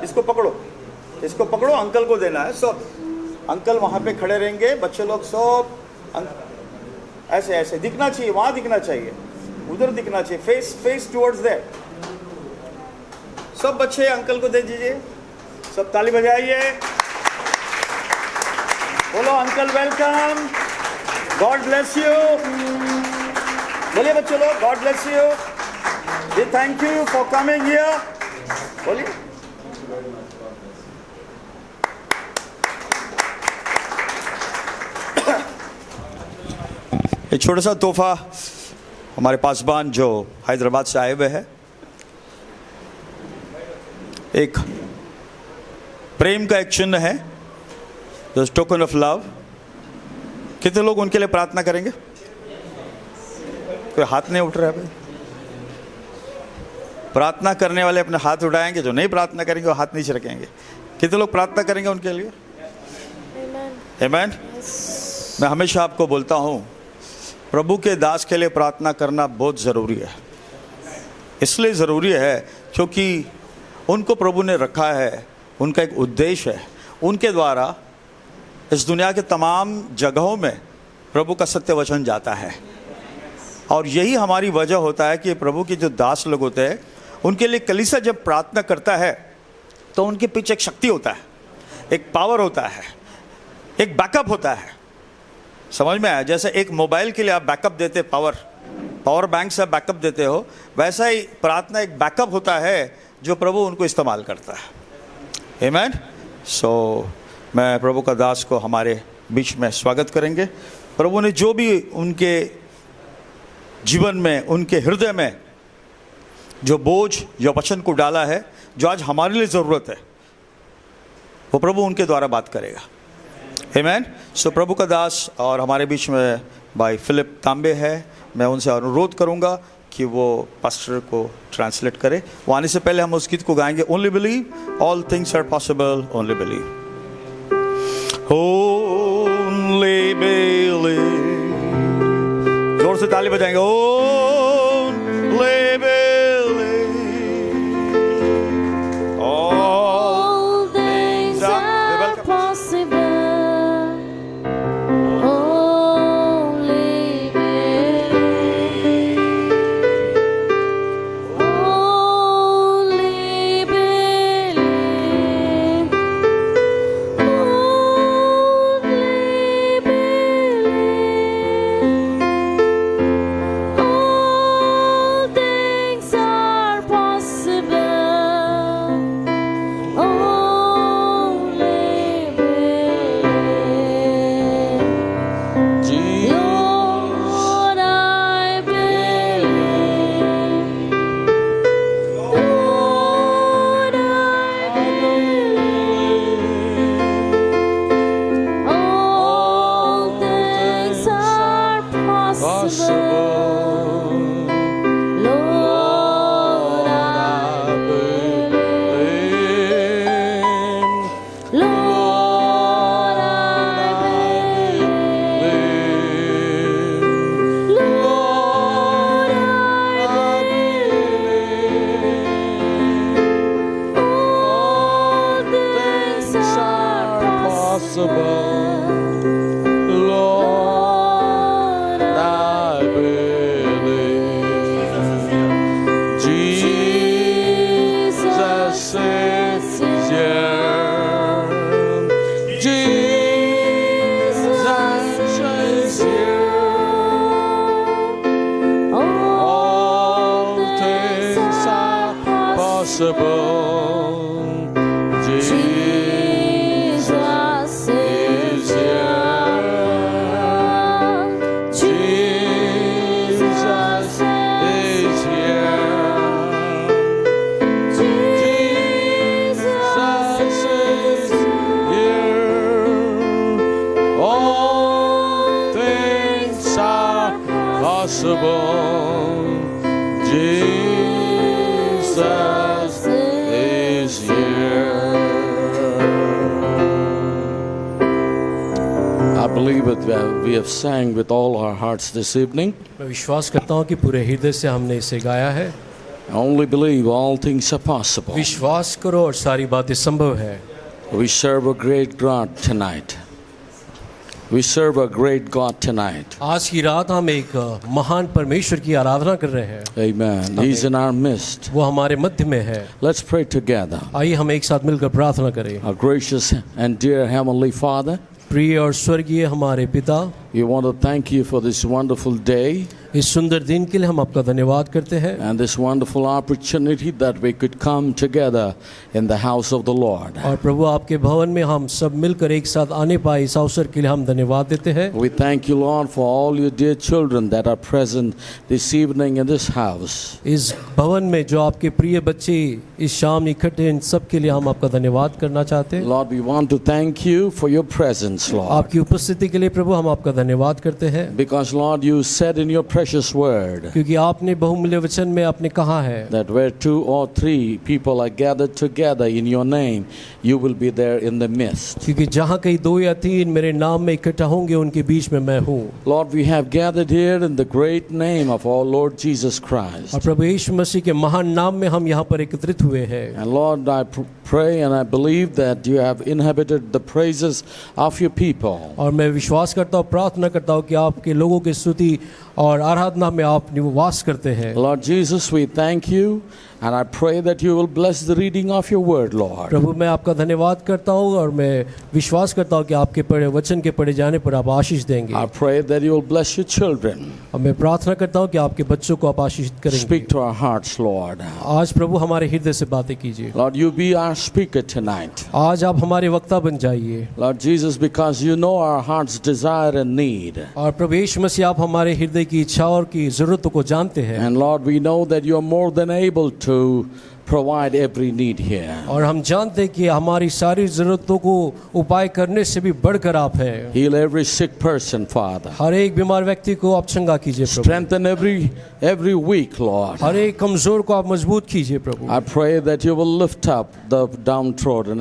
इसको पकड़ो, इसको पकड़ो, अंकल को देना है सब। अंकल वहाँ पे खड़े रहेंगे, बच्चे लोग सब ऐसे ऐसे दिखना चाहिए, वहाँ दिखना चाहिए, उधर दिखना चाहिए, फेस टुवर्ड्स दैट। सब बच्चे अंकल को दे दीजिए, सब ताली बजाइए, बोलो uncle welcome, God bless you. बोलिए बच्चे लोग, God bless you, we thank you for coming here. बोलिए। एक छोटा सा तोहफा हमारे पासबान जो हैदराबाद से आए हुए हैं, एक प्रेम का एक चिन्ह है, टोकन ऑफ लव। कितने लोग उनके लिए प्रार्थना करेंगे? कोई हाथ नहीं उठ रहा है भाई। प्रार्थना करने वाले अपने हाथ उठाएंगे, जो नहीं प्रार्थना करेंगे वो हाथ नीचे रखेंगे। कितने लोग प्रार्थना करेंगे उनके लिए? आमीन। मैं हमेशा आपको बोलता हूँ, प्रभु के दास के लिए प्रार्थना करना बहुत ज़रूरी है। इसलिए ज़रूरी है क्योंकि उनको प्रभु ने रखा है, उनका एक उद्देश्य है, उनके द्वारा इस दुनिया के तमाम जगहों में प्रभु का सत्य वचन जाता है। और यही हमारी वजह होता है कि प्रभु के जो दास लोग होते हैं, उनके लिए कलीसिया जब प्रार्थना करता है तो उनके पीछे एक शक्ति होता है, एक पावर होता है, एक बैकअप होता है। समझ में आया? जैसे एक मोबाइल के लिए आप बैकअप देते, पावर बैंक से बैकअप देते हो, वैसा ही प्रार्थना एक बैकअप होता है जो प्रभु उनको इस्तेमाल करता है। आमीन। सो मैं प्रभु का दास को हमारे बीच में स्वागत करेंगे। प्रभु ने जो भी उनके जीवन में, उनके हृदय में जो बोझ या वचन को डाला है, जो आज हमारे लिए ज़रूरत है, वो प्रभु उनके द्वारा बात करेगा। आमीन। सो प्रभु का दास और हमारे बीच में भाई फिलिप तांबे है। मैं उनसे अनुरोध करूंगा कि वो पास्टर को ट्रांसलेट करे। वो आने से पहले हम उस गीत को गाएंगे, only believe, all things are possible, only believe. Only believe, जोर से ताली बजाएंगे। Only believe, all things are possible. We have sang with all our hearts this evening. मैं विश्वास करता हूँ कि पूरे हृदय से हमने इसे गाया है। Only believe all things are possible. विश्वास करो और सारी बातें संभव है। We serve a great God tonight. We serve a great God tonight. आज की रात हम एक महान परमेश्वर की आराधना कर रहे हैं। Amen. He's in our midst. वो हमारे मध्य में है। Let's pray together. आइए हम एक साथ मिलकर प्रार्थना करें। Our gracious and dear Heavenly Father, प्रिय और स्वर्गीय हमारे पिता, we want to thank you for this wonderful day इस सुंदर दिन के लिए हम आपका धन्यवाद करते हैं and this wonderful opportunity that we could come together in the house of the Lord. और प्रभु आपके भवन में हम सब मिलकर एक साथ आने पाए इस अवसर के लिए हम धन्यवाद देते हैं। We thank you, Lord, for all your dear children that are present this evening in this house. इस भवन में जो आपके प्रिय बच्चे इस शाम इकट्ठे इन सब के लिए हम आपका धन्यवाद करना चाहते हैं। Lord, we want to thank you for your presence, Lord. आपकी उपस्थिति के लिए प्रभु हम आपका धन्यवाद करते हैं, Because, Lord, you said in your precious word क्योंकि आपने बहुमूल्य वचन में आपने कहा है that where 2 or 3 people are gathered together in your name, you will be there in the midst. क्योंकि जहाँ कहीं 2 या 3 मेरे नाम में इकट्ठा होंगे उनके बीच में मैं हूँ। Lord, we have gathered here in the great name of our Lord Jesus Christ. और प्रभु यीशु मसीह के महान नाम में हम यहाँ पर एकत्रित हुए हैं। And Lord, I pray and I believe that you have inhabited the praises of your people. और मैं विश्वास करता हूँ, प्रार्थना करता हूँ कि आपके लोगों की स्तुति और आराधना में आप निवास करते हैं। Lord Jesus, we thank you and I pray that you will bless the reading of your word, Lord. प्रभु मैं आपका धन्यवाद करता हूँ और मैं विश्वास करता हूँ कि आपके पढ़े वचन के पढ़े जाने पर आप आशीष देंगे। I pray that you will bless your children. और मैं प्रार्थना करता हूँ कि आपके बच्चों को आप आशीषित करेंगे। Speak to our hearts, Lord. आज प्रभु हमारे हृदय से बातें कीजिए। Lord, you be our speaker tonight. आज आप हमारे वक्ता बन जाइए। Lord Jesus, because you know our heart's desire and need. और प्रभु यीशु मसीह आप हमारे हृदय की इच्छाओं की जरूरतों को जानते हैं। And Lord, we know that you are more than able to provide every need here. और हम जानते हैं कि हमारी सारी जरूरतों को उपाय करने से भी बढ़कर आप हैं। Heal every sick person, Father. हर एक बीमार व्यक्ति को आप चंगा कीजिए प्रभु। Strengthen every weak, Lord. हर एक कमजोर को आप मजबूत कीजिए प्रभु। I pray that you will lift up the downtrodden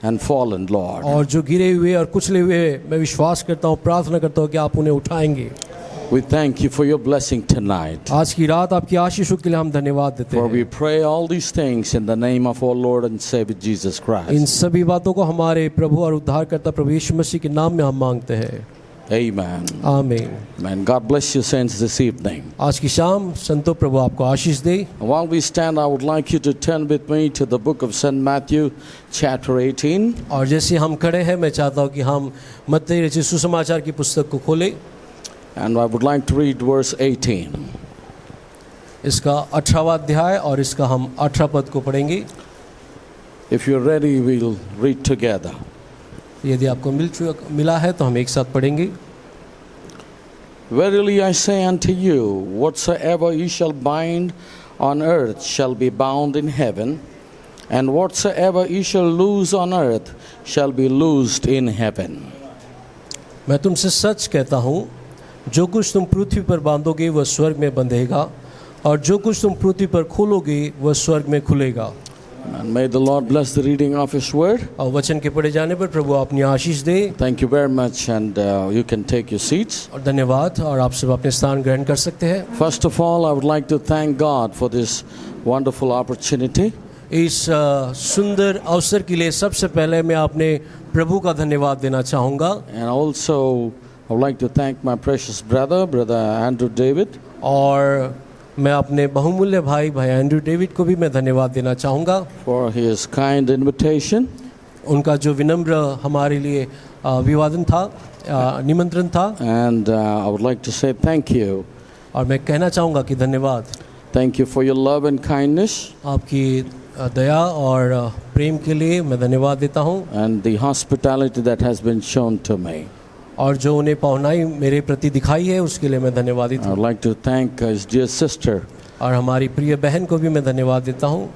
and fallen, Lord. और जो गिरे हुए और कुचले हुए मैं विश्वास करता हूँ, प्रार्थना करता हूँ कि आप उन्हें उठाएंगे। We thank you for your blessing tonight. आज की रात आपकी आशीषों के लिए हम धन्यवाद देते For हैं। we pray all these things in the name of our Lord and Savior Jesus in Christ. सभी बातों को हमारे प्रभु और उद्धारकर्ता प्रभु यीशु मसीह के नाम में हम मांगते हैं। Amen. आमीन। Amen. God bless you, saints, this evening. आज की शाम संतो प्रभु आपको आशीष दे। While we stand, I would like you to turn with me to the book of St. Matthew, chapter 18. और जैसे हम खड़े हैं मैं चाहता हूँ कि हम मत्ती रचित सुसमाचार की पुस्तक को खोलें। And I would like to read verse 18. इसका 18वां अध्याय और इसका हम 18 पद को पढ़ेंगे। If you're ready, we'll read together. यदि आपको मिला है तो हम एक साथ पढ़ेंगे। Verily I say unto you, whatsoever ye shall bind on earth shall be bound in heaven, and whatsoever ye shall loose on earth shall be loosed in heaven. मैं तुमसे सच कहता हूँ, जो कुछ तुम पृथ्वी पर बांधोगे वह स्वर्ग में बंधेगा, और जो कुछ तुम पृथ्वी पर खोलोगे वह स्वर्ग में खुलेगा। And may the Lord bless the reading of His word. और वचन के पढ़े जाने पर प्रभु अपनी आशीष दे। Thank you very much, and you can take your seats. और धन्यवाद, और आप सब अपने स्थान ग्रहण कर सकते हैं। First of all, I would like to thank God for this wonderful opportunity. इस सुंदर अवसर के लिए सबसे पहले मैं अपने प्रभु का धन्यवाद देना चाहूँगा। And also, I would like to thank my precious brother, Brother Andrew David. और मैं अपने बहुमूल्य भाई एंड्रू डेविड को भी मैं धन्यवाद देना चाहूँगा For his kind invitation. उनका जो विनम्र हमारे लिए विवादन था, निमंत्रण था। And I would like to say thank you. और मैं कहना चाहूँगा कि धन्यवाद। Thank you for your love and kindness. आपकी दया और प्रेम के लिए मैं धन्यवाद देता हूँ। And the hospitality that has been shown to me. और जो उन्हें पहुनाई मेरे प्रति दिखाई है उसके लिए मैं धन्यवादित I would हूँ। like to thank his dear sister. और हमारी प्रिय बहन को भी मैं धन्यवाद देता हूँ।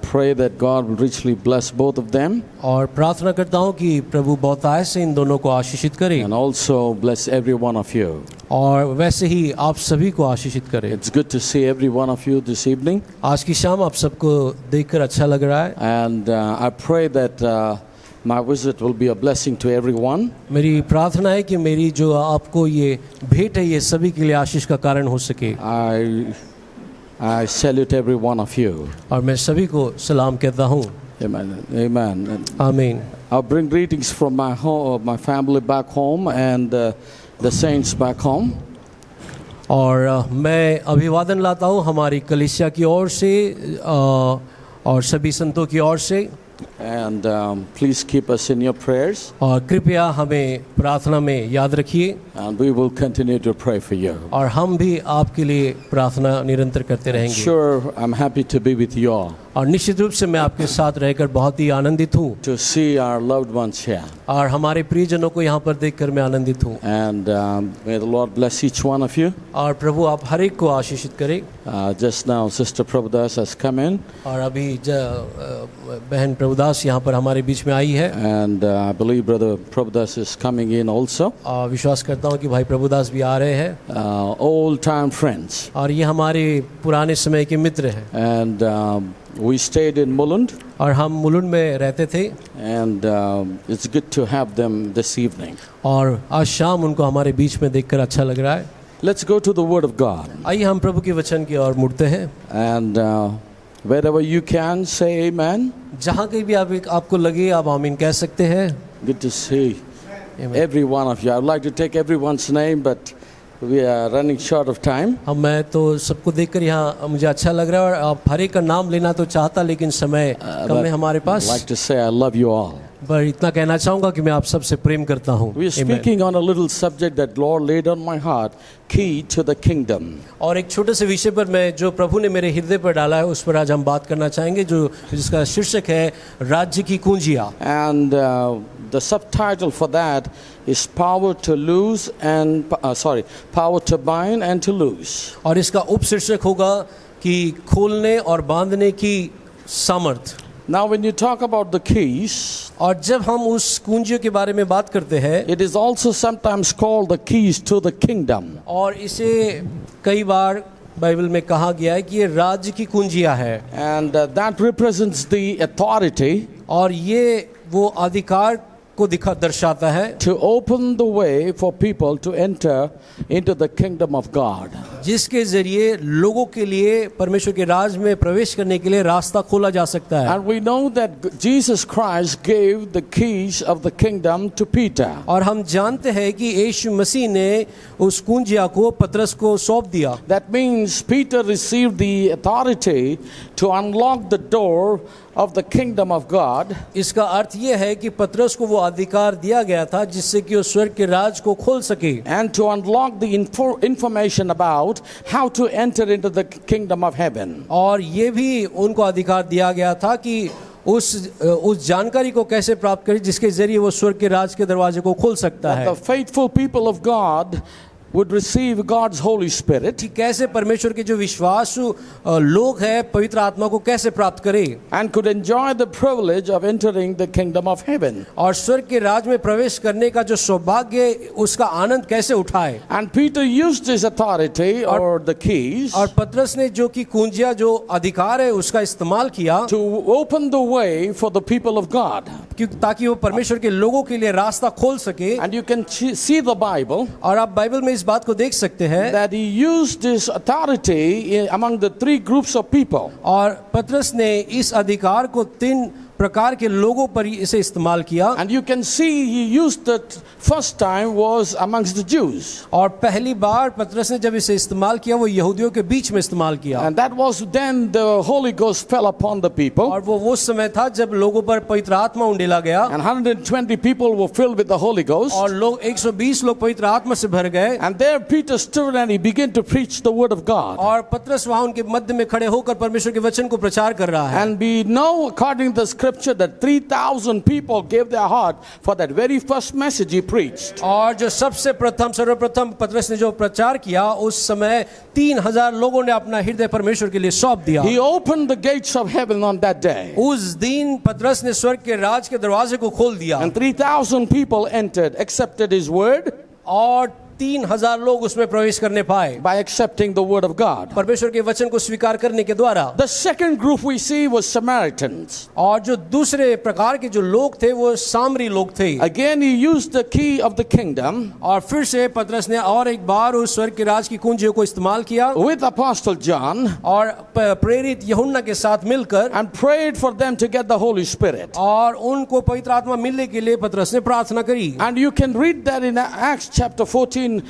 Pray that God will richly bless both of them. और प्रार्थना करता हूँ कि प्रभु बहुतायत से इन दोनों को आशीषित करे। And also bless every one of you. और वैसे ही आप सभी को आशीषित करे। It's good to see every one of you this evening. आज की शाम आप सबको देखकर अच्छा लग रहा है। And I pray that my visit will be a blessing to everyone. मेरी प्रार्थना है कि मेरी जो आपको ये भेंट है ये सभी के लिए आशीष का कारण हो सके। I salute every one of you. और मैं सभी को सलाम कहता हूँ। Amen. Amen. आमीन। I'll bring greetings from my home, my family back home, and the saints back home. और मैं अभिवादन लाता हूँ हमारी कलीसिया की ओर से और सभी संतों की ओर से। And please keep us in your prayers. और कृपया हमें प्रार्थना में याद रखिए। And we will continue to pray for you. और हम भी आपके लिए प्रार्थना निरंतर करते रहेंगे। Sure, I'm happy to be with you all. और निश्चित रूप से मैं आपके साथ रहकर बहुत ही आनंदित हूँ। To see our loved ones here. और हमारे प्रियजनों को यहाँ पर देखकर मैं आनंदित हूँ। And may the Lord bless each one of you. और प्रभु आप हर एक को आशीषित करें। Just now, Sister Prabhudas has come in. और अभी बहन प्रभुदास यहाँ पर हमारे बीच में आई है। And I believe Brother Prabhudas is coming in also. विश्वास करता हूँ कि भाई प्रभुदास भी आ रहे हैं। Old time friends. और ये हमारे पुराने समय के मित्र हैं। And we stayed in Mulund. और हम मुलुंड में रहते थे। And it's good to have them this evening. और आज शाम उनको हमारे बीच में देखकर अच्छा लग रहा है। Let's go to the Word of God. आइए हम प्रभु के वचन की ओर मुड़ते हैं। And wherever you can, say amen. जहाँ कहीं भी आपको लगे आप आमीन कह सकते हैं। Good to see every one of you. I would like to take everyone's name, but we are running short of time. मैं तो सबको देखकर यहाँ मुझे अच्छा लग रहा है और आप हर एक का नाम लेना तो चाहता लेकिन समय कम है हमारे I'd pass. like to say I love you all. पर इतना कहना चाहूँगा कि मैं आप सबसे प्रेम करता हूँ। We are speaking on a little subject that Lord laid on my heart, key to the kingdom. और एक छोटे से विषय पर मैं जो प्रभु ने मेरे हृदय पर डाला है उस पर आज हम बात करना चाहेंगे जो जिसका शीर्षक है राज्य की कुंजियाँ। And the subtitle for that is power to lose and power to bind and to lose. और इसका उपशीर्षक होगा कि खोलने और बांधने की सामर्थ। Now when you talk about the keys, और जब हम उस कुंजियों के बारे में बात करते हैं, it is also sometimes called the keys to the kingdom. और इसे कई बार बाइबल में कहा गया है कि ये राज्य की कुंजियां है। And that represents the authority और ये वो अधिकार को दर्शाता है to open the way for people to enter into the kingdom of God. जिसके जरिए लोगों के लिए परमेश्वर के राज में प्रवेश करने के लिए रास्ता खोला जा सकता है। And we know that Jesus Christ gave the keys of the kingdom to Peter. और हम जानते हैं कि यीशु मसीह ने उस कुंजिया को पतरस को सौंप दिया। That means Peter received the authority to unlock the door of the kingdom of God. इसका अर्थ ये है कि पतरस को वो अधिकार दिया गया था जिससे कि वो स्वर्ग के राज को खोल सके। And to unlock the information about how to enter into the kingdom of heaven. और ये भी उनको अधिकार दिया गया था कि उस जानकारी को कैसे प्राप्त करें जिसके जरिए वो स्वर्ग के राज के दरवाजे को खोल सकता है। The faithful people of God would receive God's Holy Spirit. कि कैसे परमेश्वर के जो विश्वासु लोग हैं पवित्र आत्मा को कैसे प्राप्त करें। And could enjoy the privilege of entering the kingdom of heaven. और स्वर्ग के राज में प्रवेश करने का जो सौभाग्य उसका आनंद कैसे उठाए। And Peter used his authority or the keys और पतरस ने जो कि कुंजिया जो अधिकार है उसका इस्तेमाल किया to open the way for the people of God. ताकि वो परमेश्वर के लोगों के लिए रास्ता खोल सके। And you can see the Bible. और आप बाइबल में इस बात को देख सकते हैं that he used his authority among the three groups of people. और पतरस ने इस अधिकार को तीन प्रकार के लोगों पर इसे इस्तेमाल किया। And you can see he used it first time was amongst the Jews. और पहली बार पतरस ने जब इसे इस्तेमाल किया वो यहूदियों के बीच में इस्तेमाल किया। And that was then the Holy Ghost fell upon the people. और वो समय था जब लोगों पर पवित्र आत्मा उंडेला गया। And 120 people were filled with the Holy Ghost. और लोग 120 लोग पवित्र आत्मा से भर गए। And there Peter stood and he began to preach the word of God. और पतरस वहाँ उनके मध्य में खड़े होकर परमेश्वर के वचन को प्रचार कर रहा है। And we know according to the scripture that 3,000 people gave their heart for that very first message he preached. और जो सबसे सर्वप्रथम पतरस ने जो प्रचार किया उस समय 3,000 लोगों ने अपना हृदय परमेश्वर के लिए सौंप दिया। He opened the gates of heaven on that day. उस दिन पतरस ने स्वर्ग के राज के दरवाजे को खोल दिया। And 3,000 people entered, accepted his word. और 3,000 लोग उसमें प्रवेश करने पाए by accepting the word of God. परमेश्वर के वचन को स्वीकार करने के द्वारा। The second group we see was Samaritans. और जो दूसरे प्रकार के जो लोग थे वो सामरी लोग थे। Again, he used the key of the kingdom और फिर से पतरस ने और एक बार उस स्वर्ग के राज की कुंजियों को इस्तेमाल किया with Apostle John और प्रेरित यूहन्ना के साथ मिलकर and prayed for them to get the Holy Spirit. और उनको पवित्र आत्मा मिलने के लिए पतरस ने प्रार्थना करी। And you can read that in Acts chapter 14,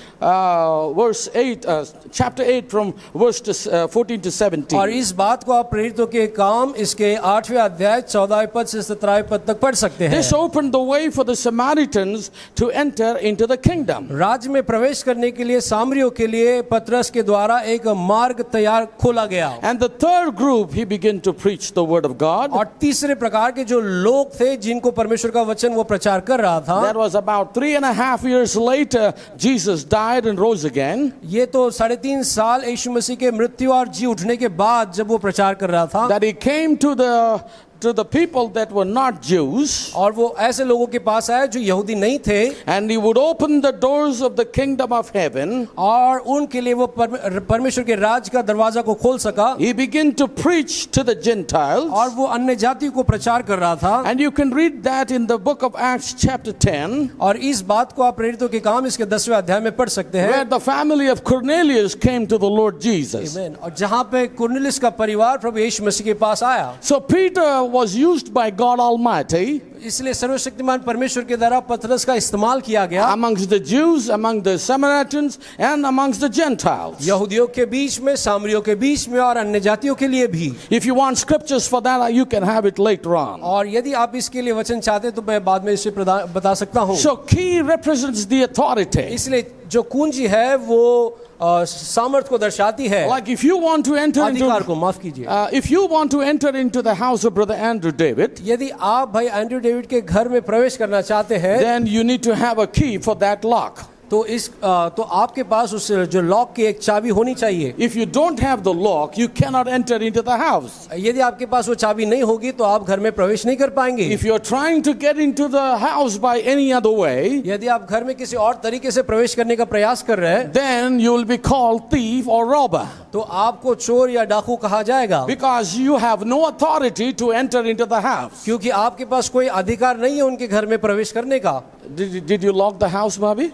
verse 8, chapter 8 from verse 14 to 17. और इस बात को आप प्रेरितों के काम इसके 8वें अध्याय 14 पद से 17 पद तक पढ़ सकते हैं। This opened the way for the Samaritans to enter into the kingdom. राज्य में प्रवेश करने के लिए सामरियों के लिए पतरस के द्वारा एक मार्ग तैयार खोला गया। And the third group, he began to preach the word of God. और तीसरे प्रकार के जो लोग थे जिनको परमेश्वर का वचन वो प्रचार कर रहा था। That was about 3.5 years later, Jesus died and rose again. ये तो 3.5 साल यीशु मसीह के मृत्यु और जी उठने के बाद जब वो प्रचार कर रहा था। That he came to the people that were not Jews. और वो ऐसे लोगों के पास आया जो यहूदी नहीं थे। And he would open the doors of the kingdom of heaven. और उनके लिए वो परमेश्वर के राज का दरवाजा को खोल सका। He began to preach to the Gentiles. और वो अन्य जातियों को प्रचार कर रहा था। And you can read that in the book of Acts chapter 10. और इस बात को आप प्रेरितों के काम इसके 10वें अध्याय में पढ़ सकते हैं। Where the family of Cornelius came to the Lord Jesus. Amen. और जहाँ पे कुरनेलियुस का परिवार प्रभु यीशु मसीह के पास आया। So Peter was used by God Almighty इसलिए सर्वशक्तिमान परमेश्वर के द्वारा पतरस का इस्तेमाल किया गया। amongst the Jews, among the Samaritans, and amongst the Gentiles. यहूदियों के बीच में, सामरियों के बीच में और अन्य जातियों के लिए भी। If you want scriptures for that, you can have it later on. और यदि आप इसके लिए वचन चाहते तो मैं बाद में इसे बता सकता हूँ। So key represents the authority. इसलिए जो कुंजी है वो सामर्थ को दर्शाती है। Like if you want to enter अधिकार into, को माफ कीजिए। if you want to enter into the house of Brother Andrew David, यदि आप भाई एंड्रयू डेविड के घर में प्रवेश करना चाहते हैं then you need to have a key for that lock. तो आपके पास उस जो लॉक की एक चाबी होनी चाहिए। If you don't have the lock, you cannot enter into the house. यदि आपके पास वो चाबी नहीं होगी तो आप घर में प्रवेश नहीं कर पाएंगे। If you're trying to get into the house by any other way, यदि आप घर में किसी और तरीके से प्रवेश करने का प्रयास कर रहे हैं then you will be called thief or robber. तो आपको चोर या डाकू कहा जाएगा। Because you have no authority to enter into the house. क्योंकि आपके पास कोई अधिकार नहीं है उनके घर में प्रवेश करने का। Did you lock the house, Bobby?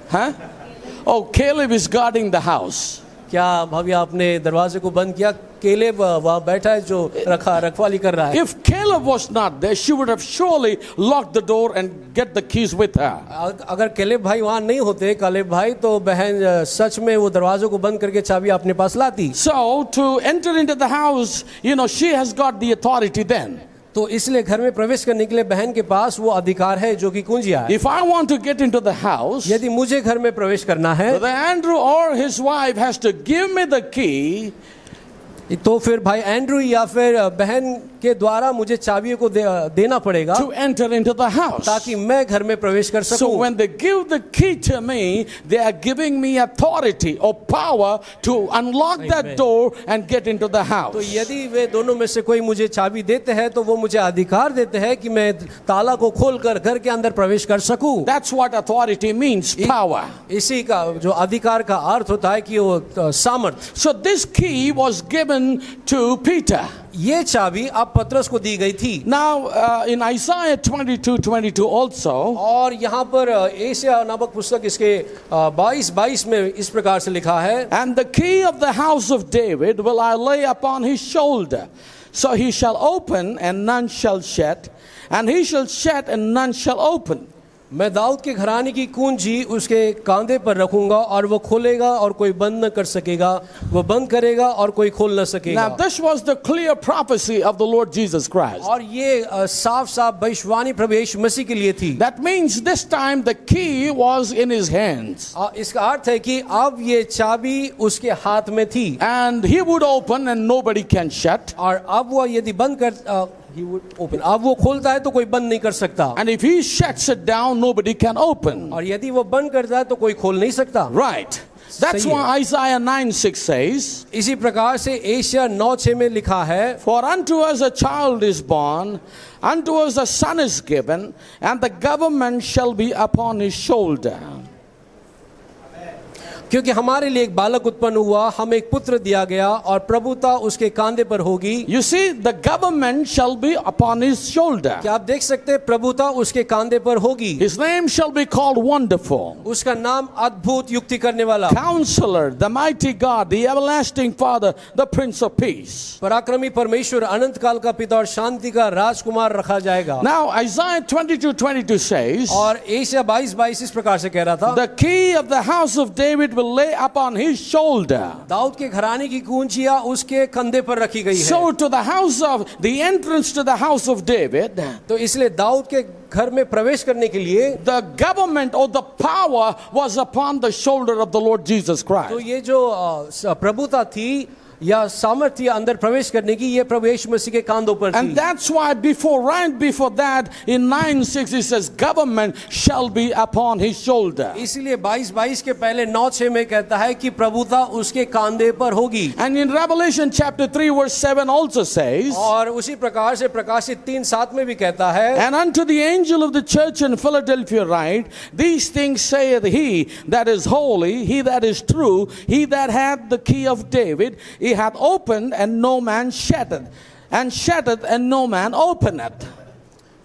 Huh? Oh, Caleb is guarding the house. क्या भाभी आपने दरवाजे को बंद किया? केलेब वहाँ बैठा है जो रखवाली कर रहा है। If Caleb was not there, she would have surely locked the door and get the keys with her. अगर केलेब भाई वहाँ नहीं होते, कालेब भाई, तो बहन सच में वो दरवाजों को बंद करके चाबी अपने पास लाती। So to enter into the house, she has got the authority then. तो इसलिए घर में प्रवेश करने के लिए बहन के पास वो अधिकार है जो कि कुंजिया है। If I want to get into the house, यदि मुझे घर में प्रवेश करना है Brother Andrew or his wife has to give me the key. तो फिर भाई एंड्रू या फिर बहन के द्वारा मुझे चाबियों को देना पड़ेगा To enter into the house. ताकि मैं घर में प्रवेश कर So सकूं। when they give the key to me, they are giving me authority or power to unlock that door and get into the तो house. यदि वे दोनों में से कोई मुझे चाबी देते हैं तो वो मुझे अधिकार देते हैं कि मैं ताला को खोलकर घर के अंदर प्रवेश कर सकूं। That's what authority means, power. इसी का जो अधिकार का अर्थ होता है कि वो सामर्थ। So this key was given to Peter. ये चाबी अब पतरस को दी गई थी। Now in Isaiah 22:22 also, और यहाँ पर एशिया नामक पुस्तक इसके 22 में इस प्रकार से लिखा है, and the key of the house of David will I lay upon his shoulder, so he shall open and none shall shut, and he shall shut and none shall open. मैं दाऊद के घराने की कुंजी उसके कांधे पर रखूंगा और वो खोलेगा और कोई बंद न कर सकेगा, वो बंद करेगा और कोई खोल न सकेगा। Now this was the clear prophecy of the Lord Jesus Christ. और ये साफ साफ भविष्यवाणी प्रभु यीशु मसीह के लिए थी। That means this time the key was in his hands. इसका अर्थ है कि अब ये चाबी उसके हाथ में थी। And he would open and nobody can shut. और अब वो यदि बंद कर he would open, अब वो खोलता है तो कोई बंद नहीं कर सकता। And if he shuts it down, nobody can open. और यदि वो बंद करता है तो कोई खोल नहीं सकता। Right. That's सही है। why Isaiah 9:6 says, इसी प्रकार से एशिया 9:6 में लिखा है, For unto us a child is born, unto us a son is given, and the government shall be upon his shoulder. क्योंकि हमारे लिए एक बालक उत्पन्न हुआ, हमें एक पुत्र दिया गया और प्रभुता उसके कांधे पर होगी। You see, the government shall be upon his shoulder. क्या आप देख सकते हैं, प्रभुता उसके कांधे पर होगी। His name shall be called Wonderful, उसका नाम अद्भुत, युक्ति करने वाला, Counselor, the Mighty God, the Everlasting Father, the Prince of Peace. पराक्रमी परमेश्वर, अनंत काल का पिता और शांति का राजकुमार रखा जाएगा। Now Isaiah 22:22 says, और एशिया 22:22 इस प्रकार से कह रहा था, the key of the house of David will lay upon his shoulder. Dawood के घराने की कुंजियां उसके कंधे पर रखी गई है। So to the house of, the entrance to the house of David, तो इसलिए दाऊद के घर में प्रवेश करने के लिए the government or the power was upon the shoulder of the Lord Jesus तो Christ. ये जो प्रभुता थी या सामर्थ्य अंदर प्रवेश करने की, ये प्रभु यीशु मसीह के कांधों पर थी। And that's why right before that in 9:6 it says government shall be upon his shoulder. इसीलिए 22:22 के पहले 9:6 में कहता है कि प्रभुता उसके कांधे पर होगी। And in Revelation chapter 3 verse 7 also says, और उसी प्रकार से प्रकाशित 3:7 में भी कहता है, and unto the angel of the church in Philadelphia write, these things saith he that is holy, he that is true, he that hath the key of David, he hath opened and no man shutteth, and shutteth and no man openeth.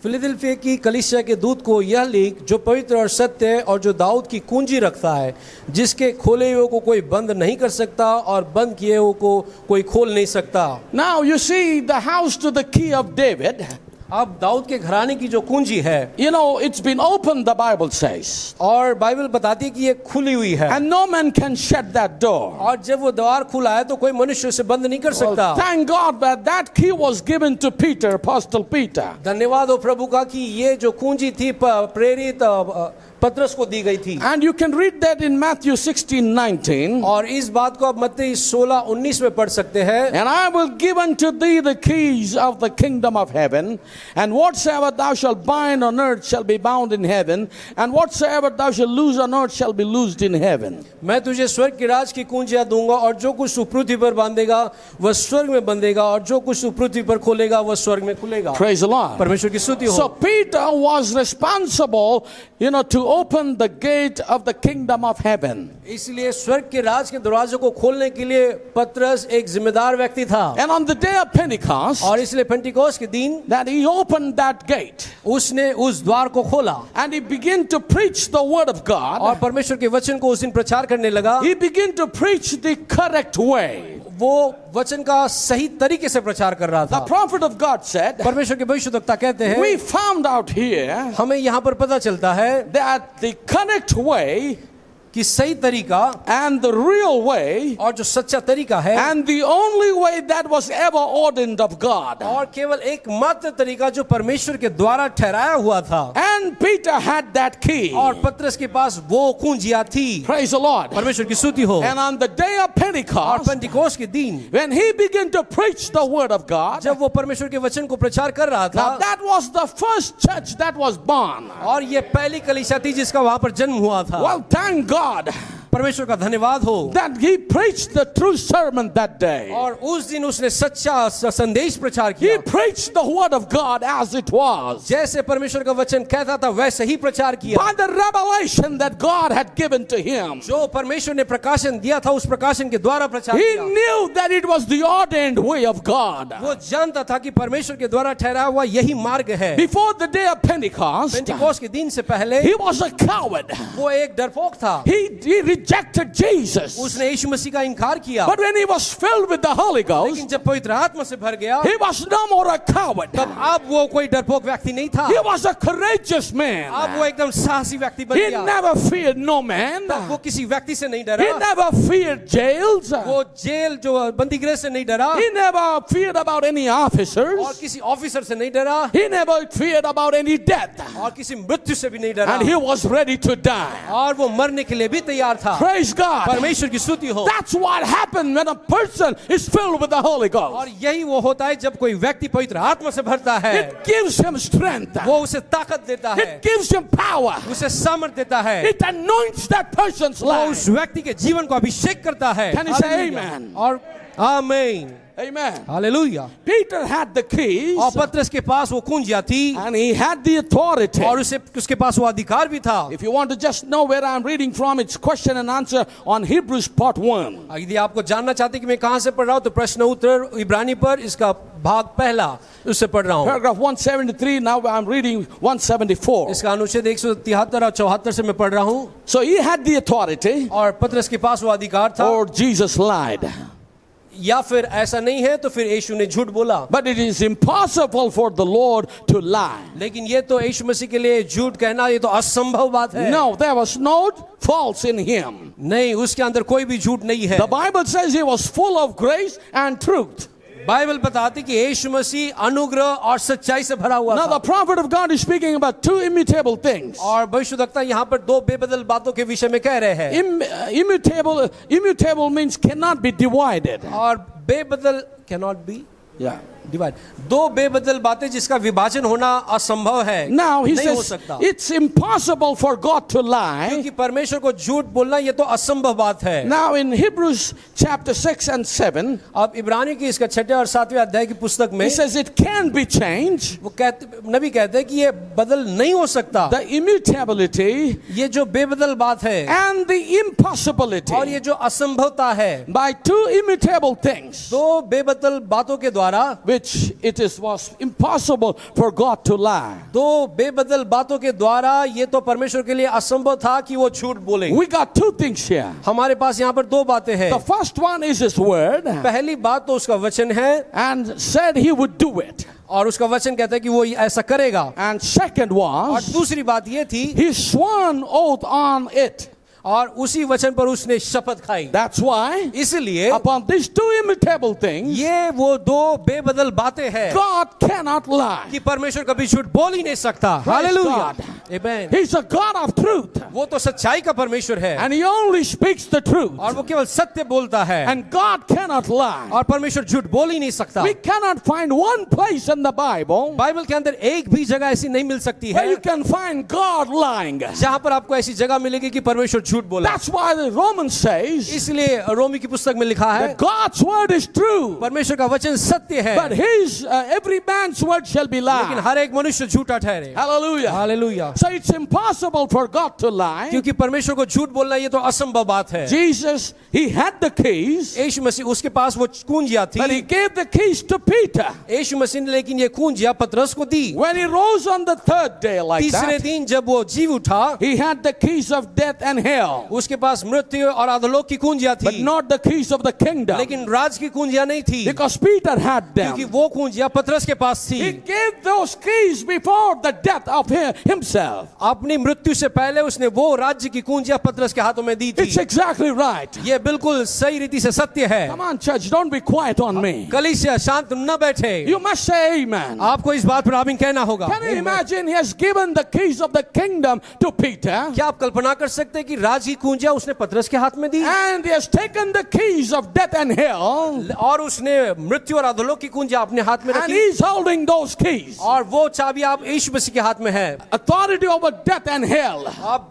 Philadelphia की कलीसिया के दूत को यह लिख, जो पवित्र और सत्य है और जो दाऊद की कुंजी रखता है, जिसके खोले हुए को कोई बंद नहीं कर सकता और बंद किए हुए को कोई खोल नहीं सकता। Now you see the house to the key of David, अब दाऊद के घराने की जो कुंजी है, you know, it's been opened, the Bible says, और बाइबल बताती है कि ये खुली हुई है, and no man can shut that door. और जब वो द्वार खुला है तो कोई मनुष्य उसे बंद नहीं कर Well, सकता। thank God that that key was given to Peter, Apostle Peter. धन्यवाद हो प्रभु का कि ये जो कुंजी थी प्रेरित पतरस को दी गई थी। And you can read that in Matthew 16:19. और इस बात को आप मत्ती 16:19 में पढ़ सकते हैं। And I will give unto thee the keys of the kingdom of heaven, and whatsoever thou shalt bind on earth shall be bound in heaven, and whatsoever thou shalt loose on earth shall be loosed in heaven. मैं तुझे स्वर्ग के राज की कुंजियां दूंगा, और जो कुछ तू पृथ्वी पर बांधेगा वह स्वर्ग में बंधेगा, और जो कुछ तू पृथ्वी पर खोलेगा वह स्वर्ग में खुलेगा। Praise the Lord. परमेश्वर की स्तुति हो। So Peter was responsible, to open the gate of the kingdom of heaven. इसलिए स्वर्ग के राज के दरवाजे को खोलने के लिए पतरस एक जिम्मेदार व्यक्ति था। And on the day of Pentecost, और इसलिए पेंटिकोस के दिन that he opened that gate, उसने उस द्वार को खोला, and he began to preach the word of और God. परमेश्वर के वचन को उस दिन प्रचार करने लगा। He began to preach the correct way. वो वचन का सही तरीके से प्रचार कर रहा The था। prophet of God said, परमेश्वर के भविष्यद्वक्ता कहते हैं, we found out here हमें यहाँ पर पता चलता है that the correct way कि सही तरीका and the real way और जो सच्चा तरीका है, and the only way that was ever ordained of God. और केवल एकमात्र तरीका जो परमेश्वर के द्वारा ठहराया हुआ था, And Peter had that key. और पतरस के पास वो कुंजियां थी। Praise the Lord. परमेश्वर की स्तुति हो। And on the day of और Pentecost, पेंटिकोस के दिन when he began to preach the word of God, जब वो परमेश्वर के वचन को प्रचार कर रहा now था, that was the first church that was born. और ये पहली कलीसिया थी जिसका वहां पर जन्म हुआ था। Well, thank God परमेश्वर का धन्यवाद हो that he preached the true sermon that day. और उस दिन उसने सच्चा संदेश प्रचार He किया। preached the word of God as it was, जैसे परमेश्वर का वचन कहता था वैसे ही प्रचार किया। by the revelation that God had given to him. जो परमेश्वर ने प्रकाशन दिया था उस प्रकाशन के द्वारा प्रचार He किया। knew that it was the ordained way of God. वो जानता था कि परमेश्वर के द्वारा ठहराया हुआ यही मार्ग है। Before the day of Pentecost, पेंटिकोस के दिन से पहले he was a coward. वो एक डरपोक था। He rejected Jesus. उसने यीशु मसीह का इनकार किया। But when he was filled with the Holy लेकिन Ghost, जब पवित्र आत्मा से भर गया, he was no more a coward. तब अब वो कोई डरपोक व्यक्ति नहीं था। He was a courageous अब man. वो एकदम साहसी व्यक्ति बन He गया। never feared no man. तब वो किसी व्यक्ति से नहीं He डरा। never feared jails. वो जेल जो बंदीगृह से नहीं डरा, He never feared about any officers. और किसी ऑफिसर से नहीं डरा, He never feared about any death. और किसी मृत्यु से भी नहीं डरा, And he was ready to die. और वो मरने के लिए भी तैयार था। Praise God. परमेश्वर की स्तुति हो। That's what happened when a person is filled with the Holy Ghost. और यही वो होता है जब कोई व्यक्ति पवित्र आत्मा से भरता है, It gives him strength. वो उसे ताकत देता है, It gives him power. उसे सामर्थ देता है, It anoints that person's वो उस life. व्यक्ति के जीवन को अभिषेक करता है। Can you say hallelujah. amen? और आमीन। Amen. Hallelujah. Peter had the keys और पतरस के पास वो कुंजियां थी and he had the authority. और उसके पास वो अधिकार भी था। If you want to just know where I'm reading from, it's question and answer on Hebrews part 1. यदि आपको जानना चाहते कि मैं कहाँ से पढ़ रहा हूँ तो प्रश्न उत्तर इब्रानी पर इसका भाग पहला उससे पढ़ रहा हूँ। Paragraph 173, now I'm reading 174. इसका अनुच्छेद 173 और 74 से मैं पढ़ रहा हूँ। So he had the authority, और पतरस के पास वो अधिकार था। or Jesus lied. या फिर ऐसा नहीं है तो फिर यीशु ने झूठ बोला। But it is impossible for the Lord to lie. लेकिन ये तो यीशु मसीह के लिए झूठ कहना ये तो असंभव बात है। No, there was no false in him. नहीं, उसके अंदर कोई भी झूठ नहीं है। The Bible says he was full of grace and truth. Bible बताती कि यीशु मसीह अनुग्रह और सच्चाई से भरा हुआ Now था। the prophet of God is speaking about two immutable things. और भविष्यद्वक्ता यहाँ पर दो बेबदल बातों के विषय में कह रहे हैं। Immutable means cannot be divided. और बेबदल cannot be Yeah. डिवाइड, दो बेबदल बातें जिसका विभाजन होना असंभव है। Now he नहीं हो says सकता it's impossible for God to lie. क्योंकि परमेश्वर को झूठ बोलना ये तो असंभव बात है। Now in Hebrews chapter 6 and 7, अब इब्रानी की इसका 6 और 7वें अध्याय की पुस्तक में he says it can be changed. वो कहते नबी कहते हैं कि ये बदल नहीं हो सकता। The immutability ये जो बेबदल बात है and the impossibility और ये जो असंभवता है, by two immutable things, दो बेबदल बातों के द्वारा, which was impossible for God to lie. दो बेबदल बातों के द्वारा ये तो परमेश्वर के लिए असंभव था कि वो झूठ बोले। We got two things here. हमारे पास यहाँ पर दो बातें हैं। The first one is his word, पहली बात तो उसका वचन है and said he would do it. और उसका वचन कहता है कि वो ऐसा करेगा। And second और was दूसरी बात ये थी, he sworn oath on it. और उसी वचन पर उसने शपथ खाई। That's why इसलिए upon these two immutable things, ये वो दो बेबदल बातें हैं God cannot lie. कि परमेश्वर कभी झूठ बोल ही नहीं सकता। Hallelujah, God. Amen. He's a God of truth, वो तो सच्चाई का परमेश्वर है and he only speaks the truth. और वो केवल सत्य बोलता है And God cannot lie. और परमेश्वर झूठ बोल ही नहीं सकता। We cannot find one place in the Bible Bible के अंदर एक भी जगह ऐसी नहीं मिल सकती where है you can find God lying. जहां पर आपको ऐसी जगह मिलेगी कि परमेश्वर झूठ बोला। That's why the Romans says इसलिए रोमी की पुस्तक में लिखा है that God's word is true, परमेश्वर का वचन सत्य है, but his every man's word shall be लेकिन lie. हर एक मनुष्य झूठा ठहरे। Hallelujah. Hallelujah. So it's impossible for God to lie. क्योंकि परमेश्वर को झूठ बोलना ये तो असंभव बात है। Jesus, he had the keys, यीशु मसीह उसके पास वो कुंजियां but he थी। gave the keys to Peter. यीशु मसीह ने लेकिन ये कुंजियां पतरस को दी। When he rose on the third day like तीसरे that, दिन जब वो जीव उठा, he had the keys of death and hell, उसके पास मृत्यु और अधोलोक की कुंजियां but थी, not the keys of the kingdom, लेकिन राज की कुंजियां नहीं थी, because Peter had क्योंकि them. वो कुंजियां पतरस के पास He थी। gave those keys before the death of himself. अपनी मृत्यु से पहले उसने वो राज्य की कुंजियां पतरस के हाथों में दी It's थी। exactly right. ये बिल्कुल सही रीति से सत्य है। Come on, church, don't be quiet on me. कलीसिया शांत न बैठे, You must say amen. आपको इस बात पर आमीन कहना होगा। Can you imagine he has given the keys of the kingdom to Peter, क्या आप कल्पना कर सकते हैं कि राज की कुंजियां उसने पतरस के हाथ में दी and he has taken the keys of death and hell, और उसने मृत्यु और अधोलोक की कुंजियां अपने हाथ में and रखी he's holding those keys. और वो चाबी आप यीशु मसीह के हाथ में है। Authority over death and hell. आप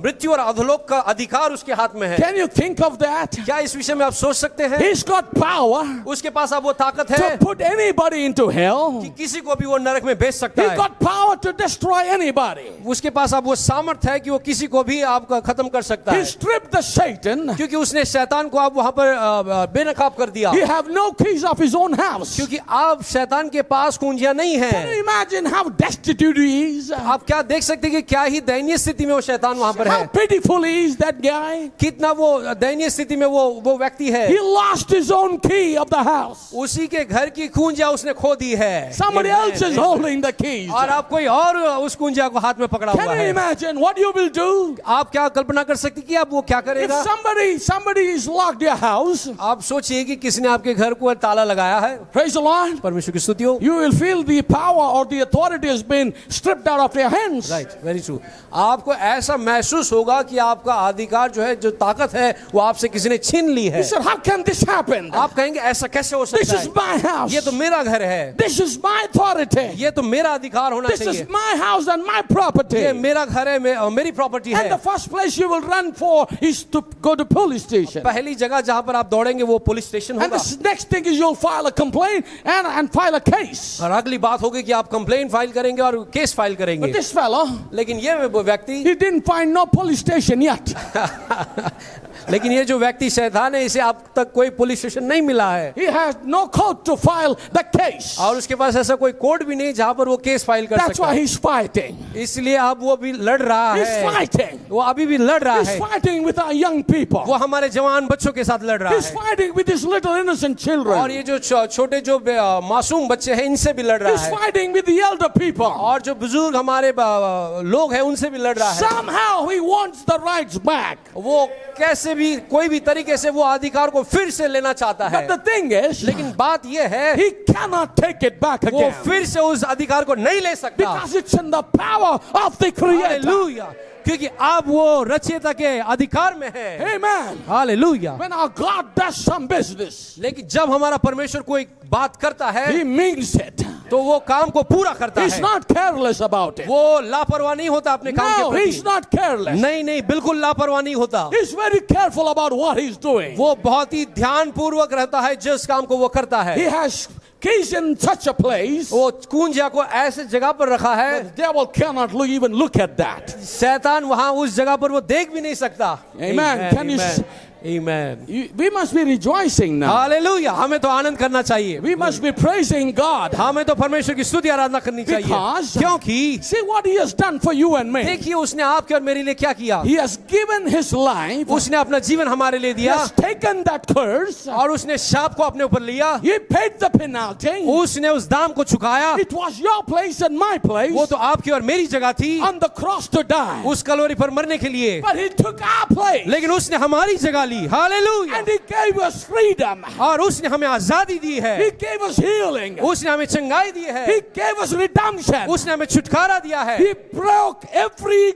मृत्यु और अधोलोक का अधिकार उसके हाथ में है। Can you think of that? क्या इस विषय में आप सोच सकते हैं? He's got power उसके पास अब वो ताकत है to put anybody into hell. कि किसी को भी वो नरक में भेज सकता He's है। got power to destroy anybody. उसके पास अब वो सामर्थ्य है कि वो किसी को भी आपका खत्म कर सकता He है, stripped the Satan. क्योंकि उसने शैतान को अब वहां पर बेनकाब कर दिया, He have no keys of his own house. क्योंकि अब शैतान के पास कुंजियां नहीं Can है। you imagine how destitute he is? आप क्या देख सकते हैं कि क्या ही दयनीय स्थिति में वो शैतान वहां पर How है, pitiful he is, that guy. कितना वो दयनीय स्थिति में वो व्यक्ति है। He lost his own key of the house. उसी के घर की कुंजियां उसने खो दी है। Somebody else is holding the keys. और आप कोई और उस कुंजिया को हाथ में पकड़ा हुआ Can you है। imagine what you will do? आप क्या कल्पना कर सकते कि आप वो क्या If करेगा? somebody is locked your house, आप सोचिए कि किसी ने आपके घर को ताला लगाया है। praise the Lord, परमेश्वर की स्तुति हो। you will feel the power or the authority has been stripped out of your hands. sense. Right, very true. आपको ऐसा महसूस होगा कि आपका अधिकार जो है, जो ताकत है, वो आपसे किसी ने छीन ली है। He said, how can this happen? आप कहेंगे ऐसा कैसे हो This सकता is है? my house. ये तो मेरा घर है, This is my authority. ये तो मेरा अधिकार होना This चाहिए, is my house and my property. ये मेरा घर है, मेरी प्रॉपर्टी And है। the first place you will run for is to go to police station. पहली जगह जहां पर आप दौड़ेंगे वो पुलिस स्टेशन And होगा। the next thing is you'll file a complaint and file a case. और अगली बात होगी कि आप कंप्लेंट फाइल करेंगे और केस फाइल But करेंगे। this fellow, लेकिन ये व्यक्ति he didn't find no police station yet. लेकिन ये जो व्यक्ति शैतान है, इसे अब तक कोई पुलिस स्टेशन नहीं मिला है, He has no code to file the case. और उसके पास ऐसा कोई कोड भी नहीं जहां पर वो केस फाइल कर That's सकता why है। he's fighting. इसलिए अब वो भी लड़ रहा He's है, fighting. वो अभी भी लड़ रहा He's है, fighting with our young people. वो हमारे जवान बच्चों के साथ लड़ रहा He's है, fighting with his little innocent और children. ये जो छोटे जो मासूम बच्चे हैं, इनसे भी लड़ रहा He's है, fighting with the elder people. और जो बुजुर्ग हमारे लोग हैं उनसे भी लड़ रहा है। Somehow he wants the rights back. वो कैसे भी कोई भी तरीके से वो अधिकार को फिर से लेना चाहता है, But the thing is, लेकिन बात ये है he cannot take it back वो again. फिर से उस अधिकार को नहीं ले सकता। Because it's in the power of the Creator. Hallelujah, क्योंकि अब वो रचयिता के अधिकार में है। Amen. Hallelujah. When our God does some business, लेकिन जब हमारा परमेश्वर कोई बात करता है He means it. तो वो काम को पूरा करता He's है, not careless about it. वो लापरवाह नहीं होता अपने काम No, के he's प्रति। not careless. नहीं नहीं, बिल्कुल लापरवाह नहीं होता। He's very careful about what he's doing. वो बहुत ही ध्यान पूर्वक रहता है जिस काम को वो करता He है। has keys in such a place वो कुंजा को ऐसे जगह पर रखा है, the devil cannot even look at that. शैतान वहां उस जगह पर वो देख भी नहीं सकता। Amen. Can you Amen. We must be rejoicing now. Hallelujah, हमें तो आनंद करना चाहिए, We must be praising God. हमें तो परमेश्वर की स्तुति आराधना करनी चाहिए, Because क्योंकि see what He has done for you and me. देखिए उसने आपके और मेरे लिए क्या किया। He has given His life. उसने अपना जीवन हमारे लिए He दिया, has taken that curse. और उसने शाप को अपने ऊपर लिया, He paid the penalty. उसने उस दाम को चुकाया। It was your place and my place वो तो आपकी और मेरी जगह थी on the cross to die. उस कलोरी पर मरने के लिए, But He took our place. लेकिन उसने हमारी जगह ली। Hallelujah. And He gave us freedom. और उसने हमें आजादी दी He है, gave us healing. उसने हमें चंगाई दी है, He gave us redemption. उसने हमें छुटकारा दिया है। He broke every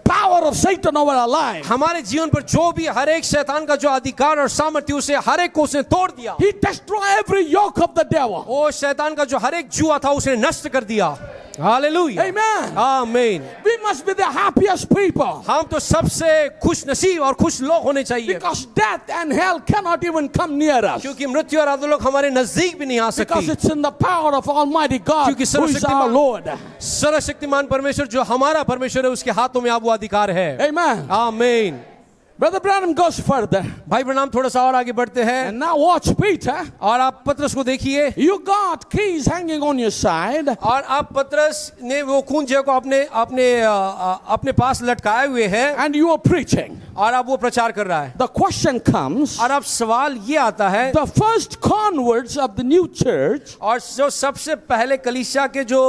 power of Satan over our life. हमारे जीवन पर जो भी हर एक शैतान का जो अधिकार और सामर्थ्य उसे हर एक को उसने तोड़ दिया। He destroyed every yoke of the devil. वो शैतान का जो हर एक जुआ था उसने नष्ट कर दिया। हालेलुया। Amen. आमीन। We must be the happiest people. हम तो सबसे खुश नसीब और खुश लोग होने चाहिए, Because death and hell cannot even come near us. क्योंकि मृत्यु और अधोलोक हमारे नजदीक भी नहीं आ Because सकती, it's in the power of Almighty God, क्योंकि who is our Lord. सर्वशक्तिमान परमेश्वर जो हमारा परमेश्वर है उसके हाथों में अब वो अधिकार है। Amen. आमीन। Brother Branham goes further. भाई प्रणाम, थोड़ा सा और आगे बढ़ते हैं, And now watch Peter. और आप पतरस को देखिए, You got keys hanging on your side. और आप पतरस ने वो कुंजे को अपने अपने अपने पास लटकाए हुए हैं, And you are preaching. और अब वो प्रचार कर रहा है। The question comes, और अब सवाल ये आता है, the first converts of the new church, और जो सबसे पहले कलीसिया के जो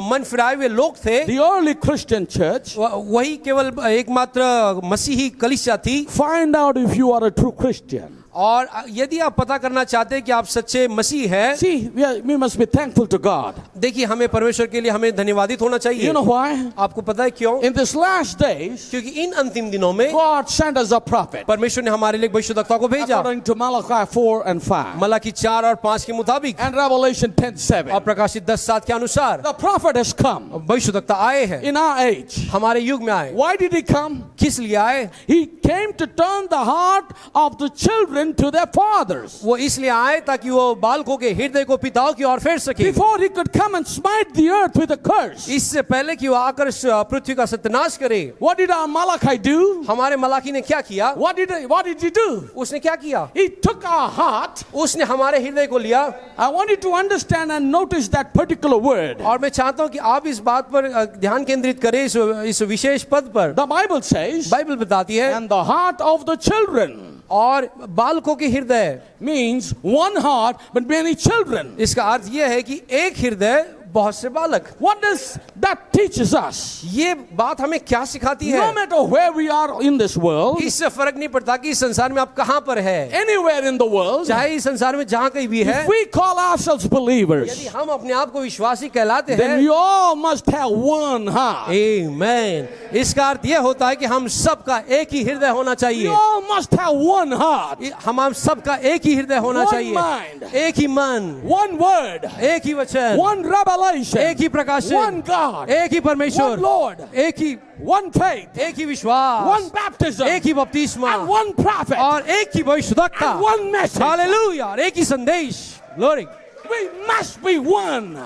मन फिराए हुए लोग थे, the early Christian church, वही केवल एकमात्र मसीही कलीसिया थी। find out if you are a true Christian. और यदि आप पता करना चाहते हैं कि आप सच्चे मसीह हैं, See, we must be thankful to God. देखिए हमें परमेश्वर के लिए हमें धन्यवादित होना चाहिए। You know why? आपको पता है क्यों? In this last days, क्योंकि इन अंतिम दिनों में God sent us a prophet. परमेश्वर ने हमारे लिए एक भविष्यद्वक्ता को भेजा, According to Malachi 4 and 5 Malachi 4 और 5 के मुताबिक, and Revelation 10:7. और प्रकाशित 10:7 के अनुसार The prophet has come भविष्यद्वक्ता आए हैं, in our age. हमारे युग में आए। Why did he come? किस लिए आए? He came to turn the heart of the children to their fathers. वो इसलिए आए ताकि वो बालकों के हृदय को पिताओं की ओर फेर सके, Before he could come and smite the earth with a curse. इससे पहले कि वो आकर पृथ्वी का सत्यानाश करे। What did our Malachi do? हमारे मलाकी ने क्या किया? What did he do? उसने क्या किया? He took our heart. उसने हमारे हृदय को लिया। I want you to understand and notice that particular word. और मैं चाहता हूं कि आप इस बात पर ध्यान केंद्रित करें, इस विशेष पद पर। The Bible says, बाइबल बताती है, and the heart of the children और बालकों के हृदय, means one heart but many children. इसका अर्थ यह है कि एक हृदय बहुत से बालक। What does that teaches us? ये बात हमें क्या सिखाती है? No matter where we are in this world, इससे फर्क नहीं पड़ता कि इस संसार में आप कहां पर है, anywhere in the world, चाहे इस संसार में जहां कहीं भी है, if we call ourselves believers, यदि हम अपने आप को विश्वासी कहलाते then हैं, we all must have one heart. आमीन। इसका अर्थ यह होता है कि हम सबका एक ही हृदय होना We चाहिए। all must have one heart, हम सबका एक ही हृदय होना One चाहिए, mind. एक ही मन, one word, एक ही वचन, one revelation, एक ही प्रकाशन, one God, एक ही परमेश्वर, one Lord, एक ही one faith, एक ही विश्वास, one baptism, एक ही बपतिस्मा, and one prophet, और एक ही भविष्यद्वक्ता, and one message. हालेलुया, और एक ही संदेश। Glory. We must be one.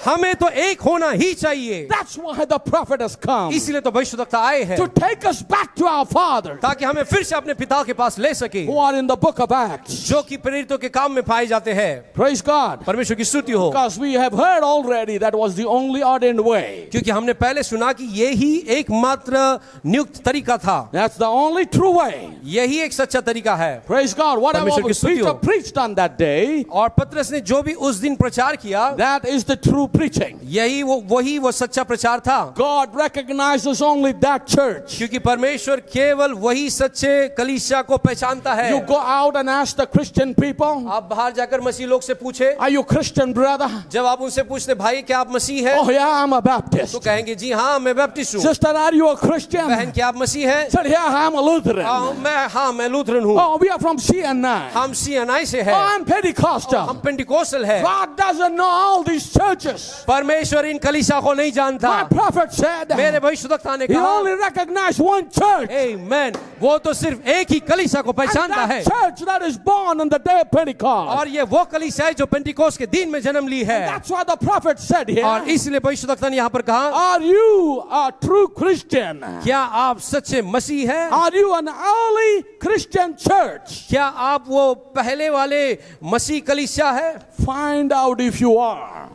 हमें तो एक होना ही चाहिए। That's why the prophet has come, इसलिए तो भविष्यद्वक्ता आए हैं, to take us back to our Father ताकि हमें फिर से अपने पिता के पास ले सके, who are in the book of Acts. जो कि प्रेरितों के काम में पाए जाते हैं। Praise God. परमेश्वर की स्तुति हो। Because we have heard already that was the only ordained way. क्योंकि हमने पहले सुना कि यही एकमात्र नियुक्त तरीका था, That's the only true way. यही एक सच्चा तरीका है। Praise God. Whatever परमेश्वर की स्तुति Peter हो। preached on that day, और पतरस ने जो भी उस दिन प्रचार किया, that is the true preaching. यही वो सच्चा प्रचार था। God recognizes only that church. क्योंकि परमेश्वर केवल वही सच्चे कलीसिया को पहचानता है। You go out and ask the Christian people, आप बाहर जाकर मसीह लोग से पूछे, are you Christian, brother? जब आप उनसे पूछते भाई क्या आप मसीह हैं, Oh yeah, I'm a तो Baptist. कहेंगे जी हाँ मैं बैप्टिस्ट हूँ। Sister, are you a Christian? बहन क्या आप मसीह हैं? Said, yeah, I'm a Lutheran. मैं लूथरन हूँ। Oh, we are from CNI. हम CNI से Oh, हैं। I'm Pentecostal. हम पेंटिकोस्टल हैं। God doesn't know all these churches. परमेश्वर इन कलीसिया को नहीं जानता। My prophet said, मेरे भविष्यद्वक्ता ने he कहा, only recognized one church. आमीन, वो तो सिर्फ एक ही कलीसिया को And पहचानता है, that church that is born on the day of Pentecost. और ये वो कलीसिया है जो पेंटिकोस्ट के दिन में जन्म ली है। That's why the prophet said here, और इसलिए भविष्यद्वक्ता ने यहाँ पर कहा, are you a true Christian? क्या आप सच्चे मसीह हैं? Are you an early Christian church? क्या आप वो पहले वाले मसीह कलीसिया है? Find out if you are.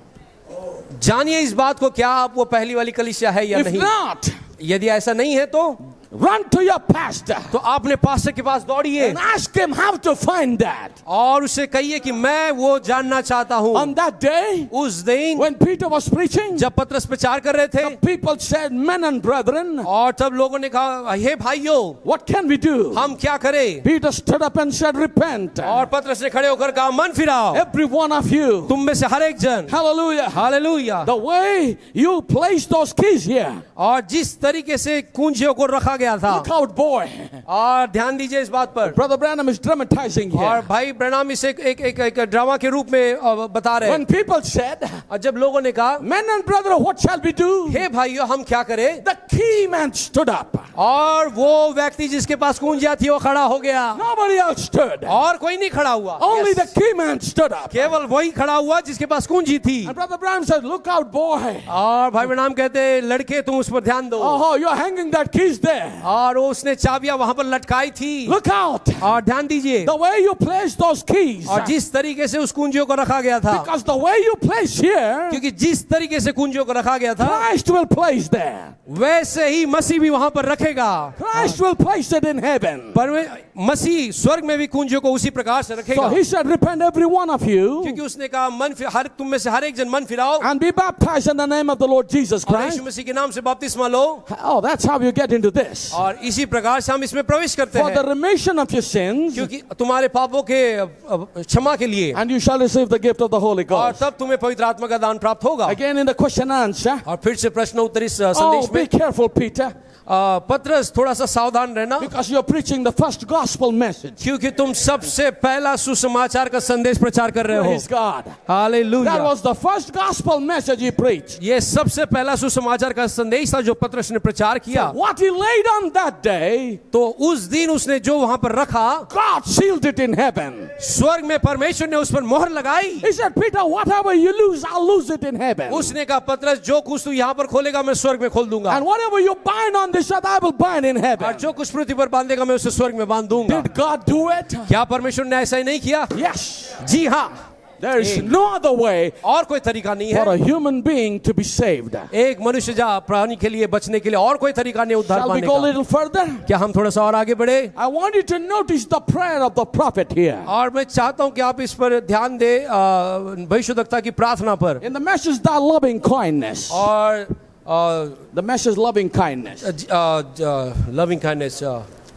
जानिए इस बात को, क्या आप वो पहली वाली कलीसिया है या If नहीं। not, यदि ऐसा नहीं है तो run to your pastor तो आपने पास्टर के पास दौड़िए and ask him how to find that. और उसे कहिए कि मैं वो जानना चाहता हूँ। On that day, उस दिन when Peter was preaching, जब पतरस प्रचार कर रहे थे, the people said, men and brethren, और तब लोगों ने कहा, हे भाइयों, what can we do? हम क्या करें? Peter stood up and said, repent. और पतरस ने खड़े होकर कहा, मन फिराओ, Every one of you. तुम में से हर एक जन। Hallelujah. Hallelujah. The way you place those keys here. और जिस तरीके से कुंजियों को रखा गया था, Look out, boy. और ध्यान दीजिए इस बात पर, Brother Branham is dramatizing और here. भाई ब्रनाम इसे एक ड्रामा के रूप में बता रहे When हैं। people said, और जब लोगों ने कहा, men and brethren, what shall we do? हे भाइयों हम क्या करें, The key man stood up. और वो व्यक्ति जिसके पास कुंजियां थी वो खड़ा हो गया, Nobody else stood. और कोई नहीं खड़ा हुआ। Only the Yes. key man stood up. केवल वही खड़ा हुआ जिसके पास कुंजी थी। And Brother Branham said, look out, boy. और भाई ब्रनाम कहते, लड़के तुम उस पर ध्यान दो। Oh, you're hanging that keys there. और उसने चाबियां वहां पर लटकाई थी, Look out. और ध्यान दीजिए, The way you place those keys. और जिस तरीके से उस कुंजियों को रखा गया था, Because the way you place here, क्योंकि जिस तरीके से कुंजियों को रखा गया था, Christ will place there. वैसे ही मसीह भी वहां पर रखेगा। Christ will place it in heaven. पर मसीह स्वर्ग में भी कुंजियों को उसी प्रकार से So रखेगा। he said, repent every one of you क्योंकि उसने कहा, हर तुम में से हर एक जन मन फिराओ, and be baptized in the name of the Lord Jesus और Christ. यीशु मसीह के नाम से बपतिस्मा लो। Oh, that's how you get into this. और इसी प्रकार से हम इसमें प्रवेश करते For the हैं, remission of your sins, क्योंकि तुम्हारे पापों के क्षमा के लिए, and you shall receive the gift of the Holy और Ghost. तब तुम्हें पवित्र आत्मा का दान प्राप्त होगा। Again in the question and answer. और फिर से प्रश्न उत्तर इस Oh, संदेश be में, careful, Peter, पतरस थोड़ा सा सावधान रहना, because you're preaching the first gospel message. क्योंकि तुम सबसे पहला सुसमाचार का संदेश प्रचार कर रहे हो। Praise God. That hallelujah. was the first gospel message he preached. ये सबसे पहला सुसमाचार का संदेश था जो पतरस ने प्रचार किया। What he laid on that day, तो उस दिन उसने जो वहां पर रखा, God sealed it in heaven. स्वर्ग में परमेश्वर ने उस पर मोहर लगाई। He said, Peter, whatever you lose, I'll lose it in heaven. उसने कहा, पतरस जो कुछ तू यहाँ पर खोलेगा मैं स्वर्ग में खोल दूंगा, And whatever you bind on this earth, I will bind in और heaven. जो कुछ पृथ्वी पर बांधेगा मैं उसे स्वर्ग में बांध दूंगा। Did God do it? क्या परमेश्वर ने ऐसा ही नहीं किया? Yes. जी हाँ। There is no other way और कोई तरीका नहीं for है a human being to be saved. एक मनुष्य प्राणी के लिए बचने के लिए, और कोई तरीका नहीं उद्धार Shall we पाने go a का। little further? क्या हम थोड़ा सा और आगे बढ़े? I want you to notice the prayer of the prophet here. और मैं चाहता हूं कि आप इस पर ध्यान दें, भविष्यद्वक्ता की प्रार्थना पर। In the message, thy loving kindness. और The message, loving kindness. Loving kindness,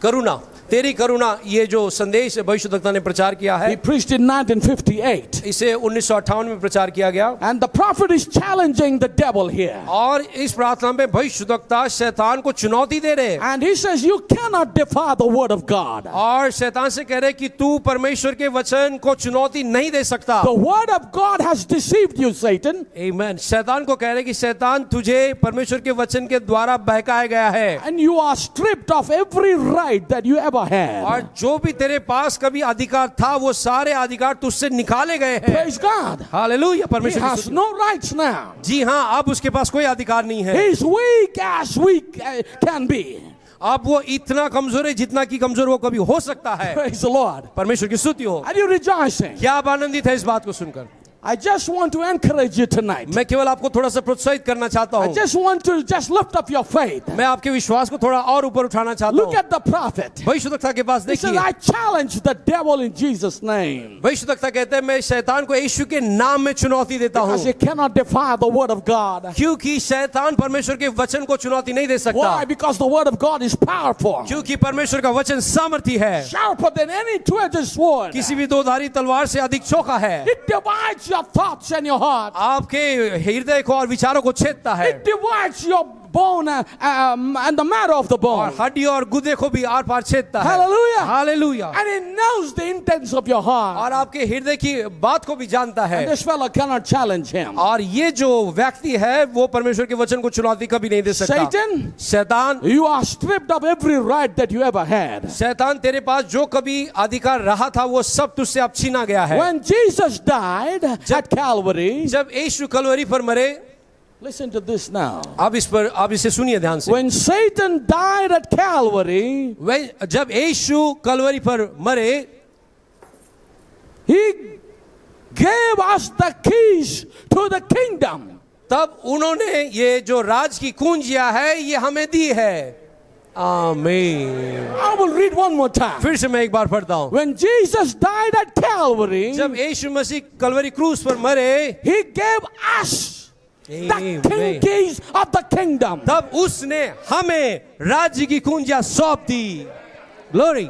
करुणा, तेरी करुणा, ये जो संदेश भविष्यद्वक्ता ने प्रचार किया है, He preached in 1958. इसे 1958 में प्रचार किया गया। And the prophet is challenging the devil here. और इस प्रार्थना में भविष्यद्वक्ता शैतान को चुनौती दे रहे हैं। And he says, you cannot defy the word of God. और शैतान से कह रहे कि तू परमेश्वर के वचन को चुनौती नहीं दे सकता। The word of God has deceived you, Satan. आमीन। शैतान को कह रहे कि शैतान तुझे परमेश्वर के वचन के द्वारा बहकाया गया है, And you are stripped of every right that you ever और had. जो भी तेरे पास कभी अधिकार था वो सारे अधिकार तुझसे निकाले गए हैं। Praise God. हालेलुया, He परमेश्वर की has स्तुति। no rights now. जी हाँ, अब उसके पास कोई अधिकार नहीं है। He's weak as weak can be. अब वो इतना कमजोर है जितना कि कमजोर वो कभी हो सकता है। Praise the Lord. परमेश्वर की स्तुति हो। Are you rejoicing? क्या आप आनंदित है इस बात को सुनकर? I just want to encourage you tonight. मैं केवल आपको थोड़ा सा प्रोत्साहित करना चाहता I हूँ। just want to just lift up your faith. मैं आपके विश्वास को थोड़ा और ऊपर उठाना चाहता Look हूँ। at the prophet. भविष्यद्वक्ता के पास He says, देखिए। I challenge the devil in Jesus' name. भविष्यद्वक्ता कहते हैं मैं शैतान को यीशु के नाम में चुनौती देता हूँ, Because he cannot defy the word of God. क्योंकि शैतान परमेश्वर के वचन को चुनौती नहीं दे सकता। Why? Because the word of God is powerful. क्योंकि परमेश्वर का वचन सामर्थी है, Sharper than any two-edged sword. किसी भी दोधारी तलवार से अधिक चौका है। It divides your thoughts and your heart. आपके हृदय को और विचारों को छेदता है, It divides your bone and the marrow of the और bone. हड्डी और गुदे को भी आर पार छेदता है। Hallelujah. Hallelujah. And it knows the intents of your heart. और आपके हृदय की बात को भी जानता है। And this fellow cannot challenge him. और ये जो व्यक्ति है वो परमेश्वर के वचन को चुनौती कभी नहीं दे सकता। Satan, शैतान, you are stripped of every right that you ever had. शैतान तेरे पास जो कभी अधिकार रहा था वो सब तुझसे अब छीना गया है। When Jesus died at Calvary, जब यीशु कलवरी पर मरे, listen to this now. अब इसे सुनिए ध्यान से। When Satan died at Calvary, जब यीशु कलवरी पर मरे, he gave us the keys to the kingdom. तब उन्होंने ये जो राज की कुंजियां है ये हमें दी है। आमीन। I will read one more time. फिर से मैं एक बार पढ़ता हूँ। When Jesus died at Calvary, जब यीशु मसीह कलवरी क्रूस पर मरे, he gave us the Amen. keys of the kingdom. तब उसने हमें राज्य की कुंजियां सौंप दी। Glory.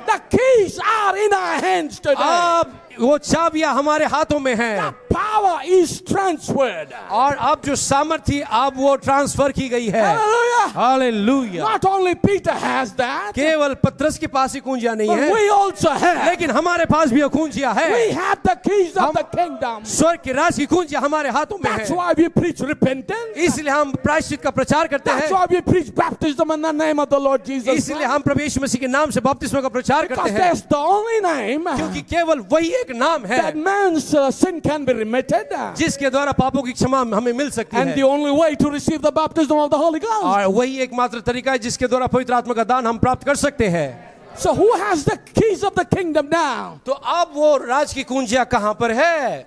The keys are in our hands today. अब वो चाबियां हमारे हाथों में हैं, The power is transferred. और अब जो सामर्थ्य अब वो ट्रांसफर की गई है। Hallelujah. Hallelujah. Not only Peter has that, केवल पतरस के पास ही कुंजियां नहीं but है, we also have. लेकिन हमारे पास भी कुंजियां है। We have the keys of the kingdom. स्वर्ग के राज की कुंजियां हमारे हाथों में That's है। why we preach repentance. इसलिए हम प्रायश्चित का प्रचार करते That's हैं। why we preach baptism in the name of the Lord Jesus इसलिए Christ. हम प्रभु यीशु मसीह के नाम से बपतिस्मा का प्रचार करते Because हैं, that's the only name क्योंकि केवल वही एक नाम है that man's sin can be remitted. जिसके द्वारा पापों की क्षमा हमें मिल सकती And है, the only way to receive the baptism of the Holy Ghost. और वही एकमात्र तरीका है जिसके द्वारा पवित्र आत्मा का दान हम प्राप्त कर सकते हैं। So who has the keys of the kingdom now? तो अब वो राज की कुंजियां कहां पर है?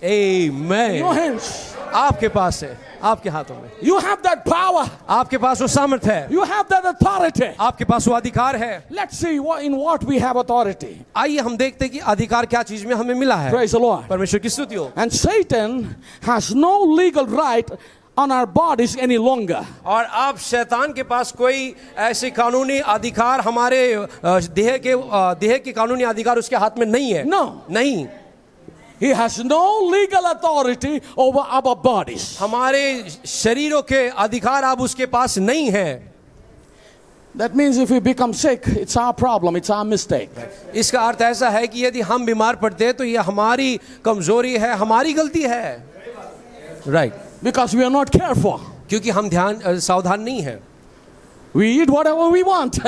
आमीन। Your hands. आपके पास है, आपके हाथों में। You have that power. आपके पास वो सामर्थ है, You have that authority. आपके पास वो अधिकार है। Let's see in what we have authority. आइए हम देखते हैं कि अधिकार क्या चीज में हमें मिला है। Praise the Lord. परमेश्वर की स्तुति हो। And Satan has no legal right on our bodies any longer. और अब शैतान के पास कोई ऐसे कानूनी अधिकार हमारे देह के कानूनी अधिकार उसके हाथ में नहीं है। No. नहीं, He has no legal authority over our bodies. हमारे शरीरों के अधिकार अब उसके पास नहीं है। That means if we become sick, it's our problem, it's our mistake. इसका अर्थ ऐसा है कि यदि हम बीमार पड़ते हैं तो ये हमारी कमजोरी है, हमारी गलती है। Right. Because we are not careful. क्योंकि हम सावधान नहीं है। We eat whatever we want.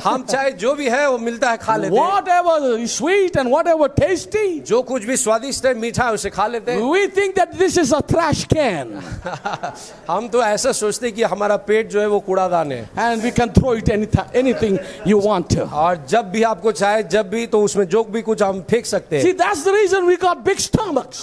हम चाहे जो भी है वो मिलता है खा लेते हैं, Whatever is sweet and whatever tasty. जो कुछ भी स्वादिष्ट है मीठा है उसे खा लेते हैं। We think that this is a trash can हम तो ऐसा सोचते हैं कि हमारा पेट जो है वो कूड़ादान है, and we can throw it anything you want to. और जब भी आपको चाहे जब भी तो उसमें जो भी कुछ हम फेंक सकते See, हैं। that's the reason we got big stomachs.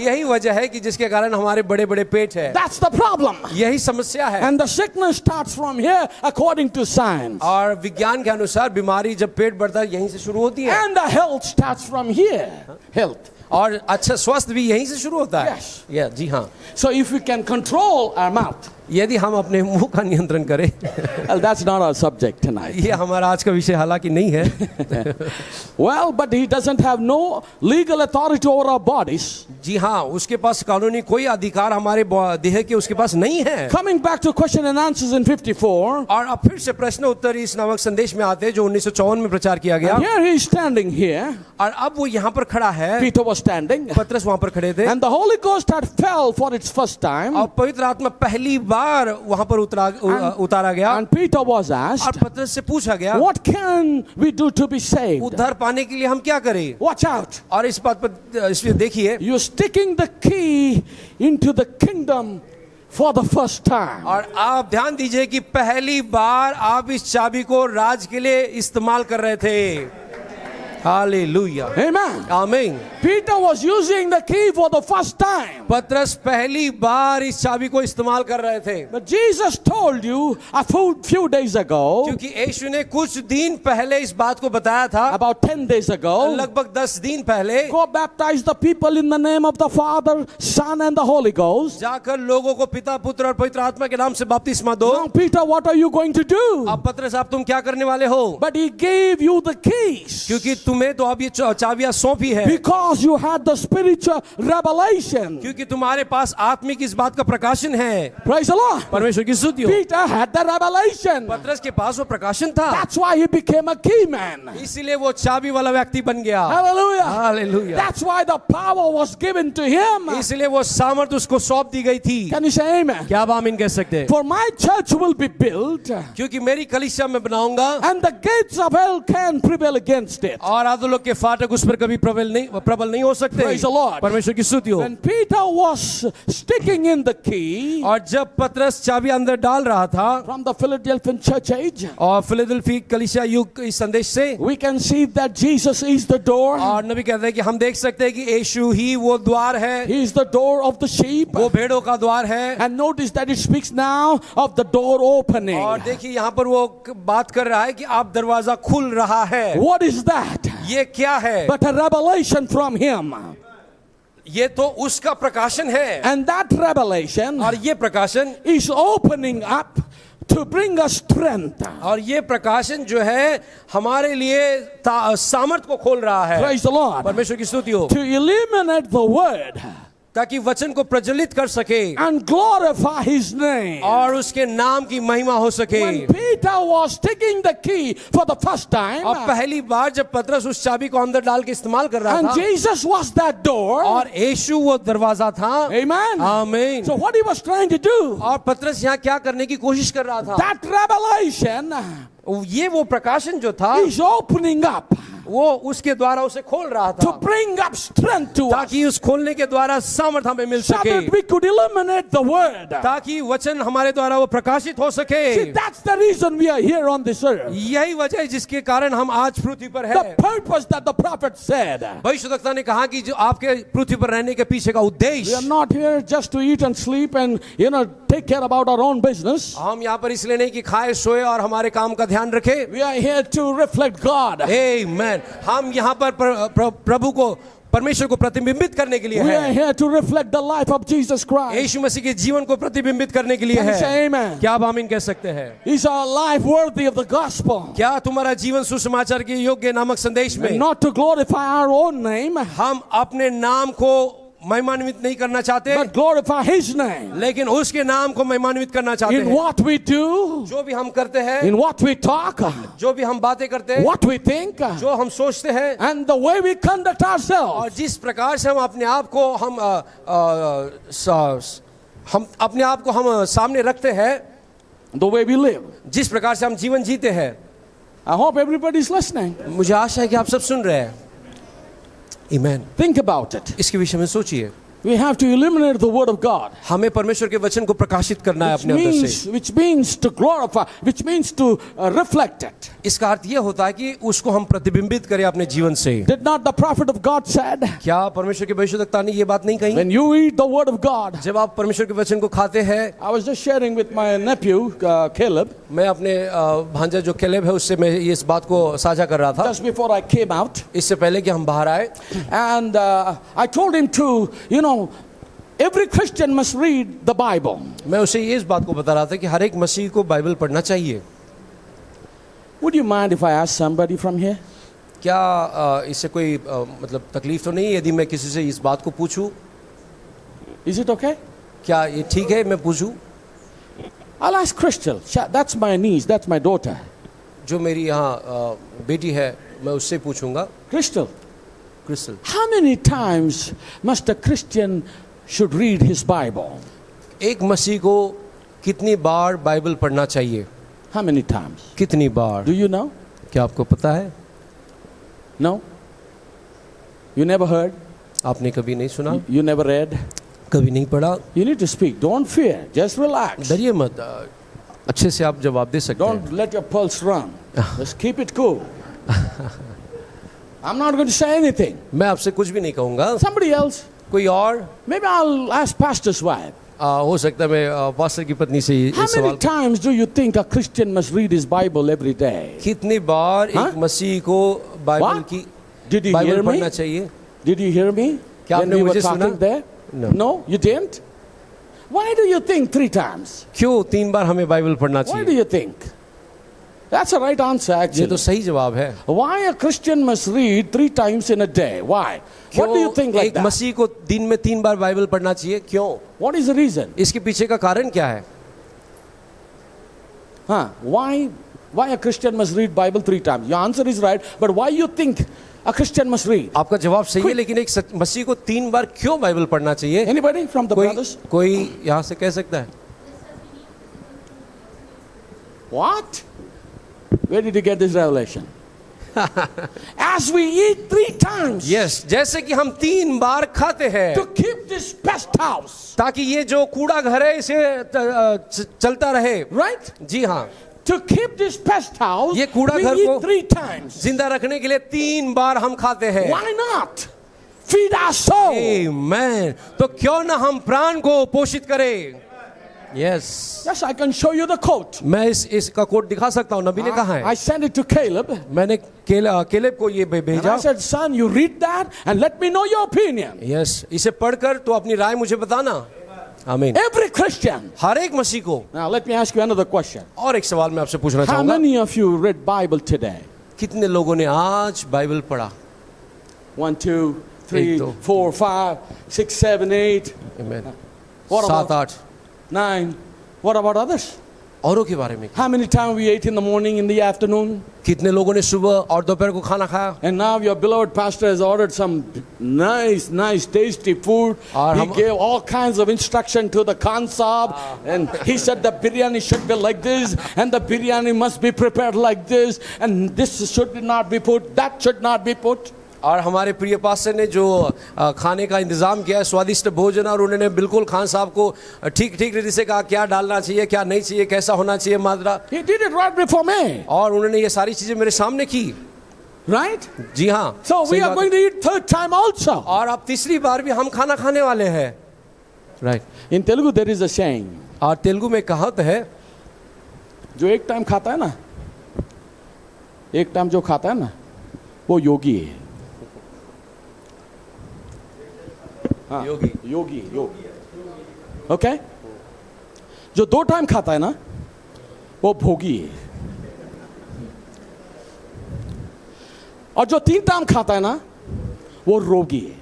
यही वजह है कि जिसके कारण हमारे बड़े बड़े पेट है, That's the problem. यही समस्या है। And the sickness starts from here according to science. और विज्ञान के अनुसार बीमारी जब पेट बढ़ता है यहीं से शुरू होती है, And the health starts from here. Health. और अच्छा स्वास्थ्य भी यहीं से शुरू होता है। Yes. जी हाँ, So if we can control our mouth, यदि हम अपने मुंह का नियंत्रण करें, well, that's not our subject tonight. ये हमारा आज का विषय हालांकि नहीं है। Well, but he doesn't have no legal authority over our bodies. जी हाँ, उसके पास कानूनी कोई अधिकार हमारे देह के उसके पास नहीं है। Coming back to question and answers in 54, और अब फिर से प्रश्न उत्तर इस नामक संदेश में आते हैं जो 1954 में प्रचार किया गया। and here he is standing here. और अब वो यहाँ पर खड़ा है, Peter was standing. पतरस वहाँ पर खड़े थे, And the Holy Ghost had fell for its first time. और पवित्र आत्मा पहली बार वहाँ पर उतारा गया। And Peter was और asked, पतरस से पूछा गया, what can we do to be saved? उद्धार पाने के लिए हम क्या करें? Watch out. और इस बात पर इसमें देखिए, You're sticking the key into the kingdom for the first time. और आप ध्यान दीजिए कि पहली बार आप इस चाबी को राज के लिए इस्तेमाल कर रहे थे। Hallelujah, Amen. आमीन। Peter was using the key for the first time. पतरस पहली बार इस चाबी को इस्तेमाल कर रहे थे, But Jesus told you a few days ago, क्योंकि यीशु ने कुछ दिन पहले इस बात को बताया था, about 10 days ago, लगभग 10 दिन पहले, go baptize the people in the name of the Father, Son and the Holy Ghost. जाकर लोगों को पिता पुत्र और पवित्र आत्मा के नाम से बपतिस्मा दो। Now Peter, what are you going to do? अब पतरस आप तुम क्या करने वाले हो? But he gave you the keys. क्योंकि तुम्हें तो अब ये चाबियां सौंपी है, Because you had the spiritual revelation. क्योंकि तुम्हारे पास आत्मिक इस बात का प्रकाशन है। Praise the Lord. परमेश्वर की स्तुति हो। Peter had the revelation. पतरस के पास वो प्रकाशन था, That's why he became a key man. इसीलिए वो चाबी वाला व्यक्ति बन गया। Hallelujah. Hallelujah. That's why the power was given to him. इसलिए वो सामर्थ उसको सौंप दी गई थी। Can you say amen? क्या आप आमीन कह सकते हैं? For my church will be built, क्योंकि मेरी कलीसिया में बनाऊंगा and the gates of hell can prevail against it. और आधुलोक के फाटक उस पर कभी प्रबल नहीं हो सकते। Praise the Lord. परमेश्वर की स्तुति हो। When Peter was sticking in the key और जब पतरस चाबी अंदर डाल रहा था from the Philadelphian church age, और फिलडेल्फी कलीसिया युग इस संदेश से, we can see that Jesus is the door. और नबी कहते हैं कि हम देख सकते हैं कि यीशु ही वो द्वार है, He is the door of the sheep. वो भेड़ों का द्वार है। And notice that it speaks now of the door opening. और देखिए यहाँ पर वो बात कर रहा है कि आप दरवाजा खुल रहा है। What is that? ये क्या है? But a revelation from him. ये तो उसका प्रकाशन है, And that revelation और ये प्रकाशन, is opening up to bring us strength. और ये प्रकाशन जो है हमारे लिए सामर्थ को खोल रहा है। Praise the Lord. परमेश्वर की स्तुति हो। To illuminate the word ताकि वचन को प्रज्वलित कर सके and glorify his name. और उसके नाम की महिमा हो सके। When Peter was taking the key for the first time, और पहली बार जब पतरस उस चाबी को अंदर डाल के इस्तेमाल कर रहा and था, Jesus was that door. और यीशु वो दरवाजा था। Amen. आमीन। So what he was trying to do, और पतरस यहाँ क्या करने की कोशिश कर रहा था? that revelation ये वो प्रकाशन जो था is opening up वो उसके द्वारा उसे खोल रहा to था, bring up strength to us, ताकि उस खोलने के द्वारा सामर्थ हमें मिल so सके, that we could illuminate the word. ताकि वचन हमारे द्वारा वो प्रकाशित हो सके। See, that's the reason we are here on this earth. यही वजह है जिसके कारण हम आज पृथ्वी पर The हैं। purpose that the prophet said. भविष्यद्वक्ता ने कहा कि जो आपके पृथ्वी पर रहने के पीछे का We are उद्देश्य, not here just to eat and sleep and take care about our own business. हम यहाँ पर इसलिए नहीं कि खाए सोए और हमारे काम का ध्यान रखे। We are here to reflect God. आमीन। हम यहाँ पर प्रभु को, परमेश्वर को प्रतिबिंबित करने के लिए We are है। here to reflect the life of Jesus Christ. यीशु मसीह के जीवन को प्रतिबिंबित करने के लिए Can you है। say amen? क्या आप आमीन कह सकते हैं? Is our life worthy of the gospel? क्या तुम्हारा जीवन सुसमाचार के योग्य नामक संदेश में, Not to glorify our own name, हम अपने नाम को महिमान्वित नहीं करना चाहते, but glorify His name. लेकिन उसके नाम को महिमान्वित करना चाहते In हैं। what we do, जो भी हम करते हैं, in what we talk, जो भी हम बातें करते हैं, what we think, जो हम सोचते हैं, and the way we conduct और ourselves. जिस प्रकार से हम अपने आप को हम अपने आप को हम सामने रखते हैं, the way we live. जिस प्रकार से हम जीवन जीते हैं, I hope everybody is listening. मुझे आशा है कि आप सब सुन रहे हैं. Amen. Think about it. इसके विषय में सोचिए. We have to illuminate the word of God. हमें परमेश्वर के वचन को प्रकाशित करना है अपने अंदर से. Which means to glorify, which means to reflect it. इसका अर्थ यह होता है कि उसको हम प्रतिबिंबित करें अपने जीवन से. Did not the prophet of God said? क्या परमेश्वर के भविष्यद्वक्ता ने ये बात नहीं कही? When you eat the word of God. जब आप परमेश्वर के वचन को खाते हैं. I was just sharing with my nephew Caleb. मैं अपने भांजा जो कैलेब है उससे मैं इस बात को साझा कर रहा था. Just before I came out. इससे पहले कि हम बाहर आए. And I told him to, every Christian must read the Bible. मैं उसे ये इस बात को बता रहा था कि हर एक मसीह को बाइबल पढ़ना चाहिए. Would you mind if I ask somebody from here? क्या इससे कोई मतलब तकलीफ तो नहीं है यदि मैं किसी से इस बात को पूछूं? Is it okay? क्या ये ठीक है मैं पूछूं? I'll ask Crystal. That's my niece. That's my daughter. जो मेरी यहाँ बेटी है मैं उससे पूछूंगा. Crystal. Crystal. How many times must a Christian should read his Bible? एक मसीह को कितनी बार बाइबल पढ़ना चाहिए? How many times? कितनी बार? Do you know? क्या आपको पता है? No? You never heard? आपने कभी नहीं सुना? You never read? कभी नहीं पढ़ा? You need to speak. Don't fear. Just relax. डरिए मत. अच्छे से आप जवाब दे सकते हैं. Don't let your pulse run. Just keep it cool. I'm not going to say anything. मैं आपसे कुछ भी नहीं कहूँगा. Somebody else. कोई और? Maybe I'll ask pastor's wife. हो सकता है मैं पास्टर की पत्नी से ये How सवाल. many times do you think a Christian must read his Bible every day? कितनी बार एक मसीह को बाइबल What? की Did you hear Bible me? पढ़ना चाहिए? Did you hear me? क्या When आपने we were मुझे सुना? talking there? No. No, you didn't? Why do you think 3 times? क्यों 3 बार हमें बाइबल पढ़ना Why do चाहिए? you think? That's a right answer ये actually. तो सही जवाब है. Why a Christian must read 3 times in a day? Why? What do you think like एक that? मसीह को दिन में 3 बार बाइबल पढ़ना चाहिए? क्यों? What is the reason? इसके पीछे का कारण क्या है? Why a Christian must read Bible 3 times? Your answer is right, but why you think a Christian must read? आपका जवाब सही है लेकिन एक मसीह को 3 बार क्यों बाइबल पढ़ना चाहिए? Anybody from the brothers? कोई यहाँ से कह सकता है? What? Where did you get this revelation? As we eat 3 times. Yes, जैसे कि हम 3 बार खाते हैं. To keep this pest house. ताकि ये जो कूड़ा घर है इसे चलता रहे. Right? जी हाँ. To keep this pest house. ये कूड़ा we घर eat को 3 times. जिंदा रखने के लिए 3 बार हम खाते हैं. Why not? Feed our soul. Amen. तो क्यों ना हम प्राण को पोषित करें? Yes. Yes, I can show you the quote. मैं इसका कोट दिखा सकता हूँ. नबी ने कहा है. I sent it to Caleb. मैंने केलेब को ये And भेजा. I said, son, you read that and let me know your opinion. Yes. इसे पढ़कर तो अपनी राय मुझे बताना. आमीन. Every Christian. हर एक मसीह को. Now let me ask you another question. और एक सवाल मैं आपसे पूछना How चाहूँगा. many of you read Bible today? कितने लोगों ने आज बाइबल पढ़ा? 1, 2, 3, 1, 2, 4, 5, 6, 7, 8, Amen. What 7, about- 8. 9. What about others? औरों के बारे में. How many times we ate in the morning, in the afternoon? कितने लोगों ने सुबह और दोपहर को खाना खाया? And now your beloved pastor has ordered some nice, tasty food. और He हम- gave all kinds of instruction to the Khansab. And he said the biryani should be like this. And the biryani must be prepared like this. And this should not be put. That should not be put. और हमारे प्रिय pastor ने जो खाने का इंतजाम किया है स्वादिष्ट भोजन और उन्होंने बिल्कुल खान साहब को ठीक रीति से कहा क्या डालना चाहिए क्या नहीं चाहिए कैसा होना चाहिए मात्रा. He did it right before me. और उन्होंने ये सारी चीजें मेरे सामने की. Right? जी हाँ. So we सही are बात going to eat 3rd time also. और अब तीसरी बार भी हम खाना खाने वाले हैं. Right. In Telugu there is a saying. और तेलुगु में कहावत है. जो एक टाइम खाता है ना, एक टाइम जो खाता है ना, वो योगी है. हाँ, योगी. ओके? जो 2 टाइम खाता है ना, वो भोगी है. और जो 3 टाइम खाता है ना, वो रोगी है.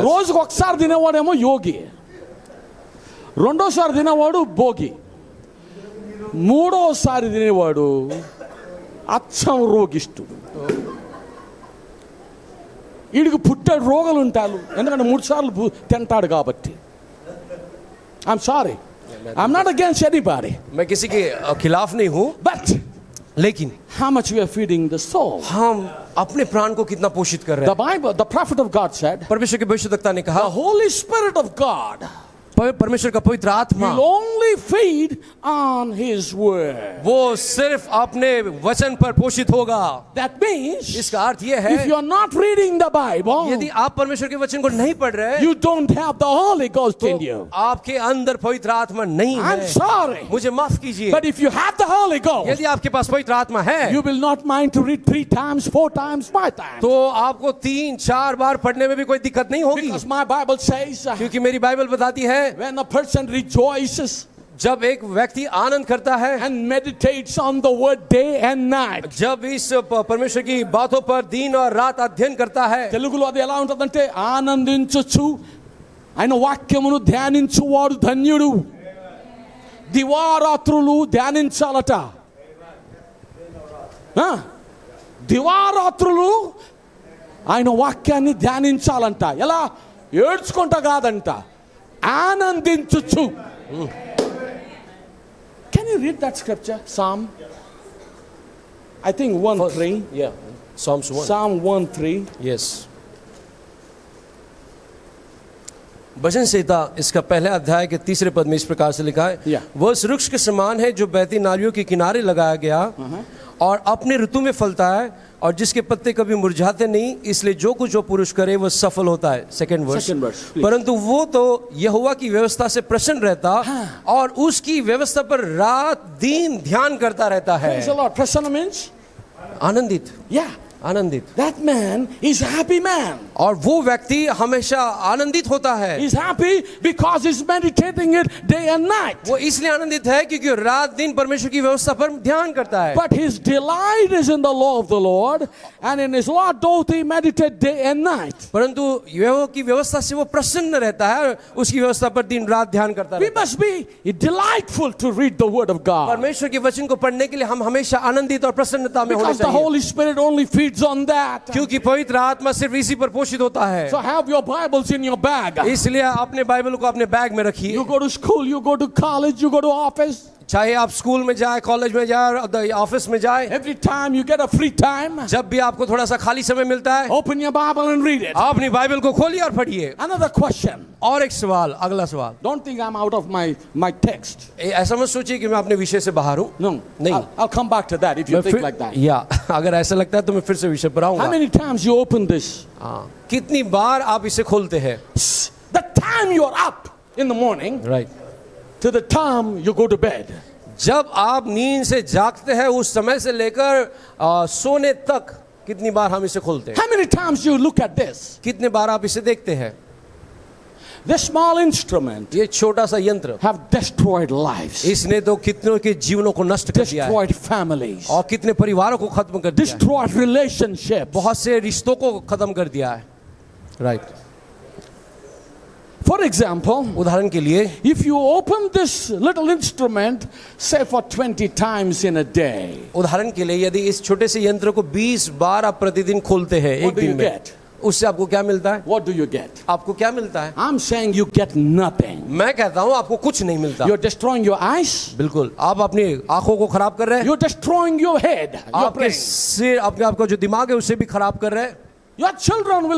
రోజుకు ఒకసారి తినేవాడేమో యోగి, రెండోసారి తినేవాడు భోగి, మూడోసారి తినేవాడు అచ్చం రోగిష్టుడు. వీడికి పుట్టాడు రోగాలు ఉంటాడు ఎందుకంటే 3 సార్లు తింటాడు కాబట్టి. I'm sorry. I'm not against anybody. मैं किसी के खिलाफ नहीं हूँ, But लेकिन how much we are feeding the soul? हम अपने प्राण को कितना पोषित कर रहे The हैं। Bible, the prophet of God said, परमेश्वर के भविष्यद्वक्ता ने the कहा, Holy Spirit of God परमेश्वर का पवित्र आत्मा will only feed on His word. वो सिर्फ अपने वचन पर पोषित होगा। That means इसका अर्थ ये if है, you're not reading the Bible, यदि आप परमेश्वर के वचन को नहीं पढ़ रहे, you don't have the Holy Ghost in you. तो आपके अंदर पवित्र आत्मा नहीं I'm है। sorry. मुझे माफ कीजिए, But if you have the Holy Ghost, यदि आपके पास पवित्र आत्मा है, you will not mind to read 3 times, 4 times, 5 times. तो आपको 3-4 बार पढ़ने में भी कोई दिक्कत नहीं होगी, Because my Bible says, क्योंकि मेरी बाइबल बताती है, when a person rejoices जब एक व्यक्ति आनंद करता है and meditates on the word day and night. जब इस परमेश्वर की बातों पर दिन और रात अध्ययन करता है, తెలుగులో అది ఎలా ఉంటుందంటే ఆనందించొచ్చు ఆయన వాక్యమును ధ్యానించువాడు ధన్యుడు దివారాత్రులు ధ్యానించాలట దివారాత్రులు ఆయన వాక్యాన్ని ధ్యానించాలంట ఎలా ఏడ్చుకుంటా కాదంట ఆనందించుచు Can you read that scripture? Psalm, I think 1:3. Yeah, Psalms 1. Psalm 1:3. Yes. भजन संहिता इसका पहले अध्याय के 3 पद में इस प्रकार से लिखा है, Yeah. वह उस वृक्ष के समान है जो बहती नालियों के किनारे लगाया गया और अपने ऋतु में फलता है और जिसके पत्ते कभी मुरझाते नहीं, इसलिए जो कुछ वो पुरुष करे वह सफल होता है। Second verse, please. परंतु वो तो यहोवा की व्यवस्था से प्रसन्न रहता और उसकी व्यवस्था पर रात दिन ध्यान करता रहता है। Praise the Lord. Prasanna means? आनंदित, Yeah. आनंदित। That man is a happy man. और वो व्यक्ति हमेशा आनंदित होता है। He's happy because he's meditating it day and night. वो इसलिए आनंदित है क्योंकि रात दिन परमेश्वर की व्यवस्था पर ध्यान करता है। But his delight is in the law of the Lord, and in his law doth he meditate day and night. परंतु यहोवा की व्यवस्था से वो प्रसन्न रहता है, उसकी व्यवस्था पर दिन रात ध्यान करता We रहता है। must be delightful to read the word of God. परमेश्वर के वचन को पढ़ने के लिए हम हमेशा आनंदित और प्रसन्नता में होना Because the चाहिए, Holy Spirit only feeds on that. क्योंकि पवित्र आत्मा सिर्फ इसी पर पोषित होता है। So have your Bibles in your bag. इसलिए अपने बाइबल को अपने बैग में रखिए। You go to school, you go to college, you go to office. चाहे आप स्कूल में जाए, कॉलेज में जाए, ऑफिस में जाए, Every time you get a free time, जब भी आपको थोड़ा सा खाली समय मिलता है, open your Bible and read it. आप अपनी बाइबल को खोलिए और पढ़िए। Another question. और एक सवाल, अगला सवाल, Don't think I'm out of my text. ऐसा मत सोचिए कि मैं अपने विषय से बाहर हूँ। No. नहीं। I'll come back to that if you मैं think फिर- like that. या अगर ऐसा लगता है तो मैं फिर से विषय पर How आऊंगा। many times you open this? हाँ, कितनी बार आप इसे खोलते हैं? The time you're up in the morning right, to the time you go to bed. जब आप नींद से जागते हैं उस समय से लेकर सोने तक कितनी बार हम इसे खोलते हैं? How many times you look at this? कितने बार आप इसे देखते हैं? This small instrument ये छोटा सा यंत्र, have destroyed lives, इसने तो कितनों के जीवनों को नष्ट कर दिया है destroyed families, और कितने परिवारों को खत्म कर दिया है, destroyed relationships. बहुत से रिश्तों को खत्म कर दिया है। राइट, For example, उदाहरण के लिए if you open this little instrument, say for 20 times in a day, उदाहरण के लिए यदि इस छोटे से यंत्र को 20 बार आप प्रतिदिन खोलते हैं What एक do दिन you में, get? उससे आपको क्या मिलता है? what do you get? आपको क्या मिलता है? I'm saying you get nothing. मैं कहता हूं आपको कुछ नहीं मिलता। You're destroying your eyes, बिल्कुल, आप अपनी आंखों को खराब कर रहे हैं, you're destroying your head, your आपके brain. सिर, अपने आपका जो दिमाग है उसे भी खराब कर रहे हैं, Your children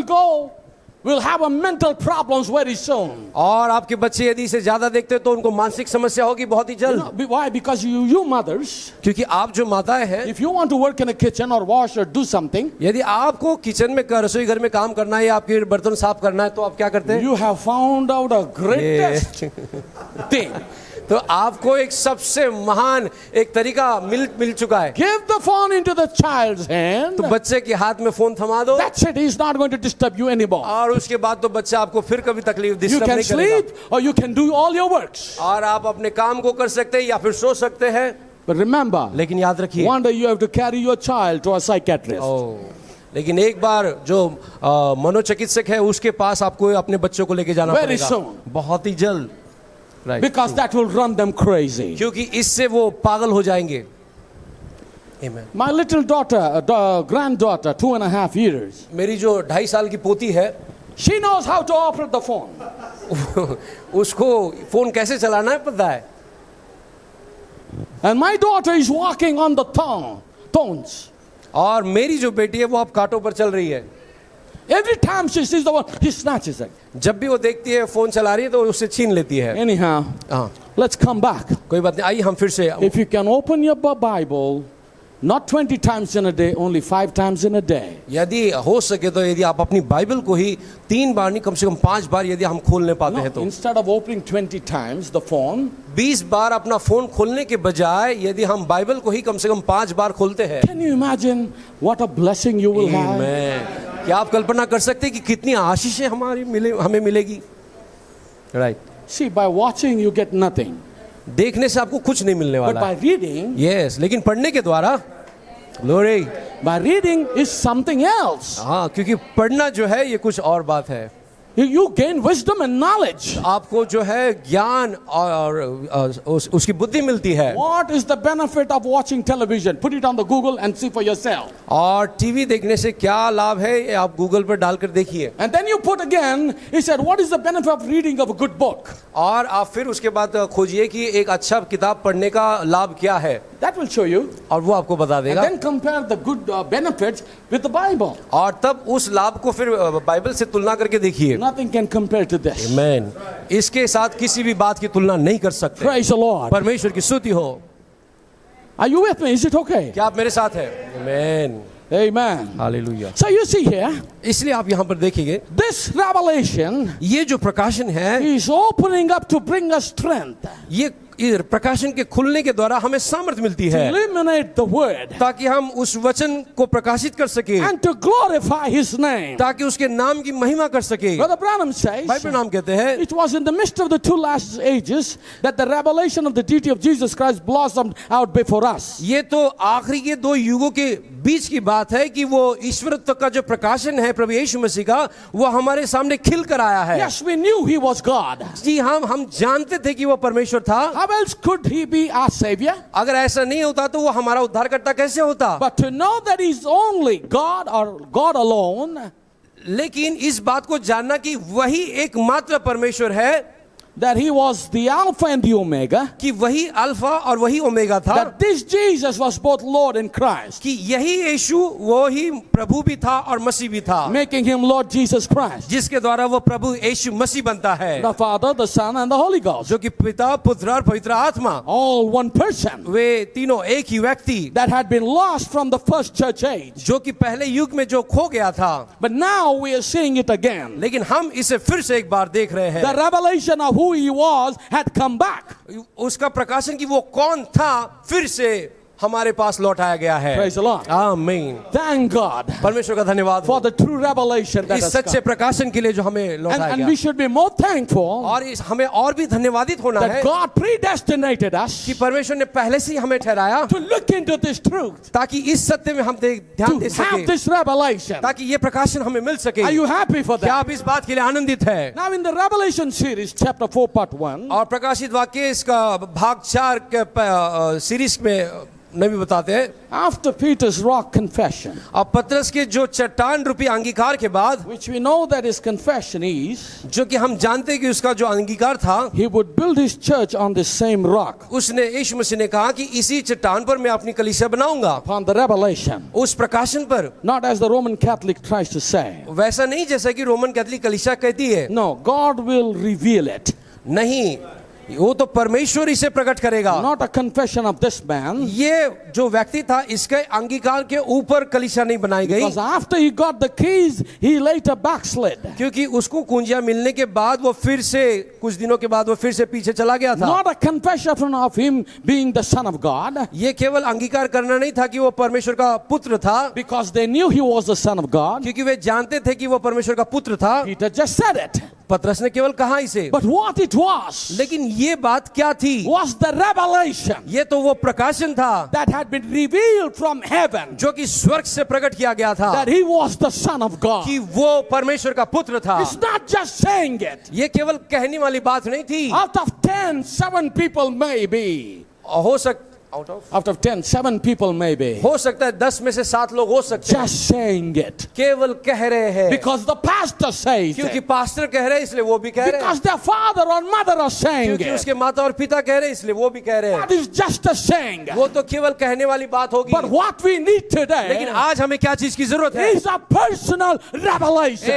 will have a mental problems very soon. और आपके बच्चे यदि इसे ज्यादा देखते हैं तो उनको मानसिक समस्या होगी बहुत ही You जल्द। know, why? Because you mothers, क्योंकि आप जो माताएं हैं, if you want to work in a kitchen or wash or do something, यदि आपको किचन में रसोई घर में काम करना है या आपके बर्तन साफ करना है तो आप क्या करते हैं? you have found out a greatest thing. तो आपको एक सबसे महान एक तरीका मिल चुका है। Give the phone into the child's hand. तो बच्चे के हाथ में फोन थमा दो That's it. He's not going to disturb you anymore. और उसके बाद तो बच्चा आपको फिर कभी तकलीफ You डिस्टर्ब can नहीं करेगा, sleep or you can do all your works. और आप अपने काम को कर सकते हैं या फिर सो सकते हैं। But remember, लेकिन याद रखिए, one day you have to carry your child to a psychiatrist. लेकिन एक बार जो मनोचिकित्सक है उसके पास आपको अपने बच्चों को लेके जाना Very पड़ेगा soon. बहुत ही जल्द। Right, Because that will run them crazy. क्योंकि इससे वो पागल हो जाएंगे। Amen. My little daughter, granddaughter, 2.5 years, मेरी जो 2.5 साल की पोती है, She knows how to operate the phone. उसको फोन कैसे चलाना है पता है. And my daughter is walking on the thorns. और मेरी जो बेटी है वो अब कांटों पर चल रही है. Every time she sees the one, she snatches it. जब भी वो देखती है फोन चला रही है तो उससे छीन लेती है. Anyhow, हाँ, let's come back. कोई बात नहीं, आइए हम फिर से. If you can open your Bible, not 20 times in a day, only 5 times in a day. यदि हो सके तो यदि आप अपनी बाइबल को ही 3 बार नहीं कम से कम 5 बार यदि हम खोलने पाते No, हैं तो instead of opening 20 times the phone, 20 बार अपना फोन खोलने के बजाय यदि हम बाइबल को ही कम से कम 5 बार खोलते हैं. can you imagine what a blessing you will have? Amen. क्या आप कल्पना कर सकते हैं कि कितनी आशीषें हमें मिलेगी. Right. See, by watching you get nothing. देखने से आपको कुछ नहीं मिलने But वाला by है. reading, यस, लेकिन पढ़ने के द्वारा glory. by reading is something else. हाँ, क्योंकि पढ़ना जो है ये कुछ और बात है. You gain wisdom and knowledge. आपको जो है ज्ञान और उसकी बुद्धि मिलती है. What is the benefit of watching television? Put it on the Google and see for yourself. और टीवी देखने से क्या लाभ है ये आप गूगल पर डालकर देखिए. And then you put again, he said, what is the benefit of reading of a good book? और आप फिर उसके बाद खोजिए कि एक अच्छा किताब पढ़ने का लाभ क्या है. That will show you. और वो आपको बता And देगा. then compare the good benefits with the Bible. और तब उस लाभ को फिर बाइबल से तुलना करके देखिए. Nothing can compare to this. आमेन. इसके साथ किसी भी बात की तुलना नहीं कर सकते. Praise the Lord. परमेश्वर की स्तुति हो. Are you with me? Is it okay? क्या आप मेरे साथ हैं? आमेन. Amen. Hallelujah. So you see here, इसलिए आप यहाँ पर देखिए this revelation ये जो प्रकाशन है is opening up to bring us strength, ये प्रकाशन के खुलने के द्वारा हमें सामर्थ्य मिलती to है illuminate the word, ताकि हम उस वचन को प्रकाशित कर सके, and to glorify his name. ताकि उसके नाम की महिमा कर सके. Brother Branham says, भाई प्रणाम कहते हैं it was in the midst of the 2 last ages that the revelation of the deity of Jesus Christ blossomed out before us. ये तो आखिरी के 2 युगों के बीच की बात है कि वो ईश्वरत्व का जो प्रकाशन है प्रभु यीशु मसीह का वो हमारे सामने खिल कर आया है. Yes, we knew he was God. जी हम जानते थे कि वो परमेश्वर था. How else could he be our savior? अगर ऐसा नहीं होता तो वो हमारा उद्धारकर्ता कैसे होता. But to know that he's only God or God alone, लेकिन इस बात को जानना कि वही एकमात्र परमेश्वर है, that he was the Alpha and the Omega, कि वही अल्फा और वही ओमेगा था, that this Jesus was both Lord and Christ, कि यही यीशु वो ही प्रभु भी था और मसीह भी था, making him Lord Jesus Christ, जिसके द्वारा वो प्रभु यीशु मसीह बनता है, the Father, the Son, and the Holy Ghost, जो कि पिता पुत्र और पवित्र आत्मा all one person, वे तीनों एक ही व्यक्ति, that had been lost from the first church age. जो कि पहले युग में जो खो गया था. But now we are seeing it again. लेकिन हम इसे फिर से एक बार देख रहे The हैं. revelation of who he was had come back. उसका प्रकाशन कि वो कौन था फिर से हमारे पास लौटाया गया है. Praise the Lord. आमीन. Thank God परमेश्वर का धन्यवाद for हो the true revelation that इस has सच्चे come. प्रकाशन के लिए जो हमें लौटाया And गया. we should be more thankful और हमें और भी धन्यवादित होना that है God predestinated us कि परमेश्वर ने पहले से ही हमें ठहराया to look into this truth, ताकि इस सत्य में हम ध्यान दे to have सके, this revelation. ताकि ये प्रकाशन हमें मिल सके. Are you happy for क्या that? आप इस बात के लिए आनंदित है? Now in the Revelation series, chapter 4, part 1, और प्रकाशित वाक्य इसका भाग 4 के सीरीज में नबी बताते हैं, after Peter's rock confession, अब पतरस के जो चट्टान रूपी अंगीकार के बाद, which we know that his confession is, जो कि हम जानते हैं कि उसका जो अंगीकार था, he would build his church on the same rock, उसने यीशु मसीह ने कहा कि इसी चट्टान पर मैं अपनी कलीसिया बनाऊंगा. upon the revelation, उस प्रकाशन पर, not as the Roman Catholic tries to say. वैसा नहीं जैसा कि रोमन कैथोलिक कलीसिया कहती है. No, God will reveal it. नहीं, वो तो परमेश्वर इसे प्रकट करेगा. Not a confession of this man. ये जो व्यक्ति था इसके अंगीकार के ऊपर कलीसिया नहीं बनाई गई, Because after he got the keys, he later backslid. क्योंकि उसको कुंजियां मिलने के बाद वो फिर से कुछ दिनों के बाद वो फिर से पीछे चला गया था. Not a confession of him being the Son of God. ये केवल अंगीकार करना नहीं था कि वो परमेश्वर का पुत्र था, Because they knew he was the Son of God. क्योंकि वे जानते थे कि वो परमेश्वर का पुत्र था. Peter just said it. पतरस ने केवल कहा इसे, But what it was लेकिन ये बात क्या थी? was the revelation ये तो वो प्रकाशन था that had been revealed from heaven, जो कि स्वर्ग से प्रकट किया गया था that he was the Son of God. कि वो परमेश्वर का पुत्र था. It's not just saying it. ये केवल कहने वाली बात नहीं थी. Out of 10, 7 people maybe. हो out of 10, 7 people maybe. हो सकता है 10 में से 7 लोग हो सकते हैं, Just saying it. केवल कह रहे हैं, Because the pastor says क्योंकि it. पास्टर कह रहे हैं इसलिए वो भी कह रहे हैं, Because their father or mother are saying क्योंकि it. उसके माता और पिता कह रहे हैं इसलिए वो भी कह रहे हैं। That is just a saying. वो तो केवल कहने वाली बात होगी, But what we need लेकिन today आज हमें क्या चीज की जरूरत है? is a personal revelation.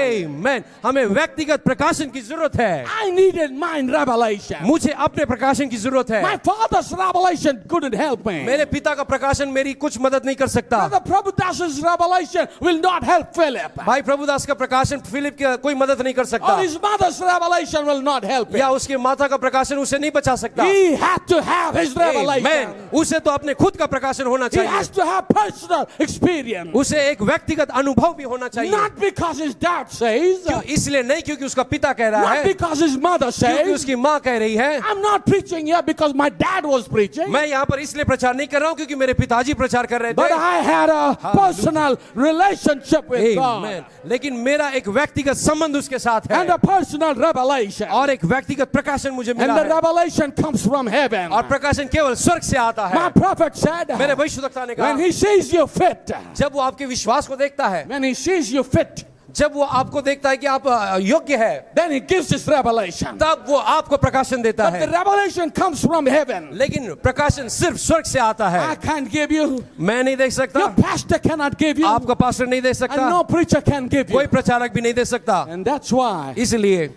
आमेन। हमें व्यक्तिगत प्रकाशन की जरूरत है। I needed mind revelation. मुझे अपने प्रकाशन की जरूरत है। My father's revelation couldn't help me. मेरे पिता का प्रकाशन मेरी कुछ मदद नहीं कर सकता। Brother Prabhudas's revelation will not help Philip. भाई प्रभुदास का प्रकाशन फिलिप की कोई मदद नहीं कर सकता, Or his mother's revelation will not help him. या उसके माता का प्रकाशन उसे नहीं बचा सकता। He had to have his revelation. आमेन। उसे तो अपने खुद का प्रकाशन होना He चाहिए, has to have personal experience. उसे एक व्यक्तिगत अनुभव भी होना चाहिए। Not because his dad says, क्यों? इसलिए नहीं क्योंकि उसका पिता कह रहा not है, because his mother क्योंकि says. उसकी माँ कह रही है। I'm not preaching here because my dad was preaching. मैं यहाँ पर इसलिए प्रचार नहीं कर रहा हूँ क्योंकि मेरे पिताजी प्रचार कर रहे But थे। I had a personal relationship with God. आमेन। लेकिन मेरा एक व्यक्तिगत संबंध उसके साथ है And a personal revelation. और एक व्यक्तिगत प्रकाशन मुझे And मिला the है, revelation comes from heaven. और प्रकाशन केवल स्वर्ग से आता है। My prophet said, मेरे भविष्यद्वक्ता ने when कहा, he sees you fit, जब वो आपके विश्वास को देखता है, when he sees you fit, जब वो आपको देखता है कि आप योग्य है, then he gives his revelation. तब वो आपको प्रकाशन देता But the है। revelation comes from heaven. लेकिन प्रकाशन सिर्फ स्वर्ग से आता I है। can't give you. मैं नहीं दे Your सकता, pastor cannot give you. आपका पास्टर नहीं दे And सकता, no preacher can give कोई you. प्रचारक भी नहीं दे सकता। And that's why इसलिए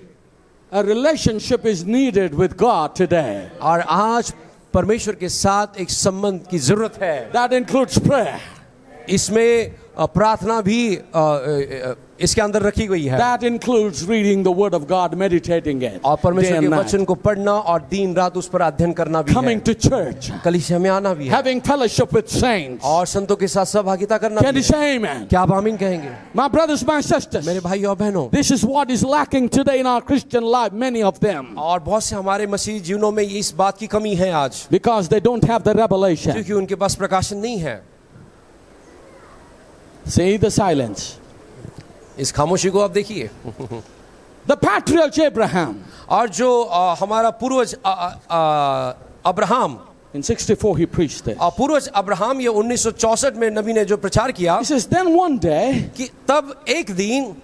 a relationship is needed with God today. और आज परमेश्वर के साथ एक संबंध की जरूरत है। That includes prayer. इसमें प्रार्थना भी इसके अंदर रखी गई है, That includes reading the word of God, meditating it. और Day परमेश्वर के and night. वचन को पढ़ना और दिन रात उस पर अध्ययन करना भी है, Coming to church. कलीसिया में आना भी है, Having fellowship with saints. और संतों के साथ सहभागिता करना Can भी you है। say amen? क्या आप आमीन कहेंगे? My brothers, my sisters. मेरे भाई और बहनों, This is what is lacking today in our Christian life, many of them. और बहुत से हमारे मसीही जीवनों में इस बात की कमी है आज, Because they don't have the revelation. क्योंकि उनके पास प्रकाशन नहीं है। See the silence. इस खामोशी को आप देखिए। The patriarch Abraham. और जो हमारा पूर्वज Abraham, In 64 he preached it. पूर्वज अब्राहम, ये 1964 में नबी ने जो प्रचार किया He says, then one day, कि तब एक दिन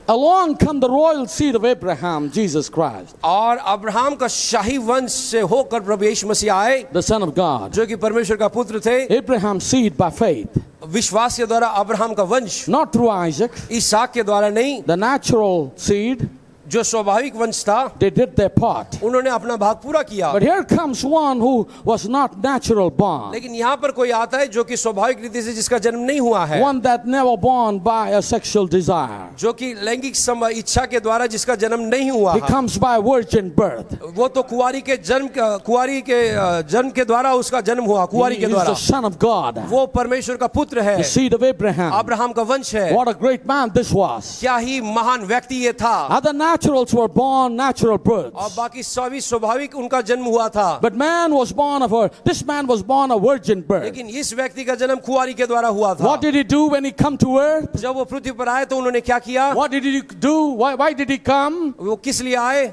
along come the royal seed of Abraham, Jesus Christ, और अब्राहम का शाही वंश से होकर प्रभु यीशु मसीह आए, the Son of God. जो कि परमेश्वर का पुत्र थे। Abraham's seed by faith, विश्वास के द्वारा अब्राहम का वंश, not through Isaac. इसहाक के द्वारा नहीं, The natural seed, जो स्वाभाविक वंश था, they did their part. उन्होंने अपना भाग पूरा किया। But here comes one who was not natural born, लेकिन यहाँ पर कोई आता है जो कि स्वाभाविक रीति से जिसका जन्म नहीं हुआ है, one that never born by a sexual desire. जो कि लैंगिक इच्छा के द्वारा जिसका जन्म नहीं हुआ He है। comes by virgin birth. वो तो कुंवारी के जन्म के द्वारा उसका जन्म हुआ, कुंवारी He के is द्वारा। the Son of God, वो परमेश्वर का पुत्र है, the seed of Abraham. Abraham का वंश है। What a great man this was. क्या ही महान व्यक्ति ये था, Other naturals were born natural births. और बाकी सभी स्वाभाविक उनका जन्म हुआ था। But man was born of this man was born a virgin birth. लेकिन इस व्यक्ति का जन्म कुंवारी के द्वारा हुआ था। What did he do when he come to earth? जब वो पृथ्वी पर आए तो उन्होंने क्या किया? What did he do? Why did he come? वो किस लिए आए?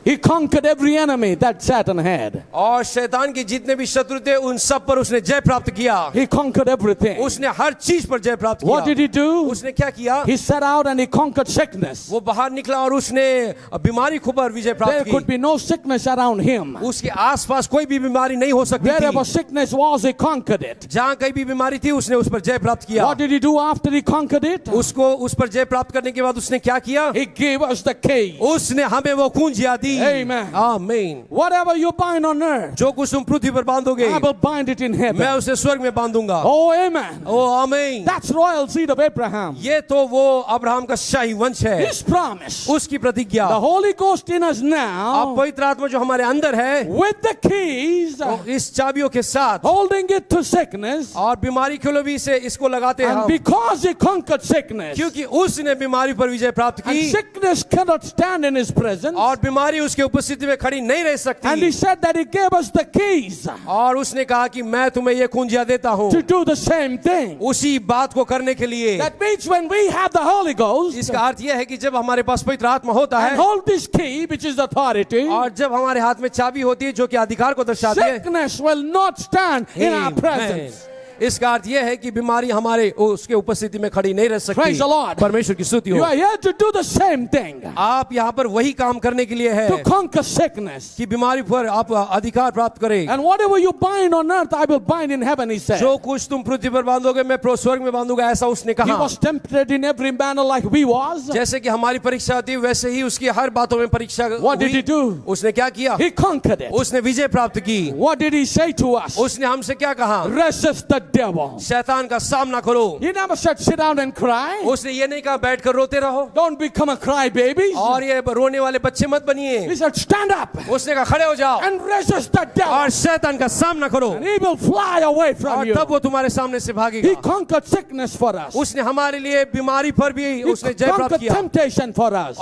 He conquered every enemy that Satan had. और शैतान के जितने भी शत्रु थे उन सब पर उसने जय प्राप्त किया। He conquered everything. उसने हर चीज पर जय प्राप्त किया। What did he do? उसने क्या किया? He set out and he conquered sickness. वो बाहर निकला और उसने बीमारी को पर विजय प्राप्त There could की। be no sickness around him. उसके आसपास कोई भी बीमारी नहीं हो सकती Wherever थी। sickness was, he conquered it. जहाँ कहीं भी बीमारी थी उसने उस पर जय प्राप्त किया। What did he do after he conquered it? उसको उस पर जय प्राप्त करने के बाद उसने क्या किया? He gave us the key. उसने हमें वो कुंजियाँ दी। Amen. आमीन। Whatever you bind on earth, जो कुछ तुम पृथ्वी पर बांधोगे I will bind it in मैं heaven. उसे स्वर्ग में बांधूंगा। Oh, amen. ओ आमीन। That's royal seed of Abraham. ये तो वो अब्राहम का शाही वंश है, His promise. उसकी प्रतिज्ञा। The Holy Ghost in us अब now, पवित्र आत्मा जो हमारे अंदर है, with the keys, इस चाबियों के साथ holding it to sickness, और बीमारी के लिए भी इसे इसको लगाते हैं and हम, because he conquered sickness, क्योंकि उसने बीमारी पर विजय प्राप्त and की sickness cannot stand in his presence, और बीमारी उसके उपस्थिति में खड़ी नहीं रह And सकती। he said that he gave us the keys और उसने कहा कि मैं तुम्हें ये कुंजियां देता हूँ to do the same thing. उसी बात को करने के लिए। That means when we have the Holy Ghost इसका अर्थ यह है कि जब हमारे पास पवित्र आत्मा होता and है hold this key, which is authority, और जब हमारे हाथ में चाबी होती है जो कि अधिकार को दर्शाती है, sickness will not stand in our Amen. presence. इसका अर्थ यह है कि बीमारी हमारे उसके उपस्थिति में खड़ी नहीं रह सकती। Praise the Lord. परमेश्वर की स्तुति You हो। are here to do the same thing, आप यहाँ पर वही काम करने के लिए है to conquer sickness. कि बीमारी पर आप अधिकार प्राप्त करें। And whatever you bind on earth, I will bind in heaven, he said. जो कुछ तुम पृथ्वी पर बांधोगे मैं स्वर्ग में बांधूंगा, ऐसा उसने He कहा। was tempted in every manner like we was. जैसे कि हमारी परीक्षा होती है वैसे ही उसकी हर बातों में परीक्षा What did हुई। he do? उसने क्या किया? He conquered it. उसने विजय प्राप्त की। What did he say to us? उसने हमसे क्या कहा? Resist the devil. शैतान का सामना करो। He never said sit down and cry. उसने ये नहीं कहा बैठ कर रोते रहो Don't become a crybaby. और ये रोने वाले बच्चे मत बनिए। He said stand up उसने कहा खड़े हो जाओ and resist the devil. और शैतान का सामना करो And he will fly away from और you. तब वो तुम्हारे सामने से He भागेगा। conquered sickness for us. उसने हमारे लिए बीमारी पर भी He उसने जय प्राप्त conquered किया। temptation for us.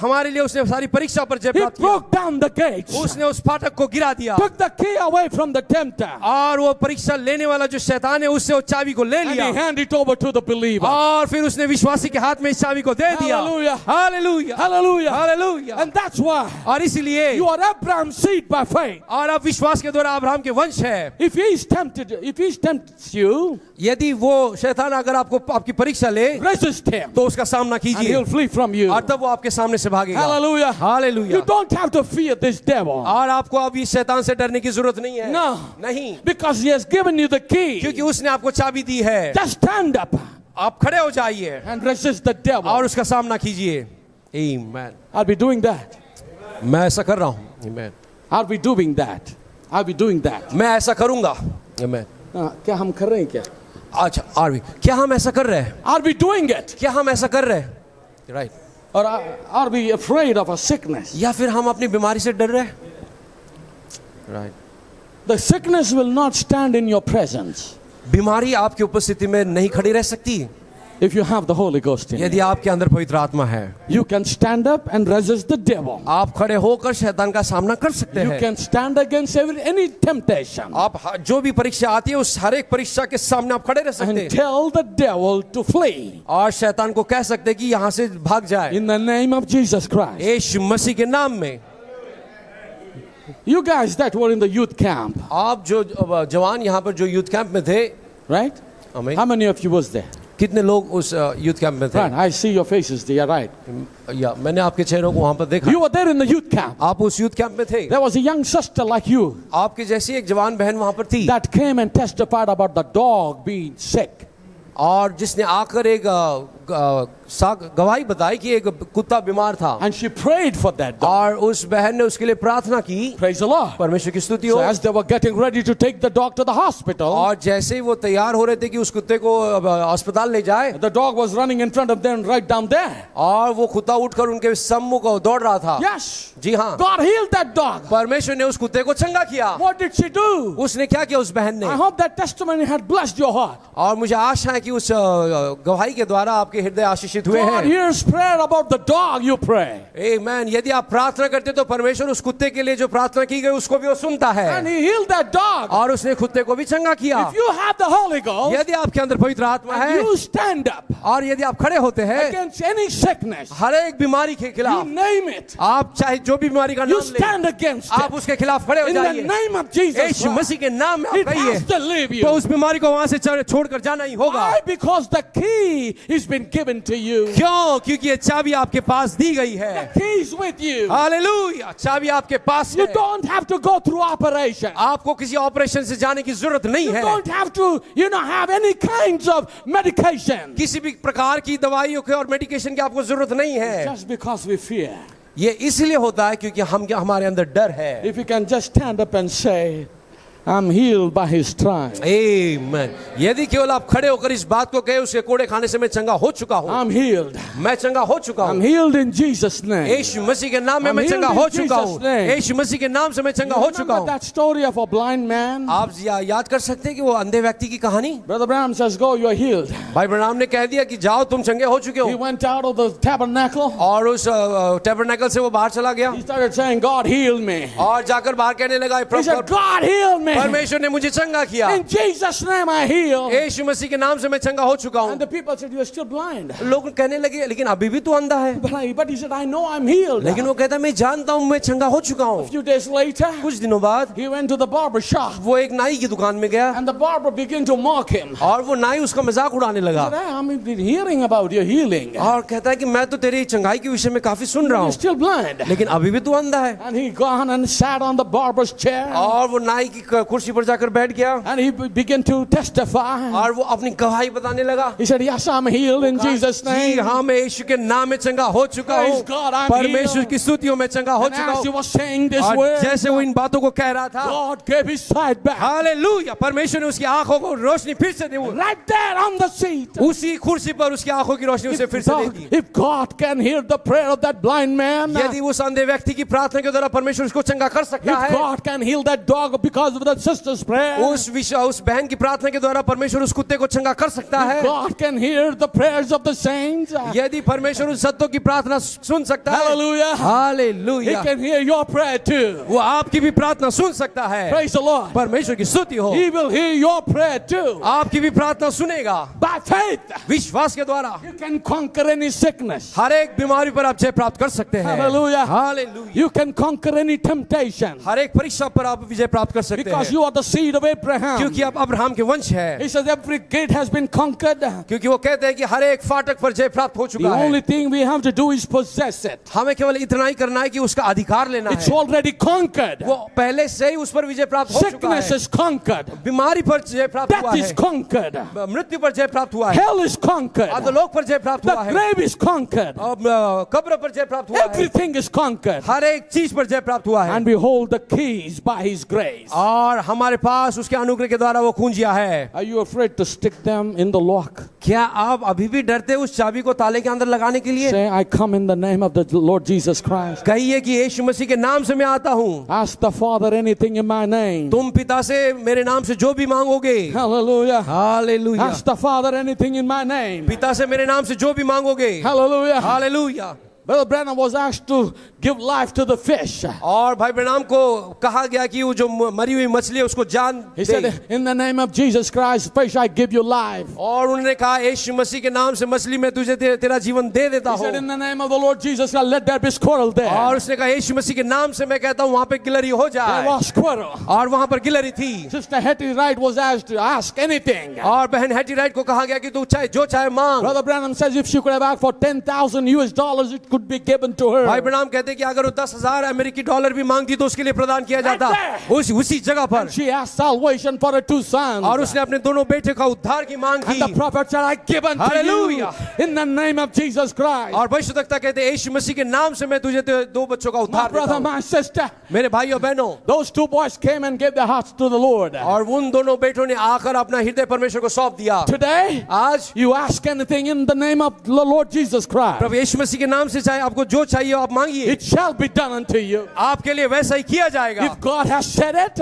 हमारे लिए उसने सारी परीक्षा पर जय He प्राप्त किया। broke down the gates. उसने उस फाटक को गिरा दिया Took the key away from the tempter. और वो परीक्षा लेने वाला जो शैतान है उससे वो चाबी को ले And he लिया handed it over to the believer. और फिर उसने विश्वासी के हाथ में इस चाबी को दे दिया। Hallelujah. Hallelujah Hallelujah. Hallelujah. And that's why और इसीलिए you are Abraham's seed by faith. और आप विश्वास के द्वारा अब्राहम के वंश है। If he tempts you, यदि वो शैतान अगर आपकी परीक्षा ले resist him तो उसका सामना and कीजिए he'll flee from you. और तब वो आपके सामने से भागेगा। Hallelujah. Hallelujah. You don't have to fear this devil. और आपको अब इस शैतान से डरने की जरूरत नहीं है। No. नहीं, Because he has given you the key. क्योंकि उसने आपको चाबी दी है। Just stand up आप खड़े हो जाइए and resist the devil. और उसका सामना कीजिए। Amen. I'll be doing that. मैं ऐसा कर रहा हूँ। Amen. I'll be doing that. I'll be doing that. मैं ऐसा करूंगा। Amen. क्या हम कर रहे हैं क्या? अच्छा आरवी क्या हम ऐसा कर रहे हैं? I'll be doing it. क्या हम ऐसा कर रहे हैं? Right. Or I'll be afraid of a sickness. या फिर हम अपनी बीमारी से डर रहे हैं? Right. The sickness will not stand in your presence बीमारी आपकी उपस्थिति में नहीं खड़ी रह सकती if you have the Holy Ghost in you. यदि आपके अंदर पवित्र आत्मा है। You can stand up and resist the devil. आप खड़े होकर शैतान का सामना कर सकते You हैं। can stand against any temptation आप जो भी परीक्षा आती है उस हर एक परीक्षा के सामने आप खड़े रह सकते and हैं tell the devil to flee और शैतान को कह सकते हैं कि यहाँ से भाग जाए in the name of Jesus Christ. यीशु मसीह के नाम में। You guys that were in the youth camp, आप जो जवान यहाँ पर जो यूथ कैंप में थे, right? आमीन। How many of you was there? कितने लोग उस यूथ कैंप में थे? Right, I see your faces there, right? या मैंने आपके चेहरों को वहां पर देखा। You were there in the youth camp. आप उस यूथ कैंप में थे। There was a young sister like you आपकी जैसी एक जवान बहन वहां पर थी that came and testified about the dog being sick. और जिसने आकर एक गवाही बताई कि एक कुत्ता बीमार था And she prayed for that dog. और उस बहन ने उसके लिए प्रार्थना की। Praise the Lord. परमेश्वर की स्तुति So हो। as they were getting ready to take the dog to the hospital, और जैसे ही वो तैयार हो रहे थे कि उस कुत्ते को अस्पताल ले जाए the dog was running in front of them right down there. और वो कुत्ता उठकर उनके सम्मुख दौड़ रहा था। Yes. जी हाँ, God healed that dog. परमेश्वर ने उस कुत्ते को चंगा किया। What did she do? उसने क्या किया उस बहन ने? I hope that testimony had blessed your heart. और मुझे आशा है कि उस गवाही के द्वारा आपके हृदय आशीषित हुए God हैं। hears prayer about the dog you pray. आमीन। यदि आप प्रार्थना करते तो परमेश्वर उस कुत्ते के लिए जो प्रार्थना की गई उसको भी वो सुनता है And he healed that dog. और उसने कुत्ते को भी चंगा किया। If you have the Holy Ghost, यदि आपके अंदर पवित्र आत्मा and है you stand up और यदि आप खड़े होते हैं against any sickness, हर एक बीमारी के you खिलाफ, name it, आप चाहे जो भी बीमारी का you नाम ले, stand against आप it. उसके खिलाफ खड़े हो In the जाइए। name of Jesus Yeshu Christ, मसीह के नाम में it आप कहिए has to leave you. तो उस बीमारी को वहां से छोड़कर जाना ही होगा। Why? Because the key has been given to you. क्यों? क्योंकि ये चाबी आपके पास दी गई The है। key is with you. Hallelujah, चाबी आपके पास You है। don't have to go through operation. आपको किसी ऑपरेशन से जाने की जरूरत नहीं You है। don't have to, have any kinds of medication. किसी भी प्रकार की दवाइयों के और मेडिकेशन की आपको जरूरत नहीं है। Just because we fear. ये इसलिए होता है क्योंकि हमारे अंदर डर है। If you can just stand up and say, I'm healed by his stripes. आमीन। यदि केवल आप खड़े होकर इस बात को कहे, उसके कोड़े खाने से मैं चंगा हो चुका हूँ, I'm healed. मैं चंगा हो चुका I'm हूँ, healed in Jesus' name. यीशु मसीह के नाम में I'm मैं चंगा healed हो in चुका हूँ, Jesus' name. यीशु मसीह के नाम से मैं चंगा हो चुका Remember हूँ। that story of a blind man? आप याद कर सकते हैं कि वो अंधे व्यक्ति की कहानी? Brother Branham says, go, you're healed. भाई ब्रनाम ने कह दिया कि जाओ तुम चंगे हो चुके He हो, went out of the tabernacle. और उस टैबरनेकल से वो बाहर चला गया He started saying, God healed me. और जाकर बाहर कहने लगा, He said, God healed me. परमेश्वर ने मुझे चंगा किया, In Jesus' name I healed. यीशु मसीह के नाम से मैं चंगा हो चुका हूँ। And the people said, you're still blind. लोग कहने लगे लेकिन अभी भी तू अंधा है, But he said, I know I'm healed. लेकिन वो कहता मैं जानता हूँ मैं चंगा हो चुका A हूँ। few days later, कुछ दिनों बाद he went to the barber shop. वो एक नाई की दुकान में गया And the barber began to mock him. और वो नाई उसका मजाक उड़ाने He लगा said, I'm hearing about your healing. और कहता है कि मैं तो तेरी चंगाई के विषय में काफी सुन रहा You're हूँ, still blind. लेकिन अभी भी तू अंधा है। And he gone and sat on the barber's chair. और वो नाई की कुर्सी पर जाकर बैठ गया And he began to testify. और वो अपनी गवाही बताने लगा, He said, yes, I'm healed in Jesus' ji name. हाँ मैं यीशु के नाम में चंगा हो चुका हूँ, Praise God, I'm परमेश्वर healed. की स्तुतियों में चंगा हो And चुका as he हूँ। was saying this और word, जैसे वो इन बातों को कह रहा था, God gave his sight back. Hallelujah, परमेश्वर ने उसकी आंखों को रोशनी फिर से दी, Right there on the seat. उसी कुर्सी पर उसकी आंखों की रोशनी उसे फिर से दे दी। If God can hear the prayer of that blind man, यदि उस अंधे व्यक्ति की प्रार्थना के द्वारा परमेश्वर उसको चंगा कर सकता if है, God can heal that dog because of that sister's prayer, उस बहन की प्रार्थना के द्वारा परमेश्वर उस कुत्ते को चंगा कर सकता if है, God can hear the prayers of the saints, यदि परमेश्वर उस सत्यों की प्रार्थना सुन सकता है, hallelujah, He hallelujah, can hear your prayer too. वो आपकी भी प्रार्थना सुन सकता है। Praise the Lord. परमेश्वर की स्तुति हो, He will hear your prayer too. आपकी भी प्रार्थना सुनेगा By faith, विश्वास के द्वारा। you can conquer any sickness. हर एक बीमारी पर आप जय प्राप्त कर सकते हैं, Hallelujah. Hallelujah, You can conquer any temptation हर एक परीक्षा पर आप विजय प्राप्त कर सकते because हैं, you are the seed of Abraham. क्योंकि आप अब्राहम के वंश है। He says every gate has been conquered. क्योंकि वो कहते हैं कि हर एक फाटक पर जय प्राप्त हो The चुका है, only thing we have to do is possess it. हमें केवल इतना ही करना है कि उसका अधिकार लेना It's है। already conquered. वो पहले से ही उस पर विजय प्राप्त हो चुका Sickness है, is conquered. बीमारी पर जय प्राप्त हुआ Death is है, conquered. मृत्यु पर जय प्राप्त हुआ है, Hell is conquered. अधोलोक पर जय प्राप्त हुआ The है, grave is conquered. कब्र पर जय प्राप्त हुआ है, Everything is conquered. हर एक चीज पर जय प्राप्त हुआ है, And we hold the keys by His grace. और हमारे पास उसके अनुग्रह के द्वारा वो कुंजिया है। Are you afraid to stick them in the lock? क्या आप अभी भी डरते उस चाबी को ताले के अंदर लगाने के लिए? Say, I come in the name of the Lord Jesus Christ. कहिए कि यीशु मसीह के नाम से मैं आता हूँ। Ask the Father anything in my name. तुम पिता से मेरे नाम से जो भी मांगोगे, Hallelujah. Hallelujah, Ask the Father anything in my name. पिता से मेरे नाम से जो भी मांगोगे, Hallelujah. Hallelujah. Brother Branham was asked to give life to the fish. और भाई ब्रनाम को कहा गया कि वो जो मरी हुई मछली है उसको जान He they, said, in the name of Jesus Christ, fish, I give you life. और उन्होंने कहा यीशु मसीह के नाम से मछली में तुझे तेरा जीवन दे देता He said, हूँ, in the name of the Lord Jesus Christ, let there be squirrel there. और उसने कहा यीशु मसीह के नाम से मैं कहता हूँ वहां पे गिलहरी हो There जाए, was squirrel. और वहां पर गिलहरी थी। Sister Hetty Wright was asked to ask anything. और बहन हैटी राइट को कहा गया कि तू चाहे जो चाहे मांग। Brother Branham says if she could have asked for $10,000, it could be given to her. भाई ब्रनाम कहते हैं कि अगर वो 10,000 अमेरिकी डॉलर भी मांगती तो उसके लिए प्रदान किया जाता, उसी जगह पर। She asked salvation for her two sons. और उसने अपने दोनों बेटे का उद्धार की मांग And the की, prophet said, I give unto Hallelujah. you in the name of Jesus Christ. और भविष्यद्वक्ता कहते हैं यीशु मसीह के नाम से मैं तुझे दो बच्चों का My उद्धार देता brother, हूं। my sister, मेरे भाई और बहनों, those two boys came and gave their hearts to the Lord. और उन दोनों बेटों ने आकर अपना हृदय परमेश्वर को सौंप दिया। Today, आज you ask anything in the name of the Lord Jesus Christ, प्रभु यीशु मसीह के नाम से चाहे आपको जो चाहिए आप मांगिए, it shall be done unto you. आपके लिए वैसा ही किया जाएगा। If God has said it,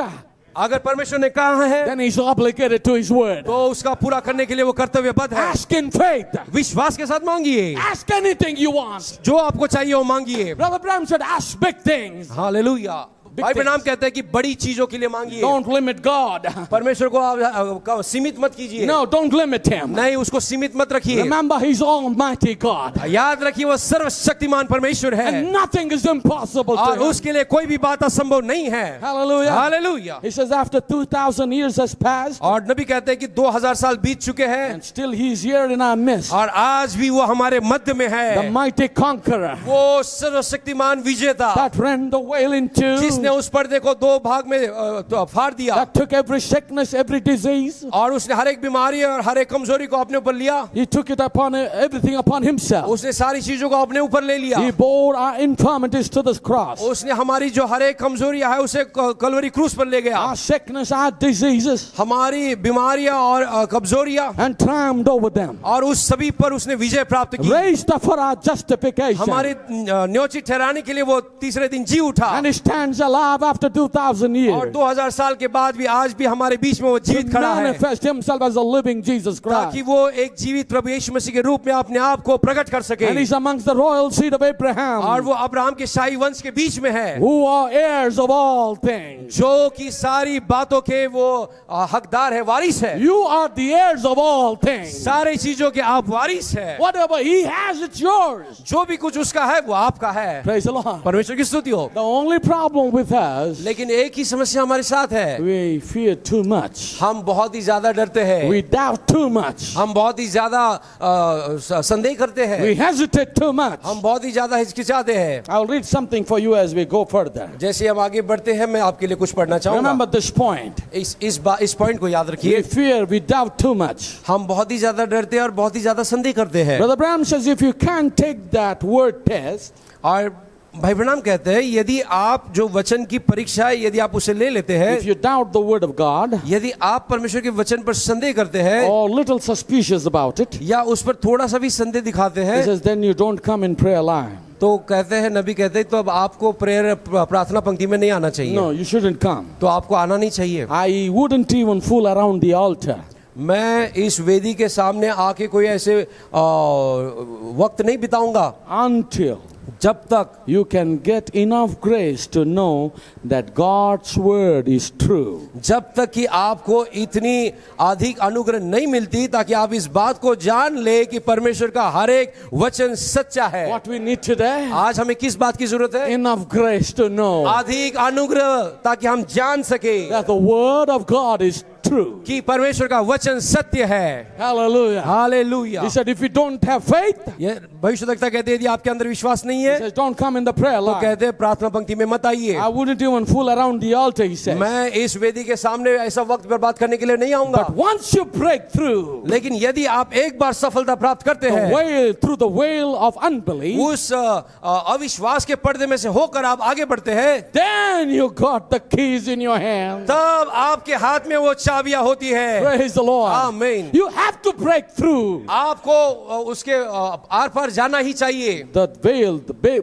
अगर परमेश्वर ने कहा है then He's obligated to His word. तो उसका पूरा करने के लिए वो कर्तव्यबद्ध है। Ask in faith. विश्वास के साथ मांगिए, Ask anything you want. जो आपको चाहिए वो मांगिए। Brother Branham said, ask big things. Hallelujah. भाई प्रणाम कहते हैं कि बड़ी चीजों के लिए मांगिए, Don't limit God. परमेश्वर को आप सीमित मत कीजिए, No, don't limit Him. नहीं उसको सीमित मत रखिए। Remember, He's Almighty God. याद रखिए वो सर्वशक्तिमान परमेश्वर है And nothing is impossible to और Him. उसके लिए कोई भी बात असंभव नहीं है। Hallelujah. Hallelujah. He says, after 2,000 years has passed, और नबी कहते हैं कि 2000 साल बीत चुके हैं and still He's here in our midst. और आज भी वो हमारे मध्य में The है, mighty conqueror वो सर्वशक्तिमान विजेता that ran the wailing tomb. जिसने उसने उस पर्दे को दो भाग में तो फाड़ दिया that took every sickness, every disease. और उसने हर एक बीमारी और हर एक कमजोरी को अपने ऊपर लिया He took it upon everything upon himself. उसने सारी चीजों को अपने ऊपर ले लिया He bore our infirmities to the cross. उसने हमारी जो हर एक कमजोरियां है उसे कलवरी क्रूस पर ले गया Our sickness, our diseases, हमारी बीमारियां और कमजोरियां and triumphed over them. और उस सभी पर उसने विजय प्राप्त की Raised up for our justification. हमारी न्योचित ठहराने के लिए वो तीसरे दिन जी उठा And he stands alive after 2000 और years. 2000 साल के बाद भी आज भी हमारे बीच में वो To जीवित खड़ा है manifest himself as a living Jesus ताकि Christ. वो एक जीवित प्रभु यीशु मसीह के रूप में अपने आप को प्रकट कर सके And he's amongst the royal seed of और Abraham, वो अब्राहम के शाही वंश के बीच में है who are heirs of all things. जो कि सारी बातों के वो हकदार है वारिस है You are the heirs of all things. सारी चीजों के आप वारिस है Whatever he has, it's yours. जो भी कुछ उसका है वो आपका है Praise the Lord. परमेश्वर की स्तुति हो The only problem with us, लेकिन एक ही समस्या हमारे साथ है we fear too much. हम बहुत ही ज्यादा डरते हैं We doubt too much. हम बहुत ही ज्यादा संदेह करते हैं We hesitate tू much. हम बहुत ही ज्यादा हिचकिचाते हैं I'll read something for you as we go further. जैसे हम आगे बढ़ते हैं मैं आपके लिए कुछ पढ़ना चाहूंगा Remember this point. इस पॉइंट को याद रखिए We fear, we doubt too much. हम बहुत ही ज्यादा डरते हैं और बहुत ही ज्यादा संदेह करते हैं Brother Branham says if you can't take that word test, और भाई प्रणाम कहते हैं यदि आप जो वचन की परीक्षा है यदि आप उसे ले लेते हैं if you doubt the word of God यदि आप परमेश्वर के वचन पर संदेह करते हैं or little suspicious about it, या उस पर थोड़ा सा भी संदेह दिखाते he हैं says then you don't come in prayer line. तो कहते हैं नबी कहते हैं तो अब आपको प्रेयर प्रार्थना पंक्ति में नहीं आना चाहिए No, you shouldn't come. तो आपको आना नहीं चाहिए I wouldn't even fool around the altar. मैं इस वेदी के सामने आके कोई ऐसे वक्त नहीं बिताऊंगा Until जब तक you can get enough grace to know that God's word is true. जब तक कि आपको इतनी अधिक अनुग्रह नहीं मिलती ताकि आप इस बात को जान ले कि परमेश्वर का हर एक वचन सच्चा है What we need today? आज हमें किस बात की जरूरत है Enough grace to know अधिक अनुग्रह ताकि हम जान सके that the word of God is true. कि परमेश्वर का वचन सत्य है Hallelujah. Hallelujah He said if you don't have faith, ये भविष्यद्वक्ता कहते हैं यदि आपके अंदर विश्वास नहीं he है says don't come in the prayer तो line. कहते हैं प्रार्थना पंक्ति में मत आइए I wouldn't even fool around the altar, he says. मैं इस वेदी के सामने ऐसा वक्त बर्बाद करने के लिए नहीं आऊंगा But once you break through लेकिन यदि आप एक बार सफलता प्राप्त करते the हैं veil, through the veil of unbelief, उस अविश्वास के पर्दे में से होकर आप आगे बढ़ते हैं then you got the keys in your hand. तब आपके हाथ में वो चाबियां होती है Praise the Lord. आमीन You have to break through आपको उसके आर पार जाना ही चाहिए the veil,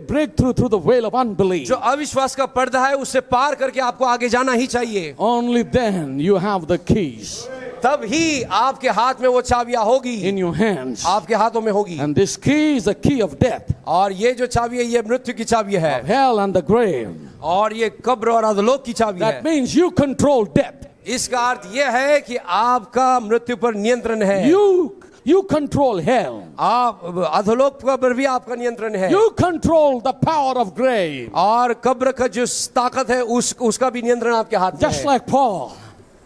breakthrough through the veil of unbelief. जो अविश्वास का पर्दा है उससे पार करके आपको आगे जाना ही चाहिए Only then you have the keys तब ही आपके हाथ में वो चाबियां होगी in your hands. आपके हाथों में होगी And this key is the key of death, और ये जो चाबी है ये मृत्यु की चाबी है of hell and the grave. और ये कब्र और अधोलोक की चाबी That है means you control death. इसका अर्थ ये है कि आपका मृत्यु पर नियंत्रण है You control hell. आप अधोलोक पर भी आपका नियंत्रण है You control the power of grave. और कब्र का जो ताकत है उसका भी नियंत्रण आपके हाथ में Just है like Paul.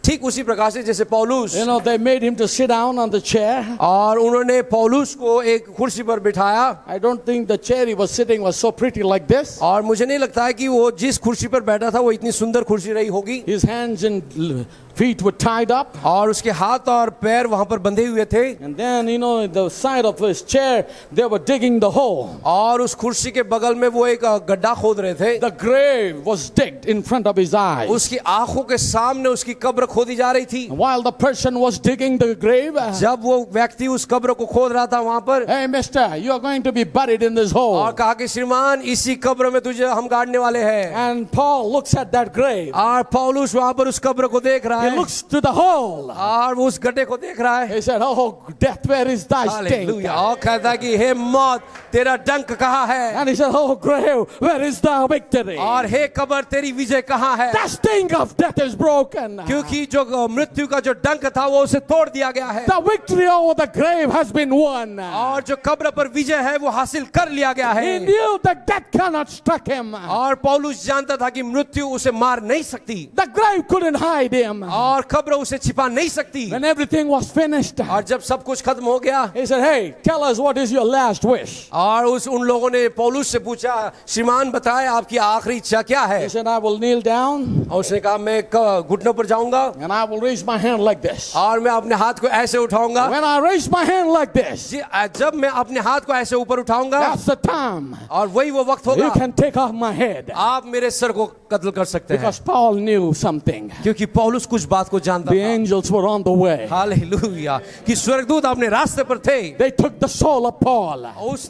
ठीक उसी प्रकार से जैसे पौलुस You know, they made him to sit down on the chair. और उन्होंने पौलुस को एक कुर्सी पर बिठाया I don't think the chair he was sitting was so pretty like this. और मुझे नहीं लगता है कि वो जिस कुर्सी पर बैठा था वो इतनी सुंदर कुर्सी रही होगी His hands and feet were tied up. और उसके हाथ और पैर वहां पर बंधे हुए थे And then, you know, the side of his chair, they were digging the hole. और उस कुर्सी के बगल में वो एक गड्ढा खोद रहे थे The grave was digged in front of his eyes. उसकी आंखों के सामने उसकी कब्र खोदी जा रही थी While the person was digging the grave, जब वो व्यक्ति उस कब्र को खोद रहा था वहां पर hey mister, you are going to be buried in this hole. और कहा कि श्रीमान इसी कब्र में तुझे हम गाड़ने वाले हैं And Paul looks at that grave. और पौलुस वहां पर उस कब्र को देख रहा He है looks to the hole. और वो उस गड्ढे को देख रहा है He said, oh, death, where is thy sting? Hallelujah और कहता है कि हे मौत तेरा डंक कहाँ है And he said, oh, grave, where is thy victory? और हे कब्र तेरी विजय कहाँ है The sting of death is broken. क्योंकि जो मृत्यु का जो डंक था वो उसे तोड़ दिया गया है The victory over the grave has been won. और जो कब्र पर विजय है वो हासिल कर लिया गया He है knew that death cannot strike him. और पौलुस जानता था कि मृत्यु उसे मार नहीं सकती The grave couldn't hide him. और कब्र उसे छिपा नहीं सकती। When everything was finished, और जब सब कुछ खत्म हो गया, he said, "Hey, tell us what is your last wish?" और उन लोगों ने पौलुस से पूछा, श्रीमान बताएं आपकी आखिरी इच्छा क्या है? He said, "I will kneel down और उसने कहा मैं घुटनों पर जाऊंगा and I will raise my hand like this. और मैं अपने हाथ को ऐसे उठाऊंगा। When I raise my hand like this, जब मैं अपने हाथ को ऐसे ऊपर उठाऊंगा, that's the time और वही वो वक्त you होगा, can take off my head." आप मेरे सर को कत्ल कर सकते हैं। Because Paul knew something. क्योंकि पौलुस कुछ बात को जानता The था। angels were on the way. Hallelujah, कि स्वर्गदूत अपने रास्ते पर थे। They took the soul of Paul.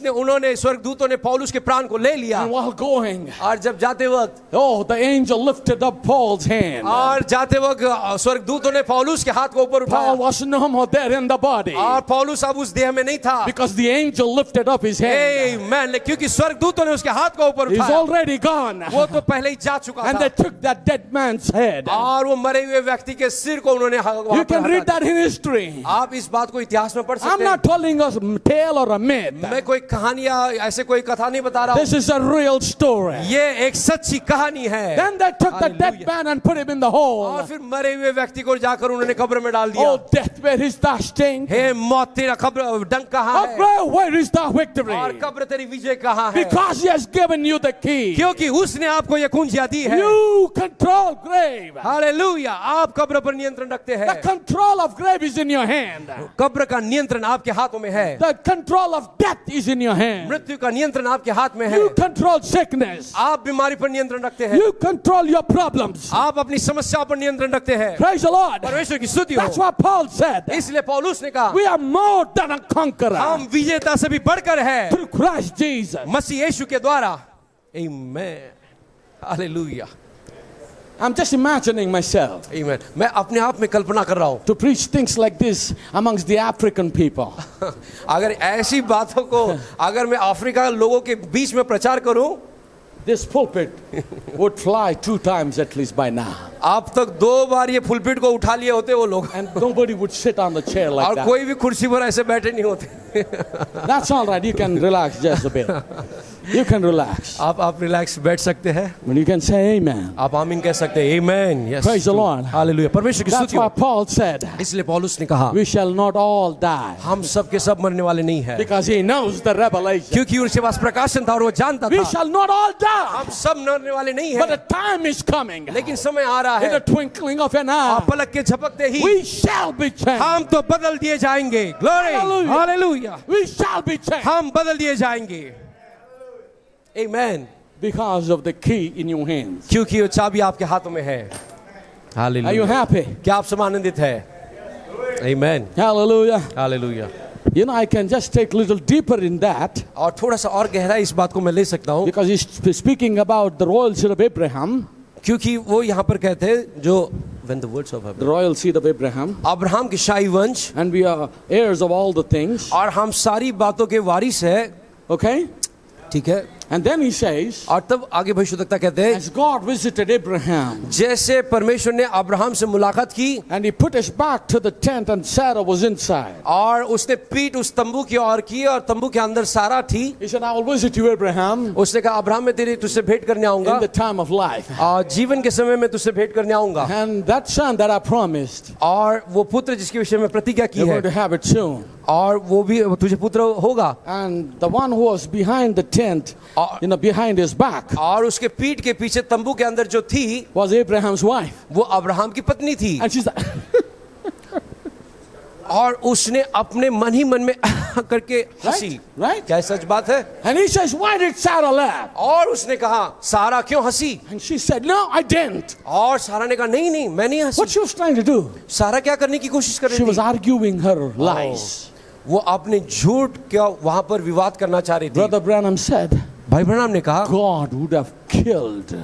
उन्होंने स्वर्गदूतों ने पौलुस के प्राण को ले लिया। And while going, और जब जाते वक्त, oh, the angel lifted up Paul's hand. और जाते वक्त स्वर्गदूतों ने पौलुस के हाथ को ऊपर Paul उठाया। was no more there in the body. और पौलुस अब उस देह में नहीं था। Because the angel lifted up his hand. आमीन, क्योंकि स्वर्गदूतों ने उसके हाथ को ऊपर He's उठाया। already gone. वो तो पहले ही जा चुका And था। they took that dead man's head. और वो मरे हुए व्यक्ति के सिर को उन्होंने वहां You पर can हटा read दिया। that in history. आप इस बात को इतिहास में पढ़ I'm सकते हैं। not telling us a tale or a myth. मैं कोई कहानी या ऐसे कोई कथा नहीं बता रहा हूँ। This is a real story. ये एक सच्ची कहानी है। Then they took the dead Hallelujah. man and put him in the hole. और फिर मरे हुए व्यक्ति को जाकर उन्होंने कब्र में डाल दिया। Oh, death, where is thy sting? हे मौत, तेरा कब्र डंक कहाँ Oh, है? grave, where is thy victory? और कब्र तेरी विजय कहाँ है? Because he has given you the key. क्योंकि उसने आपको ये कुंजियां दी है। You control grave. हालेलुया, आप कब्र पर नियंत्रण रखते The हैं। control of grave is in your hand. कब्र का नियंत्रण आपके हाथों में है। The control of death is in your hand. मृत्यु का नियंत्रण आपके हाथ में है। You control sickness. आप बीमारी पर नियंत्रण रखते हैं। You control your problems. आप अपनी समस्या पर नियंत्रण रखते हैं। Praise the Lord. परमेश्वर की स्तुति That's हो। what Paul said. इसलिए पौलुस ने कहा, We are more than a conqueror हम विजेता से भी बढ़कर है through Christ Jesus. मसीह यीशु के द्वारा। आमीन, hallelujah, I'm just imagining myself आमीन। मैं अपने आप में कल्पना कर रहा हूँ। to preach things like this amongst the African people. अगर ऐसी बातों को अगर मैं अफ्रीका के लोगों के बीच में प्रचार करूं, This pulpit would fly 2 times at least by now. आप तक 2 बार ये फुलपिट को उठा लिए होते वो लोग, And nobody would sit on the chair like और that. कोई भी कुर्सी पर ऐसे बैठे नहीं होते। That's all right. You can relax just a bit. You can relax. आप रिलैक्स बैठ सकते हैं। But you can say amen. आप आमीन कह सकते हैं। आमीन, yes, Praise the Lord. Hallelujah, परमेश्वर की That's स्तुति हो। why Paul said, इसलिए पौलुस ने कहा, we shall not all die. हम सब के सब मरने वाले नहीं हैं, Because he knows the revelation. क्योंकि उनके पास प्रकाशन था और वो जानता We था shall not all die. हम सब मरने वाले नहीं But हैं, a time is coming. लेकिन समय आ रहा In the है, twinkling of an आप eye, पलक के झपकते ही we shall be changed. हम तो बदल दिए जाएंगे। Glory, Hallelujah. Hallelujah, We shall be changed. हम बदल दिए जाएंगे। आमीन, Because of the key in your hands. क्योंकि वो चाबी आपके हाथों में है। Are you hallelujah, happy? क्या आप सब आनंदित है? आमीन, Hallelujah. Hallelujah. You know, I can just take a little deeper in that और थोड़ा सा और गहरा इस बात को मैं ले सकता हूँ, because he's speaking about the royal seed of Abraham, क्योंकि वो यहाँ पर कहते हैं जो when the words of the royal seed of Abraham, Abraham के शाही वंश, and we are heirs of all the things. और हम सारी बातों के वारिस है। Okay? ठीक है, And then he says, और तब आगे भविष्यवक्ता कहते हैं, as God visited Abraham जैसे परमेश्वर ने अब्राहम से मुलाकात की and he put his back to the tent and Sarah was inside. और उसने पीठ उस तंबू की ओर की और तंबू के अंदर सारा थी। He said, I will visit you, Abraham, उसने कहा, अब्राहम मैं तेरी तुझसे भेंट करने आऊंगा, in the time of life. और जीवन के समय में तुझसे भेंट करने आऊंगा, And that son that I promised, और वो पुत्र जिसके विषय में प्रतिज्ञा की you're है, going to have it soon. और वो भी तुझे पुत्र होगा। And the one who was behind the tent, behind his back, और उसके पीठ के पीछे तंबू के अंदर जो थी was Abraham's wife. वो अब्राहम की पत्नी थी। And she's like, और उसने अपने मन ही मन में करके हंसी। right? क्या सच बात है? And he says, why did Sarah laugh? और उसने कहा, सारा क्यों हंसी? And she said, no, I didn't. और सारा ने कहा, नहीं नहीं मैं नहीं What हंसी। she was trying to do? सारा क्या करने की कोशिश कर She रही was थी? arguing her lies. वो अपने झूठ क्या वहां पर विवाद करना चाह रही थी। Brother Branham said, भाई ब्रह्म ने कहा, God would have killed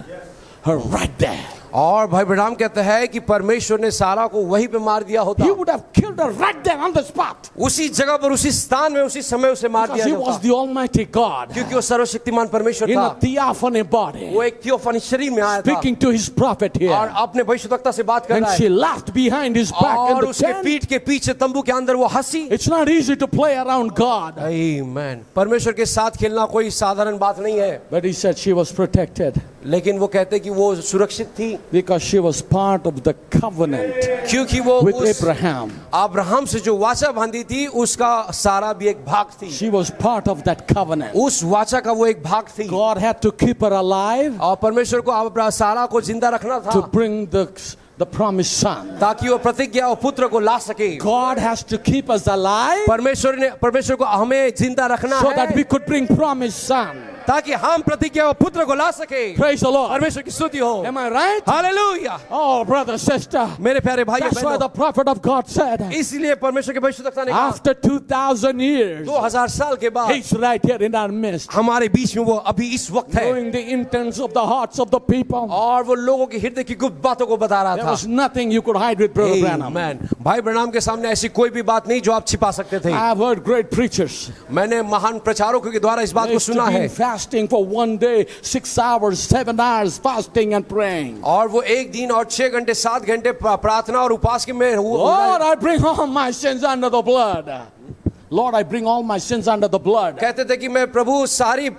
her right there. और भाई ब्रह्म कहता है कि परमेश्वर ने सारा को वहीं पे मार दिया होता, He would have killed her right there on the spot. उसी जगह पर उसी स्थान में उसी समय उसे मार Because दिया he was होता, the Almighty God क्योंकि वो सर्वशक्तिमान परमेश्वर in था। a theophany body, वो एक थियोफनी शरीर में आया था speaking to his prophet और here. अपने भविष्यवक्ता से बात कर And रहा she है, laughed behind his back in और the उसके tent. पीठ के पीछे तंबू के अंदर वो हंसी। It's not easy to play around God. आमीन, परमेश्वर के साथ खेलना कोई साधारण बात नहीं है। But he said she was protected. लेकिन वो कहते कि वो सुरक्षित थी। because she was part of the covenant क्योंकि वो with उस Abraham. अब्राहम से जो वाचा बांधी थी उसका सारा भी एक भाग थी, She was part of that covenant. उस वाचा का वो एक भाग थी। God had to keep her alive और परमेश्वर को सारा को जिंदा रखना to था bring the promised son. ताकि वो प्रतिज्ञा और पुत्र को ला सके। God has to keep us alive परमेश्वर को हमें जिंदा रखना so that है we could bring promised son. ताकि हम प्रतिज्ञा और पुत्र को ला सके। Praise the Lord. परमेश्वर की स्तुति हो। Am I right? Hallelujah. Oh, brother, sister. मेरे प्यारे भाई That's why the prophet of God said, इसलिए परमेश्वर के भविष्यद्वक्ता ने कहा after 2,000 years, 2000 साल के बाद he's right here in our midst, हमारे बीच में वो अभी इस वक्त है knowing the intents of the hearts of the people. और वो लोगों के हृदय की गुप्त बातों को बता रहा There था। was nothing you could hide with Brother Branham. Amen। भाई ब्रैनम के सामने ऐसी कोई भी बात नहीं जो आप छिपा सकते थे। I've heard great preachers. मैंने महान प्रचारकों के द्वारा इस बात They को used to सुना be है fasting for one day, 6 hours, 7 hours, fasting and praying. और वो एक दिन और 6 घंटे 7 घंटे प्रार्थना और उपास के में Lord, I bring all my sins under the blood. Lord, I bring all my sins under the blood. कहते थे कि मैं प्रभु सारी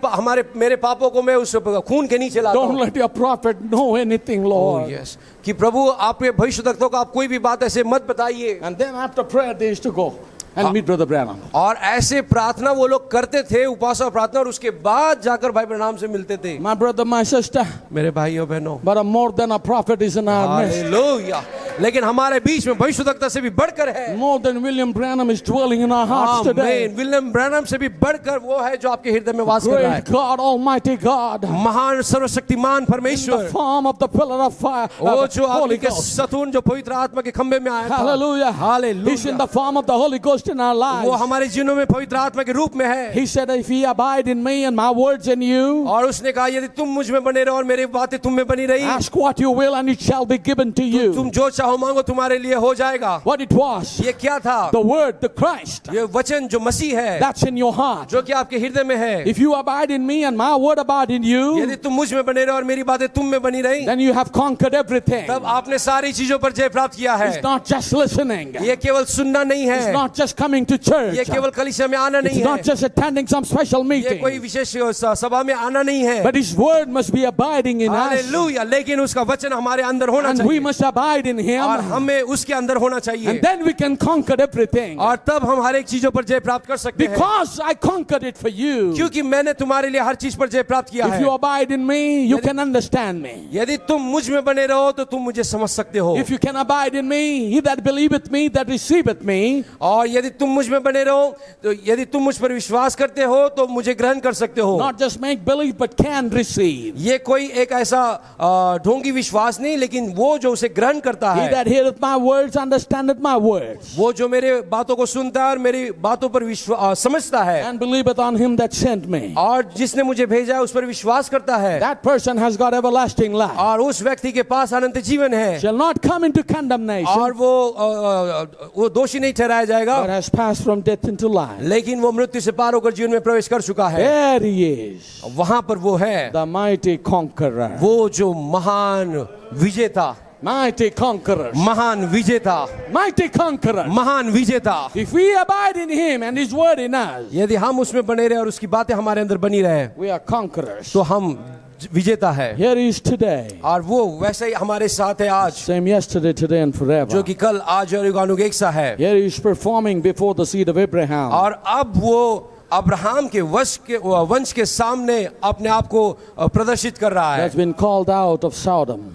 मेरे पापों को मैं उस खून के नीचे लाता Don't हूँ। let your prophet know anything, Lord. Yes। कि प्रभु आपके भविष्यद्वक्ताओं को आप कोई भी बात ऐसे मत बताइए। And then after prayer, they used to go and meet Brother Branham. और ऐसे प्रार्थना वो लोग करते थे, उपास और प्रार्थना, और उसके बाद जाकर भाई ब्रैनम से मिलते थे। My brother, my sister, मेरे भाइयों बहनों, but more than a prophet is in our midst. Hallelujah. लेकिन हमारे बीच में भविष्यद्वक्ता से भी बढ़कर है। More than William Branham is dwelling in our hearts today. आमीन। विलियम ब्रैनम से भी बढ़कर वो है जो आपके हृदय में वास कर रहा है। Great God, Almighty God, महान सर्वशक्तिमान in the परमेश्वर, form of the pillar of fire, वो of जो the Holy आग के Ghost. सतून जो पवित्र आत्मा के खंभे में आया था। Hallelujah. Hallelujah. He's in the form of the Holy Ghost in our वो lives. हमारे जीवनों में पवित्र आत्मा के रूप में है। He said, if ye abide in me and my words in you, और उसने कहा यदि तुम मुझ में बने रहो और मेरी बातें तुम में बनी रही, ask what you will and it shall be given to you. तुम जो चाहो मांगो तुम्हारे लिए हो जाएगा। What it was, ये क्या था? the word, the Christ, ये वचन जो मसीह है, that's in your heart. जो कि आपके हृदय में है। If you abide in me and my word abide in you, यदि तुम मुझ में बने रहो और मेरी बातें तुम में बनी रही, then you have conquered everything. तब आपने सारी चीजों पर जय प्राप्त किया है। It's not just listening. ये केवल सुनना नहीं It's है, not just coming to church. ये केवल कलीसिया में आना It's नहीं not है, just attending some special ये meeting. कोई विशेष सभा में आना नहीं है। But His word must be abiding in us. Hallelujah. लेकिन उसका वचन हमारे अंदर होना And we चाहिए must abide in और Him. हमें उसके अंदर होना चाहिए, And then we can conquer everything. और तब हम हर एक चीजों पर जय प्राप्त कर सकते हैं। Because I conquered it for you. क्योंकि मैंने तुम्हारे लिए हर चीज पर जय प्राप्त किया If you है। abide in me, you can understand me. यदि तुम मुझ में बने रहो तो तुम मुझे समझ सकते हो। If you can abide in me, he that believeth me, that receiveth me. और यदि तुम मुझ में बने रहो तो यदि तुम मुझ पर विश्वास करते हो तो मुझे ग्रहण कर सकते हो। Not just make believe, but can receive. ये कोई एक ऐसा ढोंगी विश्वास नहीं, लेकिन वो जो उसे ग्रहण करता He है, that heareth my words, understandeth my words, वो जो मेरे बातों को सुनता है और मेरी बातों पर समझता है, and believeth on him that sent me. और जिसने मुझे भेजा है उस पर विश्वास करता है, That person has got everlasting life, और उस व्यक्ति के पास अनंत जीवन है, shall not come into condemnation, और वो दोषी नहीं ठहराया जाएगा, but has passed from death into life. लेकिन वो मृत्यु से पार होकर जीवन में प्रवेश कर चुका है। There he is, वहां पर वो है, the mighty conqueror. वो जो महान विजेता, Mighty conqueror. महान विजेता, Mighty conqueror. महान विजेता। If we abide in him and his word in us, यदि हम उसमें बने रहे और उसकी बातें हमारे अंदर बनी रहे we are conquerors. तो हम विजेता है। Here he is today. और वो वैसे ही हमारे साथ है आज, Same yesterday, today, and forever. जो कि कल, आज और युगानुग एक सा है। Here he is performing before the seed of Abraham. और अब वो अब्राहम के वंश के सामने अपने आप को प्रदर्शित कर रहा है, That's been called out of Sodom,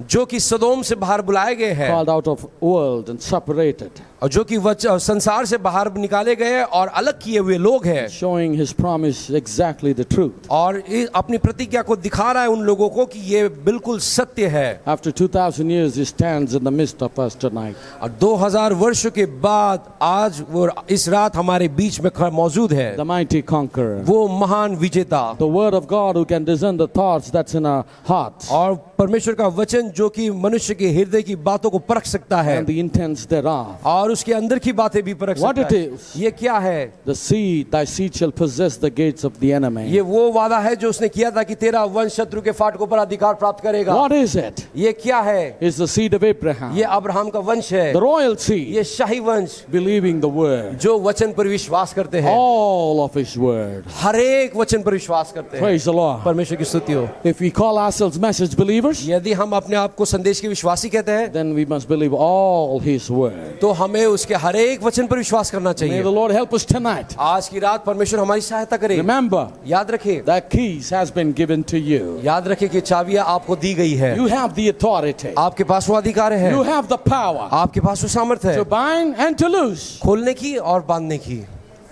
जो कि सदोम से बाहर बुलाए गए हैं, called out of world and separated, और जो कि संसार से बाहर निकाले गए और अलग किए हुए लोग हैं, showing his promise exactly the truth. और अपनी प्रतिज्ञा को दिखा रहा है उन लोगों को कि ये बिल्कुल सत्य है। After 2,000 years, he stands in the midst of us tonight. और 2000 वर्षों के बाद आज वो इस रात हमारे बीच में मौजूद है, The mighty conqueror. वो महान विजेता, The word of God who can discern the thoughts that's in our hearts और परमेश्वर का वचन जो कि मनुष्य के हृदय की बातों को परख सकता है and the intents thereof. और उसके अंदर की बातें भी परख What सकता it है। is? ये क्या है? The seed, thy seed shall possess the gates of the enemy. ये वो वादा है जो उसने किया था कि तेरा वंश शत्रु के फाटकों पर अधिकार प्राप्त करेगा। What is it? ये क्या है? It's the seed of Abraham, ये अब्राहम का वंश है, the royal seed, ये शाही वंश, believing the word, जो वचन पर विश्वास करते हैं, all of his word. हर एक वचन पर विश्वास करते हैं। Praise the Lord. परमेश्वर की स्तुति हो। If we call ourselves message believers, यदि हम अपने आप को संदेश के विश्वासी कहते हैं, then we must believe all his word. तो हमें उसके हर एक वचन पर विश्वास करना May चाहिए। the Lord help us tonight. आज की रात परमेश्वर हमारी सहायता करे। Remember, याद रखें, the keys has been given to you. याद रखें कि चाबियां आपको दी गई है। You have the authority. आपके पास वो अधिकार है, You have the power आपके पास वो सामर्थ्य है to bind and to loose. खोलने की और बांधने की।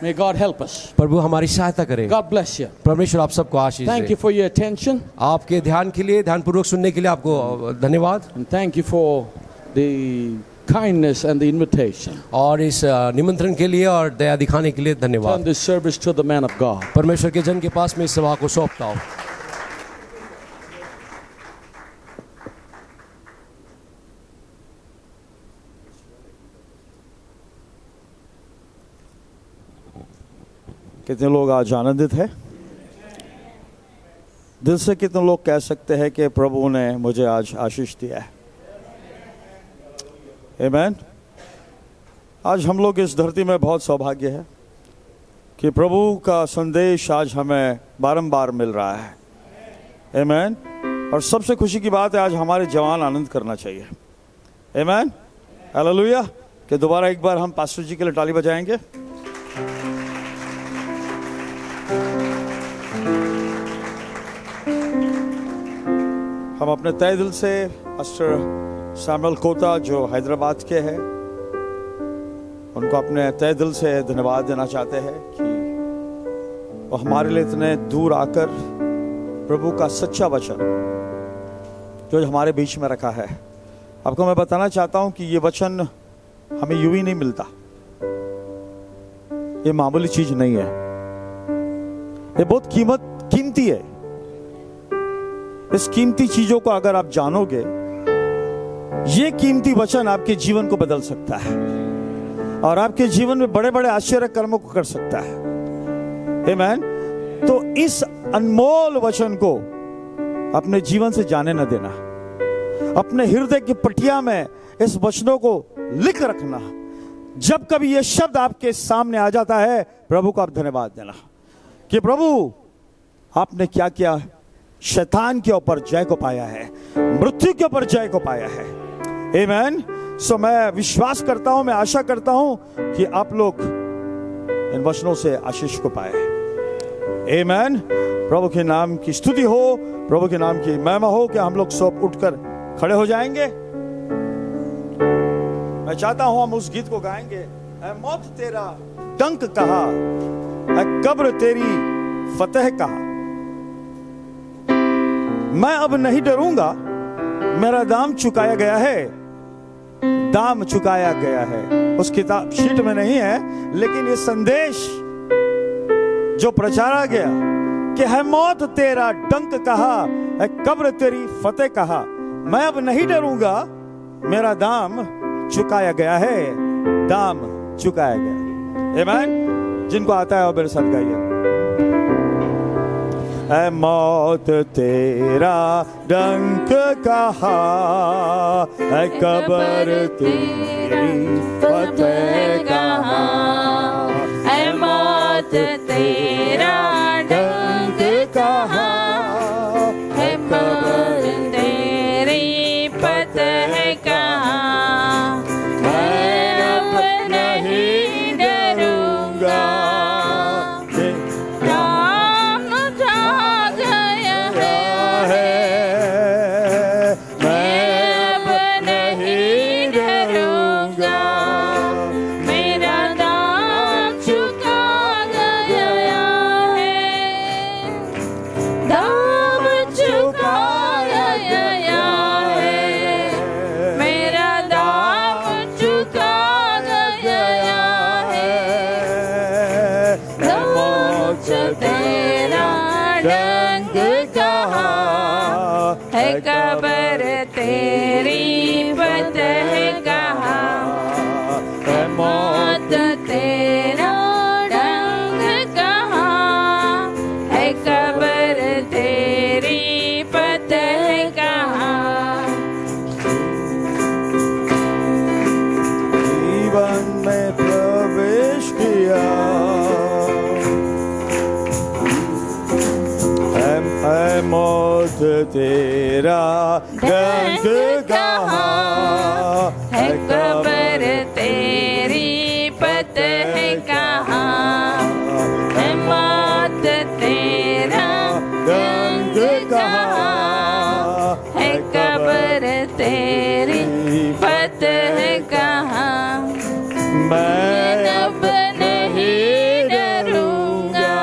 May God help us. प्रभु हमारी सहायता करे। God bless you. परमेश्वर आप सबको आशीष Thank they. you for your attention, आपके ध्यान के लिए, ध्यानपूर्वक सुनने के लिए आपको धन्यवाद, and thank you for the kindness and the invitation. और इस निमंत्रण के लिए और दया दिखाने के लिए Turn धन्यवाद। this service to the man of God. परमेश्वर के जन के पास मैं इस सभा को सौंपता हूँ। कितने लोग आज आनंदित हैं? दिल से कितने लोग कह सकते हैं कि प्रभु ने मुझे आज आशीष दिया है? आमीन। आज हम लोग इस धरती में बहुत सौभाग्य है कि प्रभु का संदेश आज हमें बारंबार मिल रहा है। आमीन। और सबसे खुशी की बात है, आज हमारे जवान आनंद करना चाहिए। आमीन। हालेलुया। कि दोबारा एक बार हम पास्टर जी के लिए ताली बजाएंगे। हम अपने तय दिल से पास्टर सैमुअल कोता जो हैदराबाद के हैं, उनको अपने तय दिल से धन्यवाद देना चाहते हैं कि वो हमारे लिए इतने दूर आकर प्रभु का सच्चा वचन जो हमारे बीच में रखा है। आपको मैं बताना चाहता हूं कि ये वचन हमें यूं ही नहीं मिलता, ये मामूली चीज नहीं है, ये बहुत कीमती है। इस कीमती चीजों को अगर आप जानोगे, ये कीमती वचन आपके जीवन को बदल सकता है और आपके जीवन में बड़े बड़े आश्चर्य कर्मों को कर सकता है। आमीन। तो इस अनमोल वचन को अपने जीवन से जाने न देना, अपने हृदय की पटिया में इस वचनों को लिख रखना। जब कभी ये शब्द आपके सामने आ जाता है, प्रभु को आप धन्यवाद देना कि प्रभु आपने क्या किया, शैतान के ऊपर जय को पाया है, मृत्यु के ऊपर जय को पाया है। आमीन। सो मैं विश्वास करता हूं, मैं आशा करता हूं कि आप लोग इन वचनों से आशीष को पाए। आमीन। प्रभु के नाम की स्तुति हो, प्रभु के नाम की महिमा हो। कि हम लोग सब उठकर खड़े हो जाएंगे। मैं चाहता हूं हम उस गीत को गाएंगे। ऐ मौत तेरा डंक कहा, ऐ कब्र तेरी फतेह कहा, मैं अब नहीं डरूंगा, मेरा दाम चुकाया गया है, दाम चुकाया गया है। उस किताब शीट में नहीं है, लेकिन ये संदेश जो प्रचारा गया कि है मौत तेरा डंक कहा, है कब्र तेरी फतेह कहा, मैं अब नहीं डरूंगा, मेरा दाम चुकाया गया है, दाम चुकाया गया। आमीन। जिनको आता है वो मेरे साथ गाइए। ऐ मौत तेरा डंक कहा, ऐ कब्र तेरी फतेह कहा, ऐ मौत तेरा डंक कहा, ऐ कब्र तेरी फतेह कहा, मैं अब नहीं डरूंगा, दाम जा गया है, मैं अब नहीं डरूंगा, मेरा दाम चुका गया है, दाम चुका गया है, मेरा दाम चुका गया है, मौत तेरा डंक कहा, है कब्र तेरी फतेह कहा, है मौत तेरा डंक कहाँ, है कब्र तेरी फतह कहाँ, है मौत तेरा डंक कहाँ, है कब्र तेरी फतह कहाँ। मैं अब नहीं डरूंगा,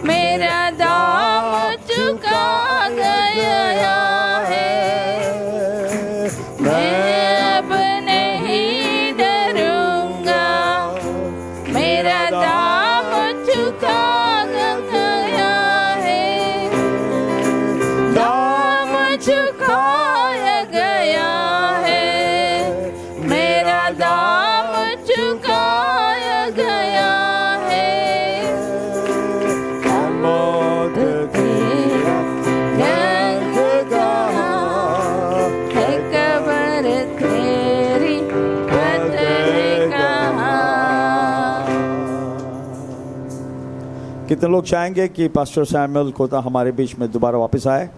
मेरा दाम चुका गया है। मैं अब नहीं डरूंगा, मेरा दाम चुका गया है। दाम चुकाया गया है, मेरा दाम चुकाया गया है। मौत तेरा रंग कहाँ, है कब्र तेरी फतह कहाँ। कितने लोग चाहेंगे कि पास्टर सैमुअल कोता हमारे बीच में दोबारा वापस आए?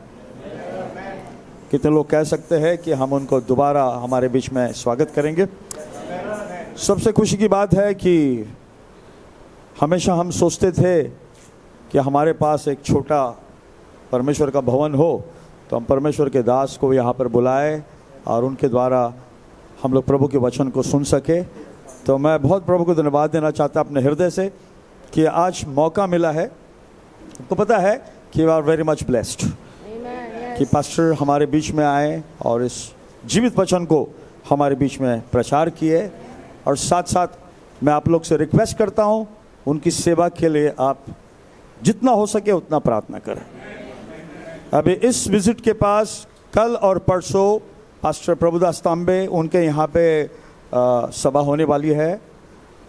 कितने लोग कह सकते हैं कि हम उनको दोबारा हमारे बीच में स्वागत करेंगे? सबसे खुशी की बात है कि हमेशा हम सोचते थे कि हमारे पास एक छोटा परमेश्वर का भवन हो तो हम परमेश्वर के दास को यहाँ पर बुलाएं और उनके द्वारा हम लोग प्रभु के वचन को सुन सके। तो मैं बहुत प्रभु को धन्यवाद देना चाहता अपने हृदय से कि आज मौका मिला है। आपको पता है कि we are very much blessed कि पास्टर हमारे बीच में आए और इस जीवित वचन को हमारे बीच में प्रचार किए। और साथ साथ मैं आप लोग से रिक्वेस्ट करता हूं उनकी सेवा के लिए आप जितना हो सके उतना प्रार्थना करें। अभी इस विजिट के पास कल और परसों पास्टर प्रभुदास तांबे उनके यहाँ पे सभा होने वाली है।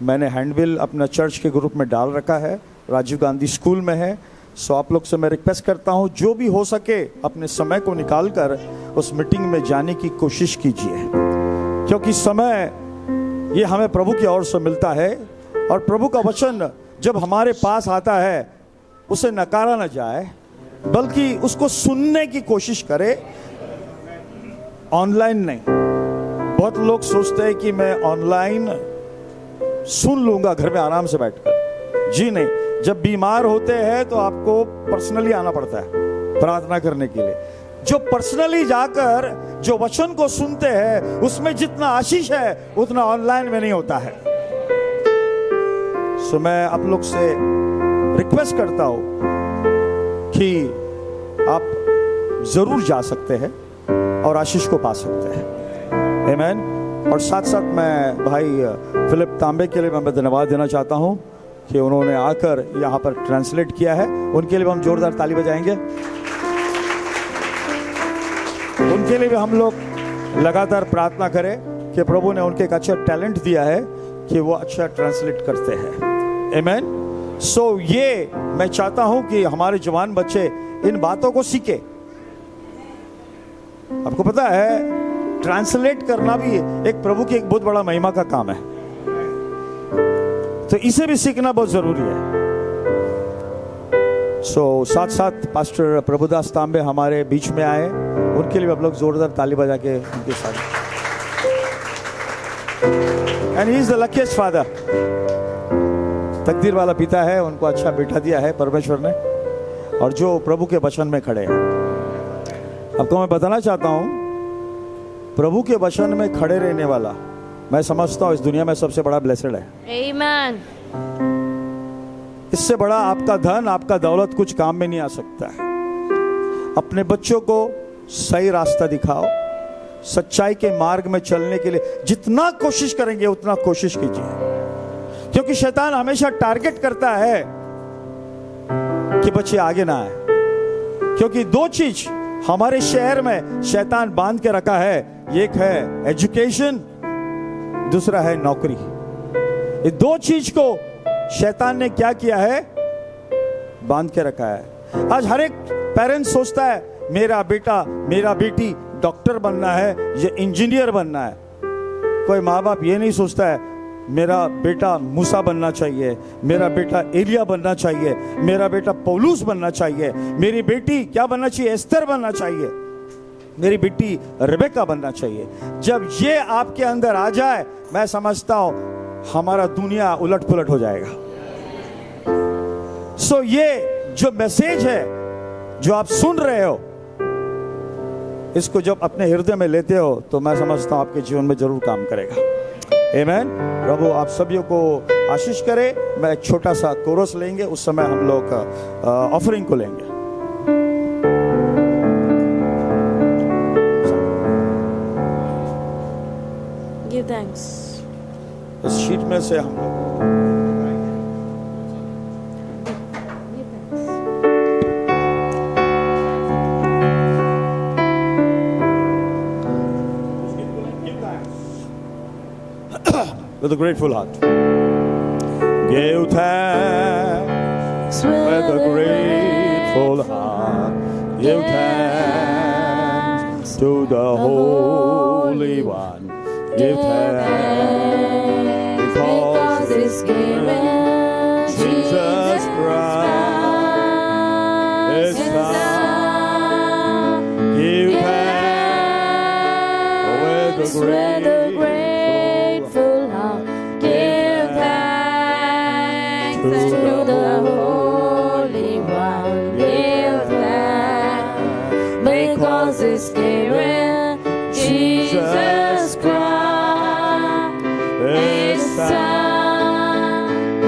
मैंने हैंडबिल अपना चर्च के ग्रुप में डाल रखा है, राजीव गांधी स्कूल में है। सो आप लोग से मैं रिक्वेस्ट करता हूँ जो भी हो सके अपने समय को निकाल कर उस मीटिंग में जाने की कोशिश कीजिए, क्योंकि समय ये हमें प्रभु की ओर से मिलता है। और प्रभु का वचन जब हमारे पास आता है उसे नकारा न जाए, बल्कि उसको सुनने की कोशिश करे, ऑनलाइन नहीं। बहुत लोग सोचते हैं कि मैं ऑनलाइन सुन लूंगा घर में आराम से बैठकर। जी नहीं, जब बीमार होते हैं तो आपको पर्सनली आना पड़ता है प्रार्थना करने के लिए। जो पर्सनली जाकर जो वचन को सुनते हैं उसमें जितना आशीष है उतना ऑनलाइन में नहीं होता है। सो मैं आप लोग से रिक्वेस्ट करता हूं कि आप जरूर जा सकते हैं और आशीष को पा सकते हैं। आमीन। और साथ साथ मैं भाई फिलिप तांबे के लिए मैं धन्यवाद देना चाहता हूं कि उन्होंने आकर यहाँ पर ट्रांसलेट किया है। उनके लिए हम जोरदार ताली बजाएंगे। उनके लिए भी हम लोग लगातार प्रार्थना करें कि प्रभु ने उनके एक अच्छा टैलेंट दिया है कि वो अच्छा ट्रांसलेट करते हैं। आमीन। सो ये मैं चाहता हूं कि हमारे जवान बच्चे इन बातों को सीखे। आपको पता है ट्रांसलेट करना भी एक प्रभु की एक बहुत बड़ा महिमा का काम है, तो इसे भी सीखना बहुत जरूरी है। साथ साथ पास्टर प्रभुदास तांबे हमारे बीच में आए, उनके लिए आप लोग जोरदार ताली बजा के उनके साथ। And he is the luckiest father. तकदीर वाला पिता है, उनको अच्छा बेटा दिया है परमेश्वर ने, और जो प्रभु के वचन में खड़े हैं। आपको मैं बताना चाहता हूं, प्रभु के वचन में खड़े रहने वाला मैं समझता हूं इस दुनिया में सबसे बड़ा ब्लेसेड है। आमीन। इससे बड़ा आपका धन, आपका दौलत कुछ काम में नहीं आ सकता है। अपने बच्चों को सही रास्ता दिखाओ, सच्चाई के मार्ग में चलने के लिए जितना कोशिश करेंगे उतना कोशिश कीजिए, क्योंकि शैतान हमेशा टारगेट करता है कि बच्चे आगे ना आए। क्योंकि दो चीज हमारे शहर में शैतान बांध के रखा है, एक है एजुकेशन, दूसरा है नौकरी। ये दो चीज को शैतान ने क्या किया है, बांध के रखा है। आज हर एक पेरेंट्स सोचता है मेरा बेटा मेरा बेटी डॉक्टर बनना है या इंजीनियर बनना है। कोई माँ बाप ये नहीं सोचता है मेरा बेटा मूसा बनना चाहिए, मेरा बेटा एलिया बनना चाहिए, मेरा बेटा पौलुस बनना चाहिए, मेरी बेटी क्या बनना चाहिए, एस्तर बनना चाहिए, मेरी बेटी रेबेका बनना चाहिए। जब ये आपके अंदर आ जाए, मैं समझता हूं हमारा दुनिया उलट पुलट हो जाएगा। सो ये जो मैसेज है जो आप सुन रहे हो, इसको जब अपने हृदय में लेते हो तो मैं समझता हूं आपके जीवन में जरूर काम करेगा। आमीन। प्रभु आप सभी को आशीष करे। मैं एक छोटा सा कोरस लेंगे, उस समय हम लोग ऑफरिंग को लेंगे। Give thanks. इस शीट में से हम लोग Give thanks. with a grateful heart. Give thanks with a grateful heart. Give thanks to the Holy One. Give thanks because His given Jesus Christ is Son. Give thanks with a grateful heart. Give thanks to the Holy One. Give thanks because His given Jesus Christ is Son.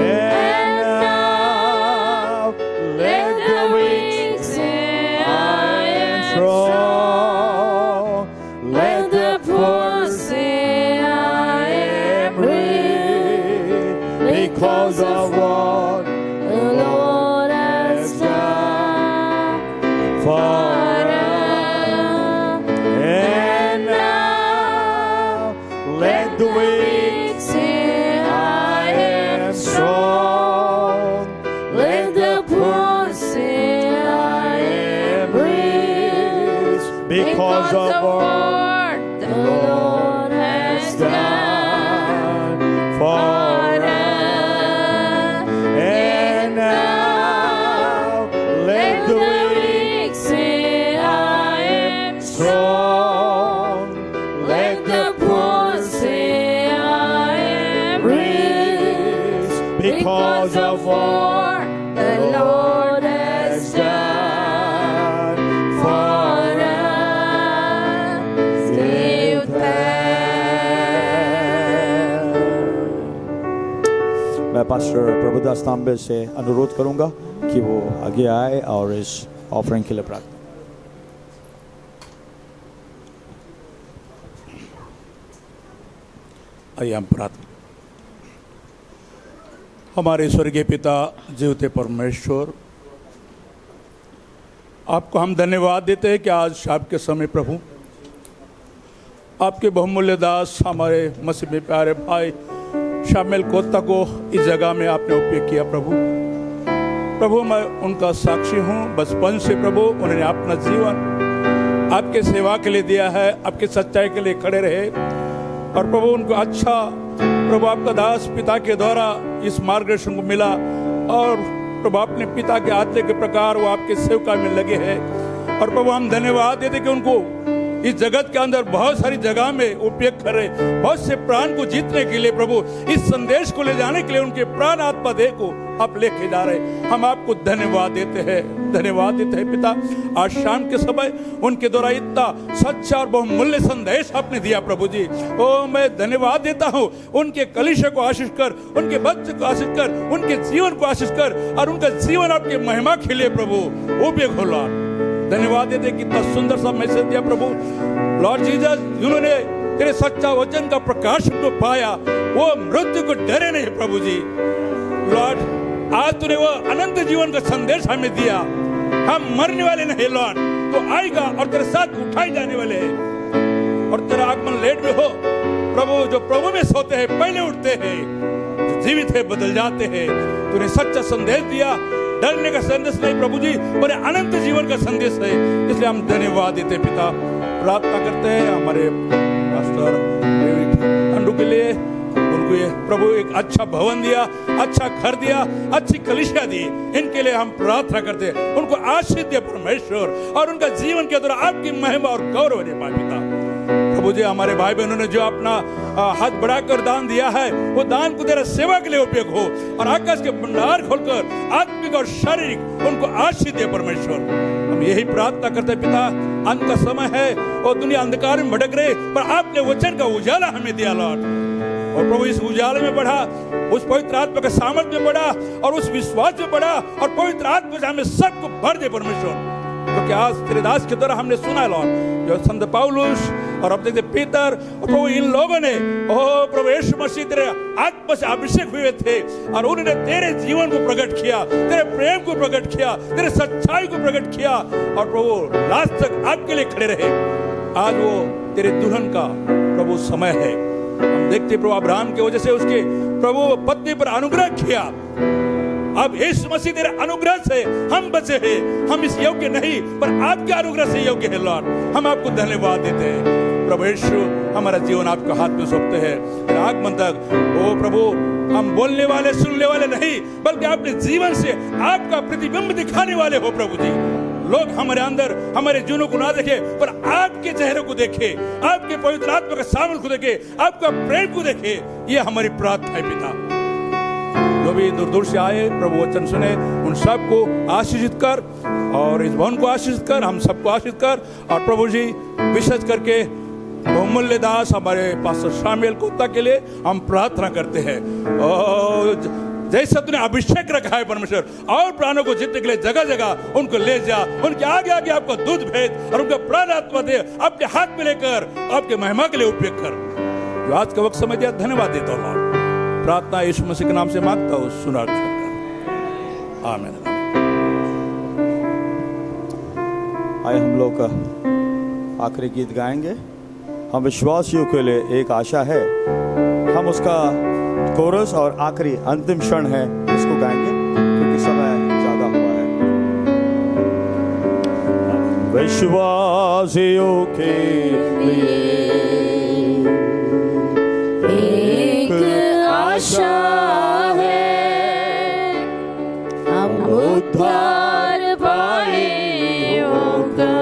And now let the weak say, I am strong. Let the poor say, I am rich because of what the Lord has done for us. and now let the weak say, I am strong. Let the poor say, I am rich because of what the Lord has done for for us. And now let the weak say, I am strong. Let the poor say, I am rich because of what the Lord has done for us. Give thanks. मैं pastor Prabhudas तांबे से अनुरोध करूंगा कि वो आगे आए और इस ऑफरिंग के लिए प्रार्थना। आइए हम प्रार्थना। हमारे स्वर्गीय पिता जीवते परमेश्वर, आपको हम धन्यवाद देते हैं कि आज शाम के समय प्रभु आपके बहुमूल्य दास हमारे मसीह में प्यारे भाई शामिल कोत्ता को इस जगह में आपने उपयोग किया। प्रभु मैं उनका साक्षी हूँ। बचपन से प्रभु उन्होंने अपना जीवन आपके सेवा के लिए दिया है, आपके सच्चाई के लिए खड़े रहे और प्रभु उनको अच्छा प्रभु आपका दास पिता के द्वारा इस मार्गदर्शन को मिला और प्रभु अपने पिता के आज्ञा के प्रकार वो आपके सेवका में लगे हैं। और प्रभु हम धन्यवाद देते कि उनको इस जगत के अंदर बहुत सारी जगह में उपयोग कर रहे, बहुत से प्राण को जीतने के लिए प्रभु इस संदेश को ले जाने के लिए उनके प्राण आत्मा देह को आप लेके जा रहे। हम आपको धन्यवाद देते हैं, धन्यवाद देते हैं पिता। आज शाम के समय उनके द्वारा इतना सच्चा और बहुमूल्य संदेश आपने दिया प्रभु जी। ओ मैं धन्यवाद देता हूँ। उनके कलीसिया को आशीष कर, उनके बच्चे को आशीष कर, उनके जीवन को आशीष कर और उनका जीवन आपके महिमा के लिए प्रभु उपयोग हो लॉर्ड। धन्यवाद देते कितना सुंदर सा मैसेज दिया प्रभु लॉर्ड जीसस। उन्होंने तेरे सच्चा वचन का प्रकाश को पाया, वो मृत्यु को डरे नहीं प्रभु जी। लॉर्ड आज तूने वो अनंत जीवन का संदेश हमें दिया। हम मरने वाले नहीं लॉर्ड, तो आएगा और तेरे साथ उठाए जाने वाले हैं और तेरा आगमन लेट में हो प्रभु। जो प्रभु में सोते हैं पहले उठते हैं, जो जीवित है बदल जाते हैं। तूने सच्चा संदेश दिया, डरने का संदेश नहीं प्रभु जी, और अनंत जीवन का संदेश है। इसलिए हम धन्यवाद देते पिता। प्रार्थना करते हैं हमारे पास्टर अंडू के लिए, उनको हुए प्रभु एक अच्छा भवन दिया, अच्छा घर दिया, अच्छी कलीसिया दी, इनके लिए हम प्रार्थना करते हैं। उनको आशीष दे परमेश्वर, और उनका जीवन के द्वारा आपकी महिमा और गौरव दे पाए पिता। प्रभु जी, हमारे भाई बहनों ने जो अपना हाथ बढ़ाकर दान दिया है, वो दान को तेरा सेवा के लिए उपयोग हो, और आकाश के भंडार खोलकर आत्मिक और शारीरिक उनको आशीष दे परमेश्वर। हम यही प्रार्थना करते हैं पिता। अंत का समय है और दुनिया अंधकार में भटक रहे, पर आपने वचन का उजाला हमें दिया लॉर्ड, और प्रभु इस उजाले में बढ़ा, उस पवित्र आत्मा के सामर्थ्य में बढ़ा, और उस विश्वास में बढ़ा, और पवित्र आत्मा से हमें सबको भर दे परमेश्वर। क्योंकि आज तेरे दास के द्वारा हमने सुना है लॉर्ड, जो संत पौलुस और अब देखते पीतर और प्रभु इन लोगों ने प्रभु यीशु मसीह तेरे आत्मा से अभिषेक हुए थे, और उन्होंने तेरे जीवन को प्रकट किया, तेरे प्रेम को प्रकट किया, तेरे सच्चाई को प्रकट किया, और प्रभु लास्ट तक आपके लिए खड़े रहे। आज वो तेरे दुल्हन का प्रभु समय है। हम देखते प्रभु अब्राहम की वजह से उसके प्रभु पत्नी पर अनुग्रह किया। अब यीशु मसीह तेरे अनुग्रह से हम बचे हैं। हम इस योग्य नहीं, पर आपके अनुग्रह से योग्य है लॉर्ड। हम आपको धन्यवाद देते हैं प्रभु यीशु। हमारा जीवन आपके हाथ में सौंपते हैं। आगमन तक ओ प्रभु हम बोलने वाले सुनने वाले नहीं, बल्कि अपने जीवन से आपका प्रतिबिंब दिखाने वाले हो प्रभु जी। लोग हमारे अंदर हमारे जीवनों को ना देखे, पर आपके चेहरे को देखे, आपके पवित्र आत्मा के सामने को देखे, आपका प्रेम को देखे। ये हमारी प्रार्थना है पिता। जो भी दूर दूर से आए प्रभु वचन सुने, उन सबको आशीषित कर, और इस भवन को आशीषित कर, हम सबको आशीषित कर। और प्रभु जी, विशेष करके बहुमूल्य दास हमारे पास्टर शामिल कोत्ता के लिए हम प्रार्थना करते हैं। और जैसा तूने अभिषेक रखा है परमेश्वर, और प्राणों को जीतने के लिए जगह जगह उनको ले जा, उनके आगे आगे आपका दूध भेज, और उनका प्राण आत्मा दे, अपने हाथ में लेकर आपके महिमा के लिए उपयोग कर। जो आज का वक्त समझ दिया, धन्यवाद देता हूँ लॉर्ड। प्रार्थना यीशु मसीह के नाम से मांगता हूँ, सुना कर आमीन। आइए हम लोग आखिरी गीत गाएंगे। हम विश्वासियों के लिए एक आशा है, हम उसका कोरस और आखिरी अंतिम क्षण है इसको गाएंगे, क्योंकि समय ज्यादा हुआ है। विश्वासियों के लिए एक आशा है, हम उद्धार पाए होगा।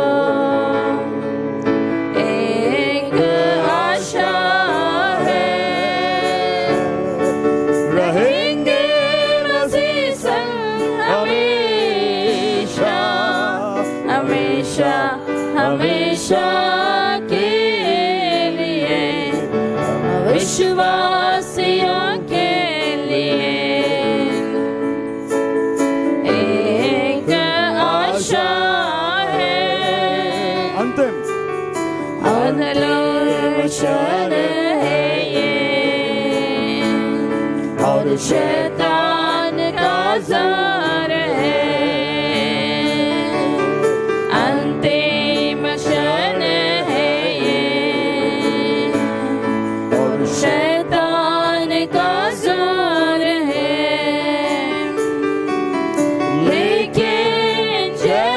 एक आशा है, रहेंगे मसीह संग हमेशा, हमेशा हमेशा के लिए, विश्वासियों के लिए एक आशा है। अंतिम अदलोशन है ये, और शैतान का ज़र है। अंतिम क्षण है ये, और शैतान का ज़र है। लेकिन जय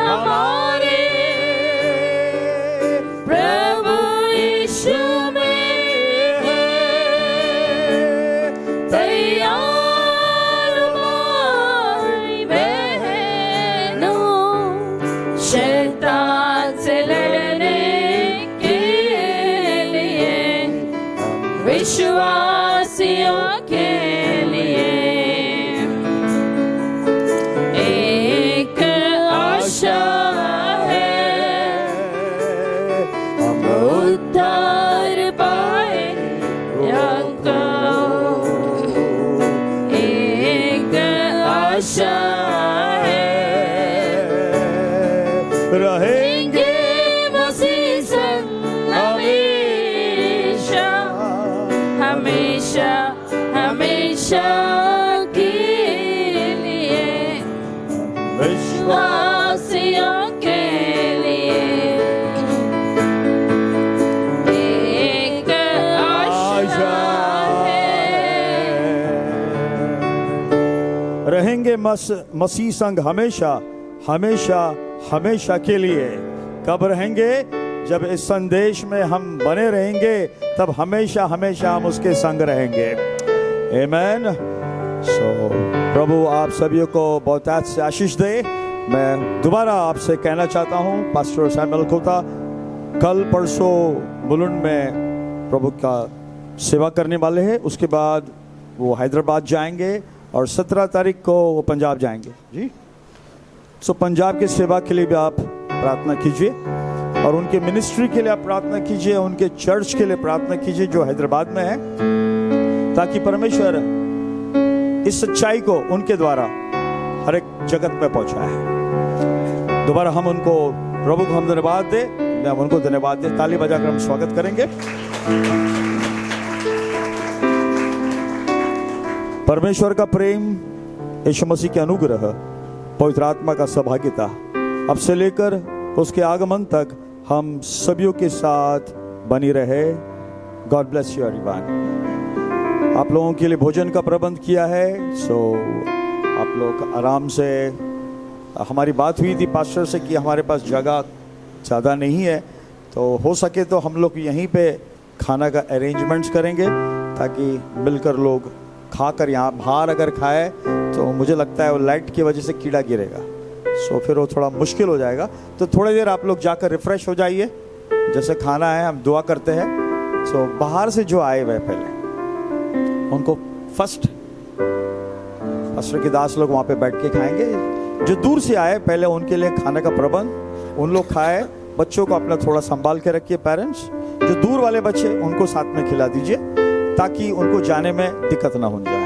हमारे प्रभु यीशु में है। तैयार भाई बहनों, शैतान से लड़ने के लिए, विश्वासियों के लिए एक आशा है, हम उद्धार पाएंगे। एक आशा है, रहेंगे मसीह संग हमेशा, हमेशा हमेशा के लिए, विश्वासियों के लिए एक आशा है। रहेंगे मसीह संग हमेशा, हमेशा हमेशा के लिए। कब रहेंगे? जब इस संदेश में हम बने रहेंगे तब हमेशा हमेशा हम उसके संग रहेंगे। आमीन। सो प्रभु आप सभी को बहुत से आशीष दे। मैं दोबारा आपसे कहना चाहता हूँ, पास्टर सैमुअल खोता कल परसों मुलुंड में प्रभु का सेवा करने वाले हैं। उसके बाद वो हैदराबाद जाएंगे और 17 तारीख को वो पंजाब जाएंगे जी। सो पंजाब की सेवा के लिए भी आप प्रार्थना कीजिए और उनके मिनिस्ट्री के लिए आप प्रार्थना कीजिए, उनके चर्च के लिए प्रार्थना कीजिए जो हैदराबाद में है, ताकि परमेश्वर इस सच्चाई को उनके द्वारा हर एक जगत में पहुंचाए। दोबारा हम उनको प्रभु को हम धन्यवाद दे, मैं उनको धन्यवाद दे, ताली बजाकर हम स्वागत करेंगे। परमेश्वर का प्रेम, यीशु मसीह के अनुग्रह, पवित्र आत्मा का सहभागिता अब से लेकर उसके आगमन तक हम सभी के साथ बनी रहे। God bless you everyone. आप लोगों के लिए भोजन का प्रबंध किया है, सो आप लोग आराम से। हमारी बात हुई थी पास्टर से कि हमारे पास जगह ज़्यादा नहीं है, तो हो सके तो हम लोग यहीं पे खाना का अरेंजमेंट्स करेंगे ताकि मिलकर लोग खाकर, यहाँ बाहर अगर खाए तो मुझे लगता है वो लाइट की वजह से कीड़ा गिरेगा, सो फिर वो थोड़ा मुश्किल हो जाएगा। तो थोड़ी देर आप लोग जाकर रिफ्रेश हो जाइए, जैसे खाना है हम दुआ करते हैं। सो बाहर से जो आए हुए पहले उनको फर्स्ट पास्टर के दास लोग वहाँ पे बैठ के खाएंगे। जो दूर से आए पहले उनके लिए खाने का प्रबंध, उन लोग खाए। बच्चों को अपना थोड़ा संभाल के रखिए पेरेंट्स। जो दूर वाले बच्चे उनको साथ में खिला दीजिए ताकि उनको जाने में दिक्कत ना हो जाए।